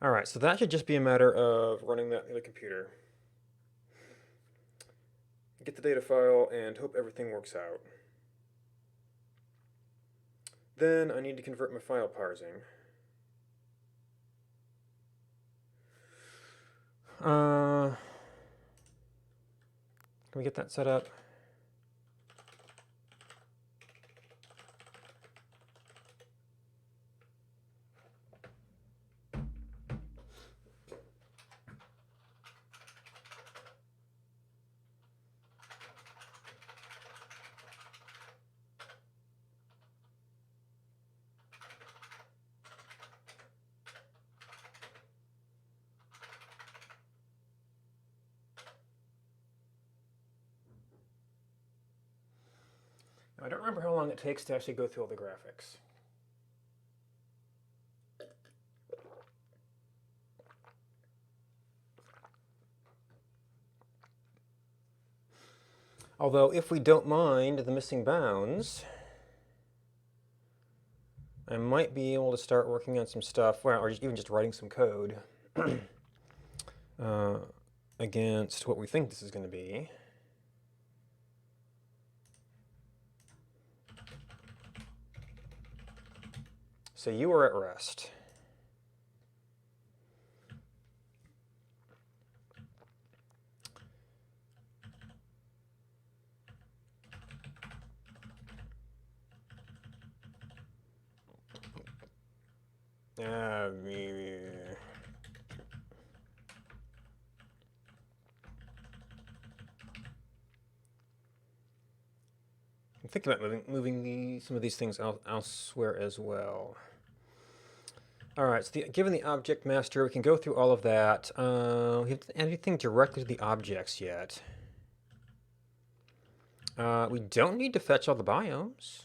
All right, so that should just be a matter of running that in the computer. Get the data file and hope everything works out. Then I need to convert my file parsing. Can we get that set up? I don't remember how long it takes to actually go through all the graphics. Although, if we don't mind the missing bounds, I might be able to start working on some stuff, well, or even just writing some code against what we think this is going to be. So you are at rest. I'm thinking about moving some of these things elsewhere as well. All right, so given the object master, we can go through all of that. We haven't added anything directly to the objects yet. We don't need to fetch all the biomes.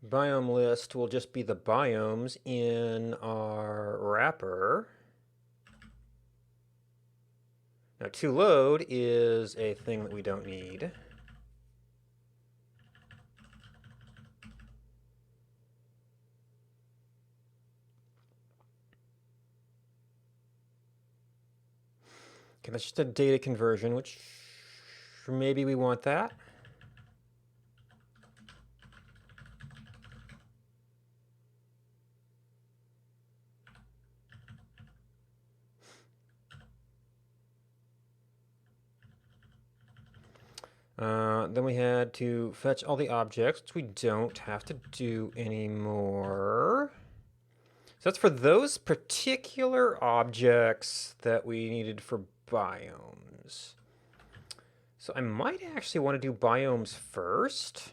Biome list will just be the biomes in our wrapper. Now, to load is a thing that we don't need. Okay, that's just a data conversion, which maybe we want that. Then we had to fetch all the objects, which we don't have to do anymore. So that's for those particular objects that we needed for biomes. So I might actually want to do biomes first.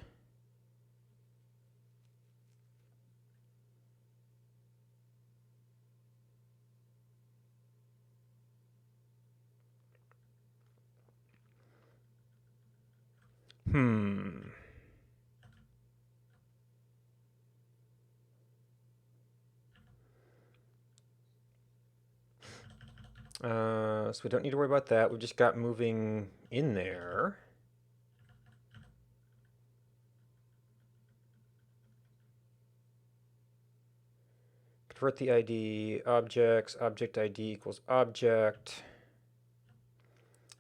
So we don't need to worry about that. We've just got moving in there. Convert the ID, objects, object ID equals object.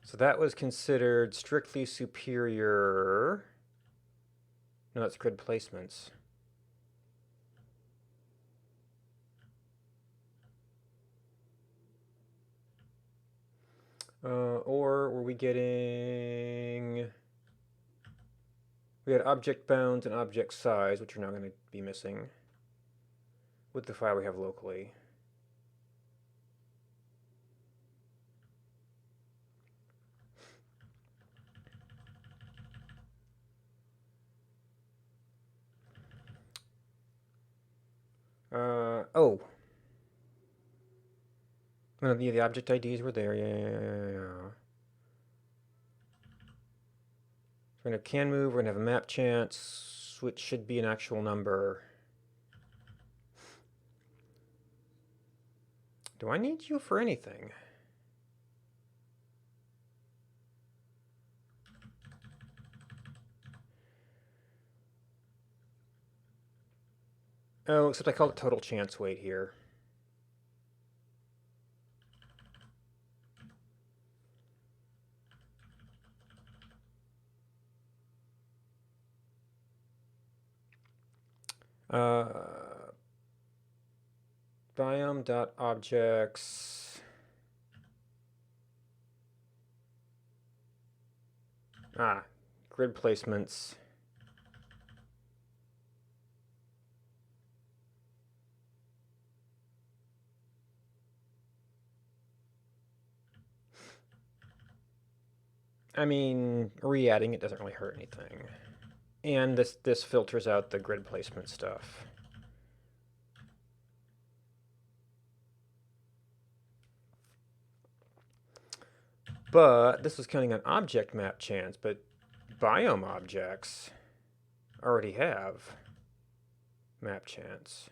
So that was considered strictly superior. No, that's grid placements. Or were we getting... We had object bounds and object size, which are now going to be missing with the file we have locally. Oh. No, the object IDs were there. Yeah. We're going to can move, we're going to have a map chance, which should be an actual number. Do I need you for anything? Oh, except I call it total chance weight here. Biome.objects. Grid placements. I mean, re-adding it doesn't really hurt anything. And this filters out the grid placement stuff. But this was counting on object map chance, but biome objects already have map chance.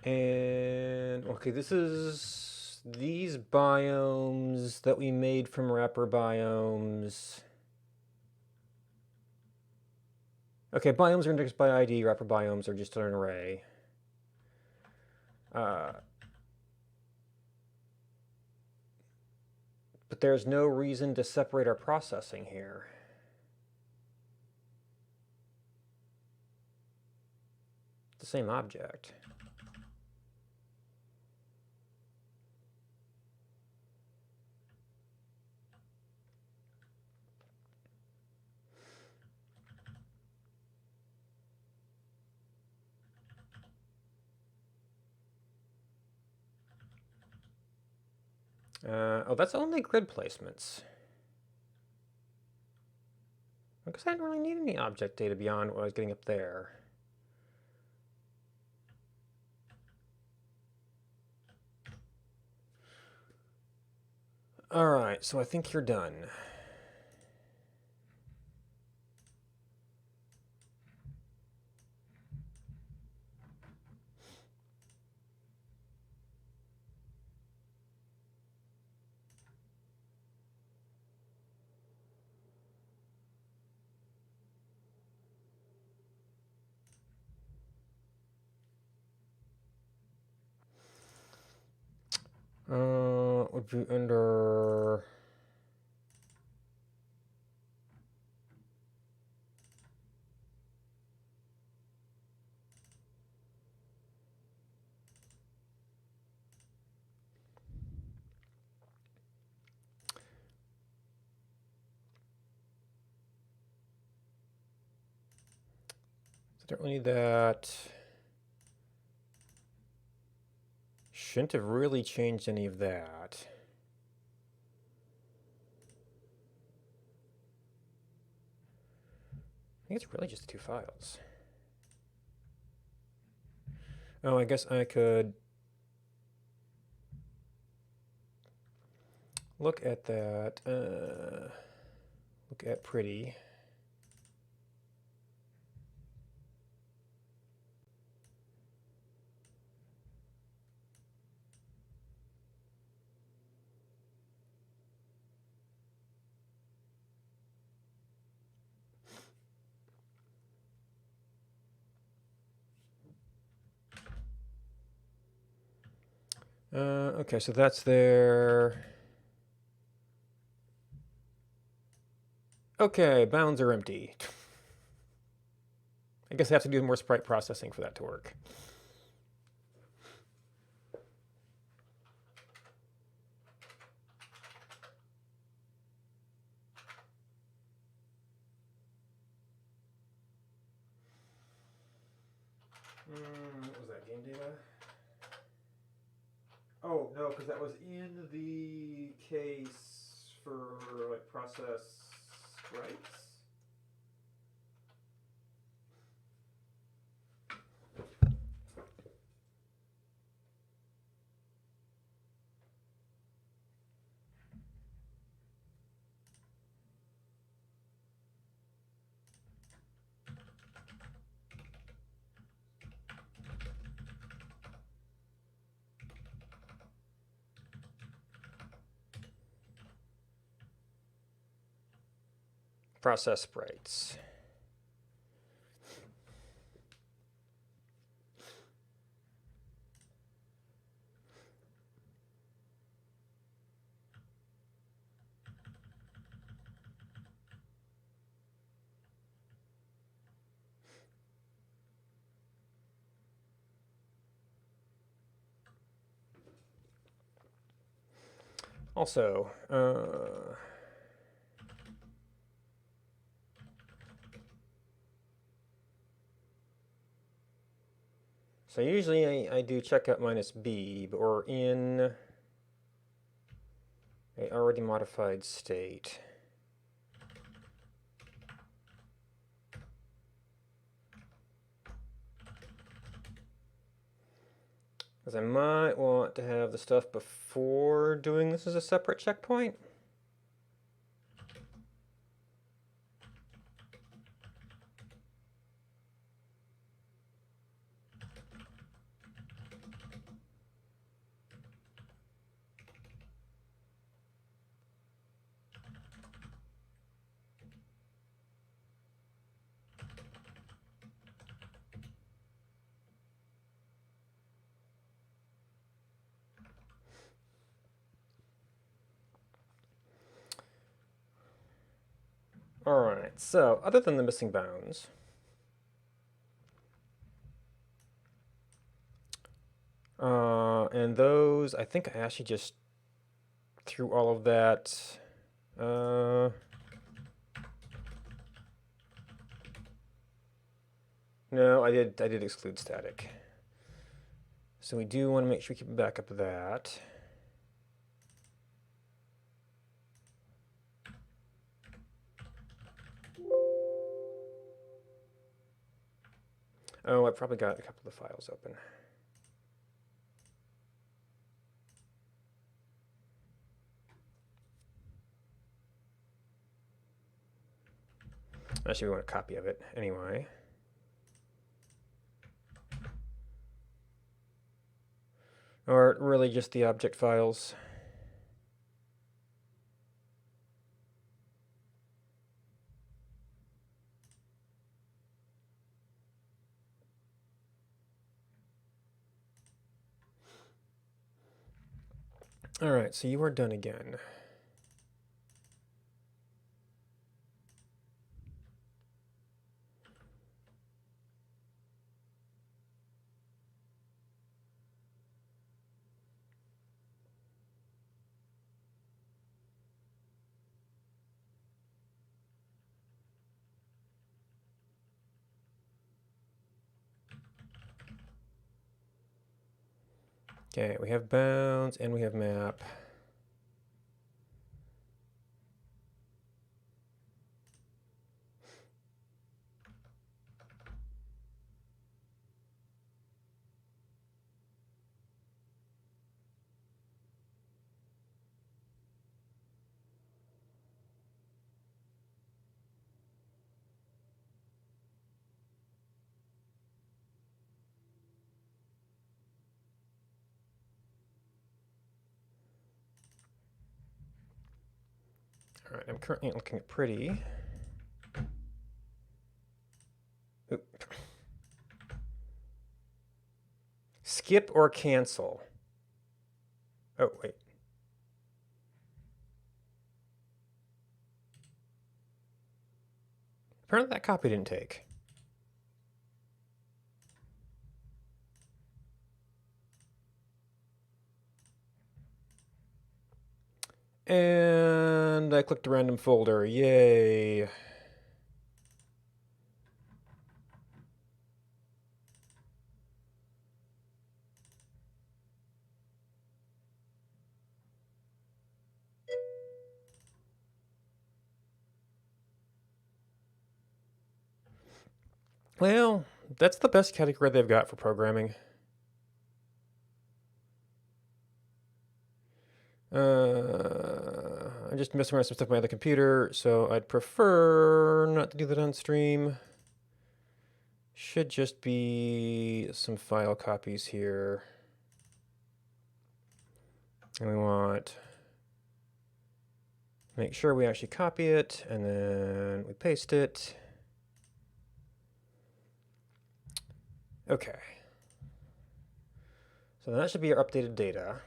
And okay, this is these biomes that we made from wrapper biomes. Okay, biomes are indexed by ID, wrapper biomes are just an array. But there's no reason to separate our processing here. It's the same object. Oh, that's only grid placements. Because I didn't really need any object data beyond what I was getting up there. All right, so I think you're done. Would be under... I don't really need that. Shouldn't have really changed any of that. I think it's really just the two files. Oh, I guess I could look at that. Look at pretty. Okay, so that's there. Okay, bounds are empty. I guess I have to do more sprite processing for that to work. What was that, game data? Oh, no, because that was in the case for like process sprites. Process sprites. Also, So usually I do checkout minus B, but we're in a already modified state. Because I might want to have the stuff before doing this as a separate checkpoint. Alright, so other than the missing bounds, and those, I think I actually just threw all of that. No, I did exclude static. So we do want to make sure we keep a backup of that. Oh, I probably got a couple of files open. Actually, we want a copy of it anyway. Or really just the object files. All right, so you are done again. Okay, we have bounds and we have map. All right, I'm currently looking at pretty. Oop. Skip or cancel? Oh, wait. Apparently that copy didn't take. And I clicked a random folder. Yay. Well, that's the best category they've got for programming. I just messing around some stuff on my other computer, so I'd prefer not to do that on stream. Should just be some file copies here. And we want make sure we actually copy it, and then we paste it. Okay. So that should be our updated data.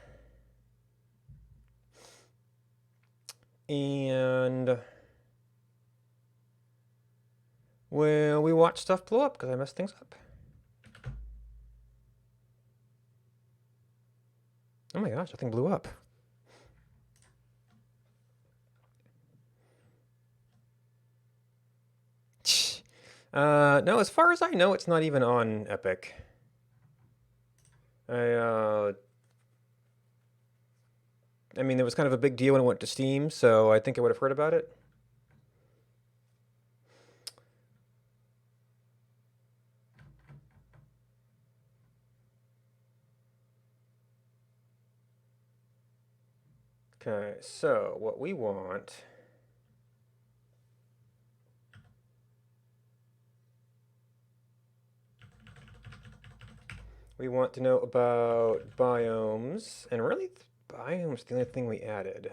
And well, we watch stuff blow up because I messed things up. Oh my gosh, that thing blew up. No, as far as I know, it's not even on Epic. I mean, it was kind of a big deal when it went to Steam, so I think I would have heard about it. Okay, so what we want to know about biomes, and really biomes the only thing we added.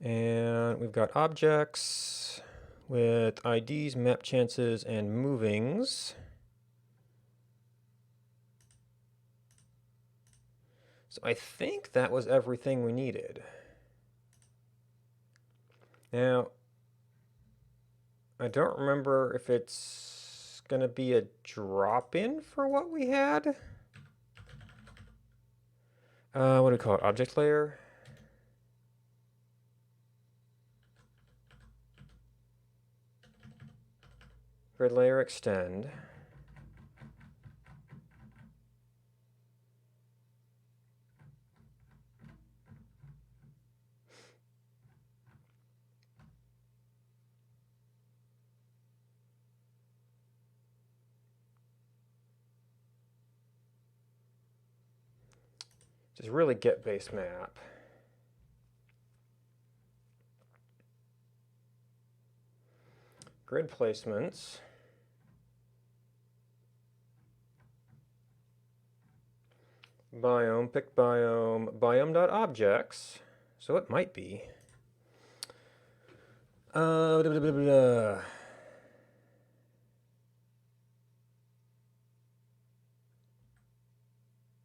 And we've got objects with IDs, map chances, and movings. So I think that was everything we needed. Now, I don't remember if it's going to be a drop-in for what we had. What do we call it? Object layer? Grid layer extend. Just really get base map. Grid placements. Biome, pick biome, biome.objects. So it might be. Blah, blah, blah, blah.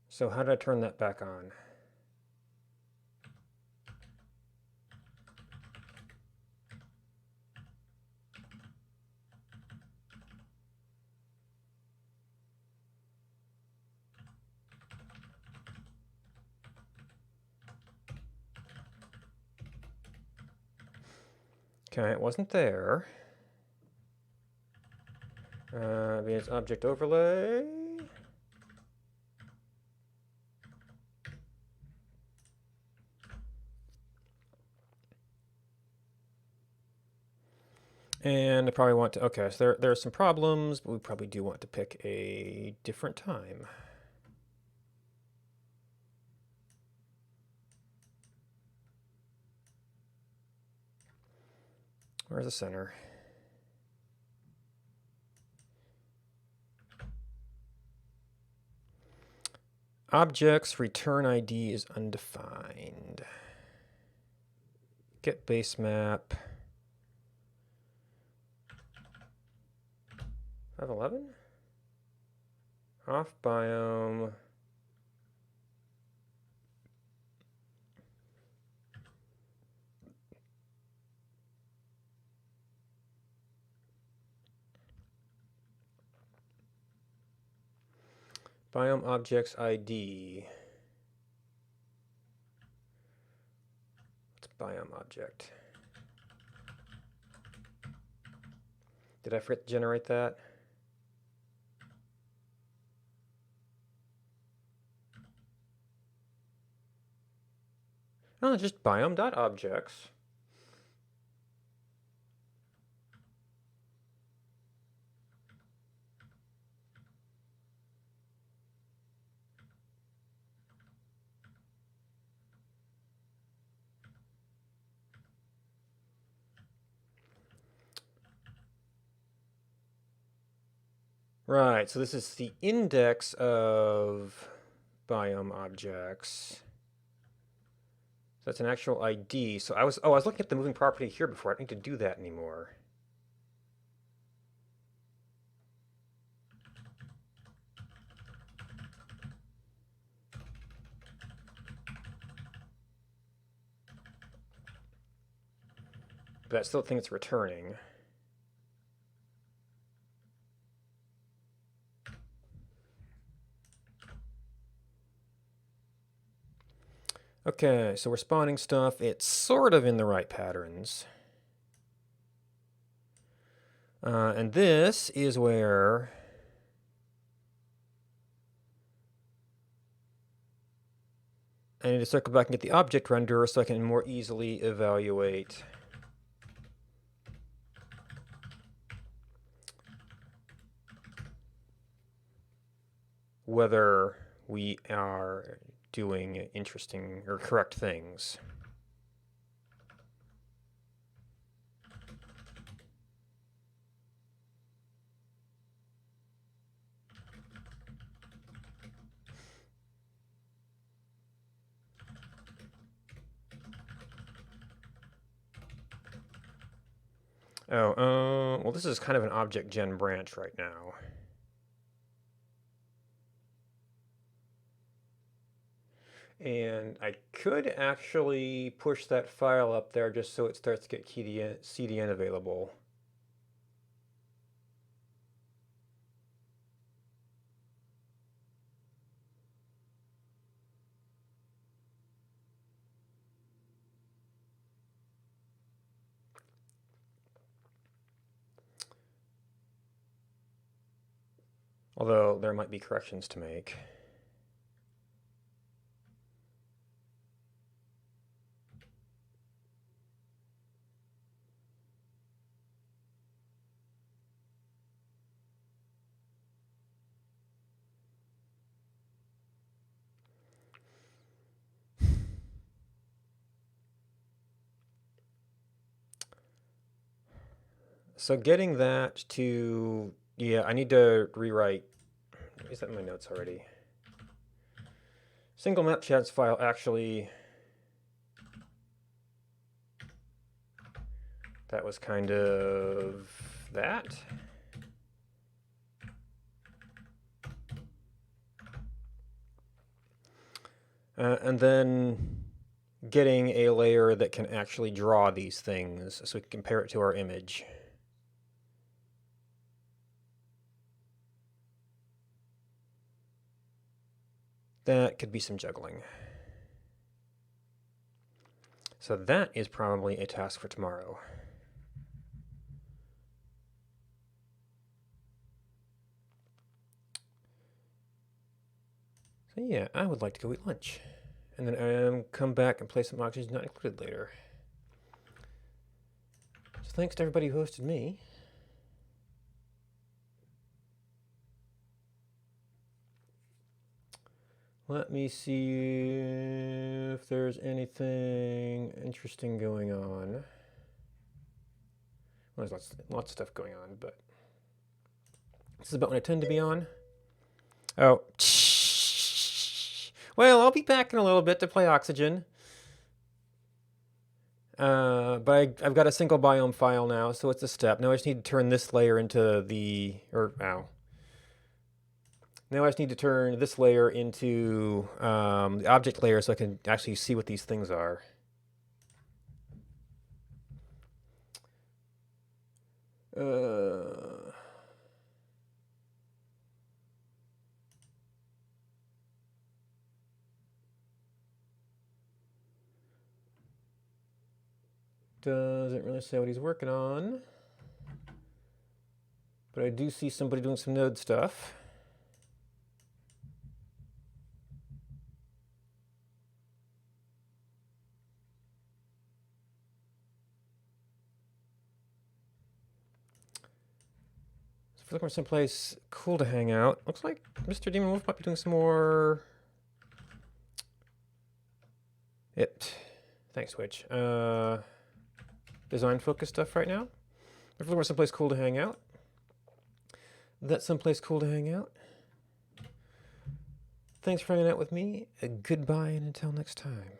So how did I turn that back on? Okay, it wasn't there. It's object overlay. And I probably want to, okay, so there are some problems, but we probably do want to pick a different time. Where's the center? Objects return ID is undefined. Get base map. 511? Off biome. Biome objects ID. What's biome object? Did I forget to generate that? No, just biome.objects. Right, so this is the index of biome objects. So that's an actual ID. So I was looking at the moving property here before. I don't need to do that anymore. But I still think it's returning. Okay, so we're spawning stuff. It's sort of in the right patterns. And this is where I need to circle back and get the object renderer so I can more easily evaluate whether we are doing interesting or correct things. Well, this is kind of an object gen branch right now. And I could actually push that file up there just so it starts to get CDN available. Although there might be corrections to make. So getting that to, yeah, I need to rewrite. Is that in my notes already? Single map chats file actually, that was kind of that. And then getting a layer that can actually draw these things so we can compare it to our image. That could be some juggling. So that is probably a task for tomorrow. So yeah, I would like to go eat lunch. And then come back and play some Oxygen Not Included later. So thanks to everybody who hosted me. Let me see if there's anything interesting going on. Well, there's lots of stuff going on, but this is about when I tend to be on. Oh, well, I'll be back in a little bit to play Oxygen. But I've got a single biome file now, so it's a step. Now I just need to turn this layer into the, Now I just need to turn this layer into the object layer so I can actually see what these things are. Doesn't really say what he's working on. But I do see somebody doing some node stuff. So if you're looking for someplace cool to hang out, looks like Mr. Demon Wolf might be doing some more... Thanks, Twitch. Design focus stuff right now. If you're looking for someplace cool to hang out, that's someplace cool to hang out. Thanks for hanging out with me. Goodbye and until next time.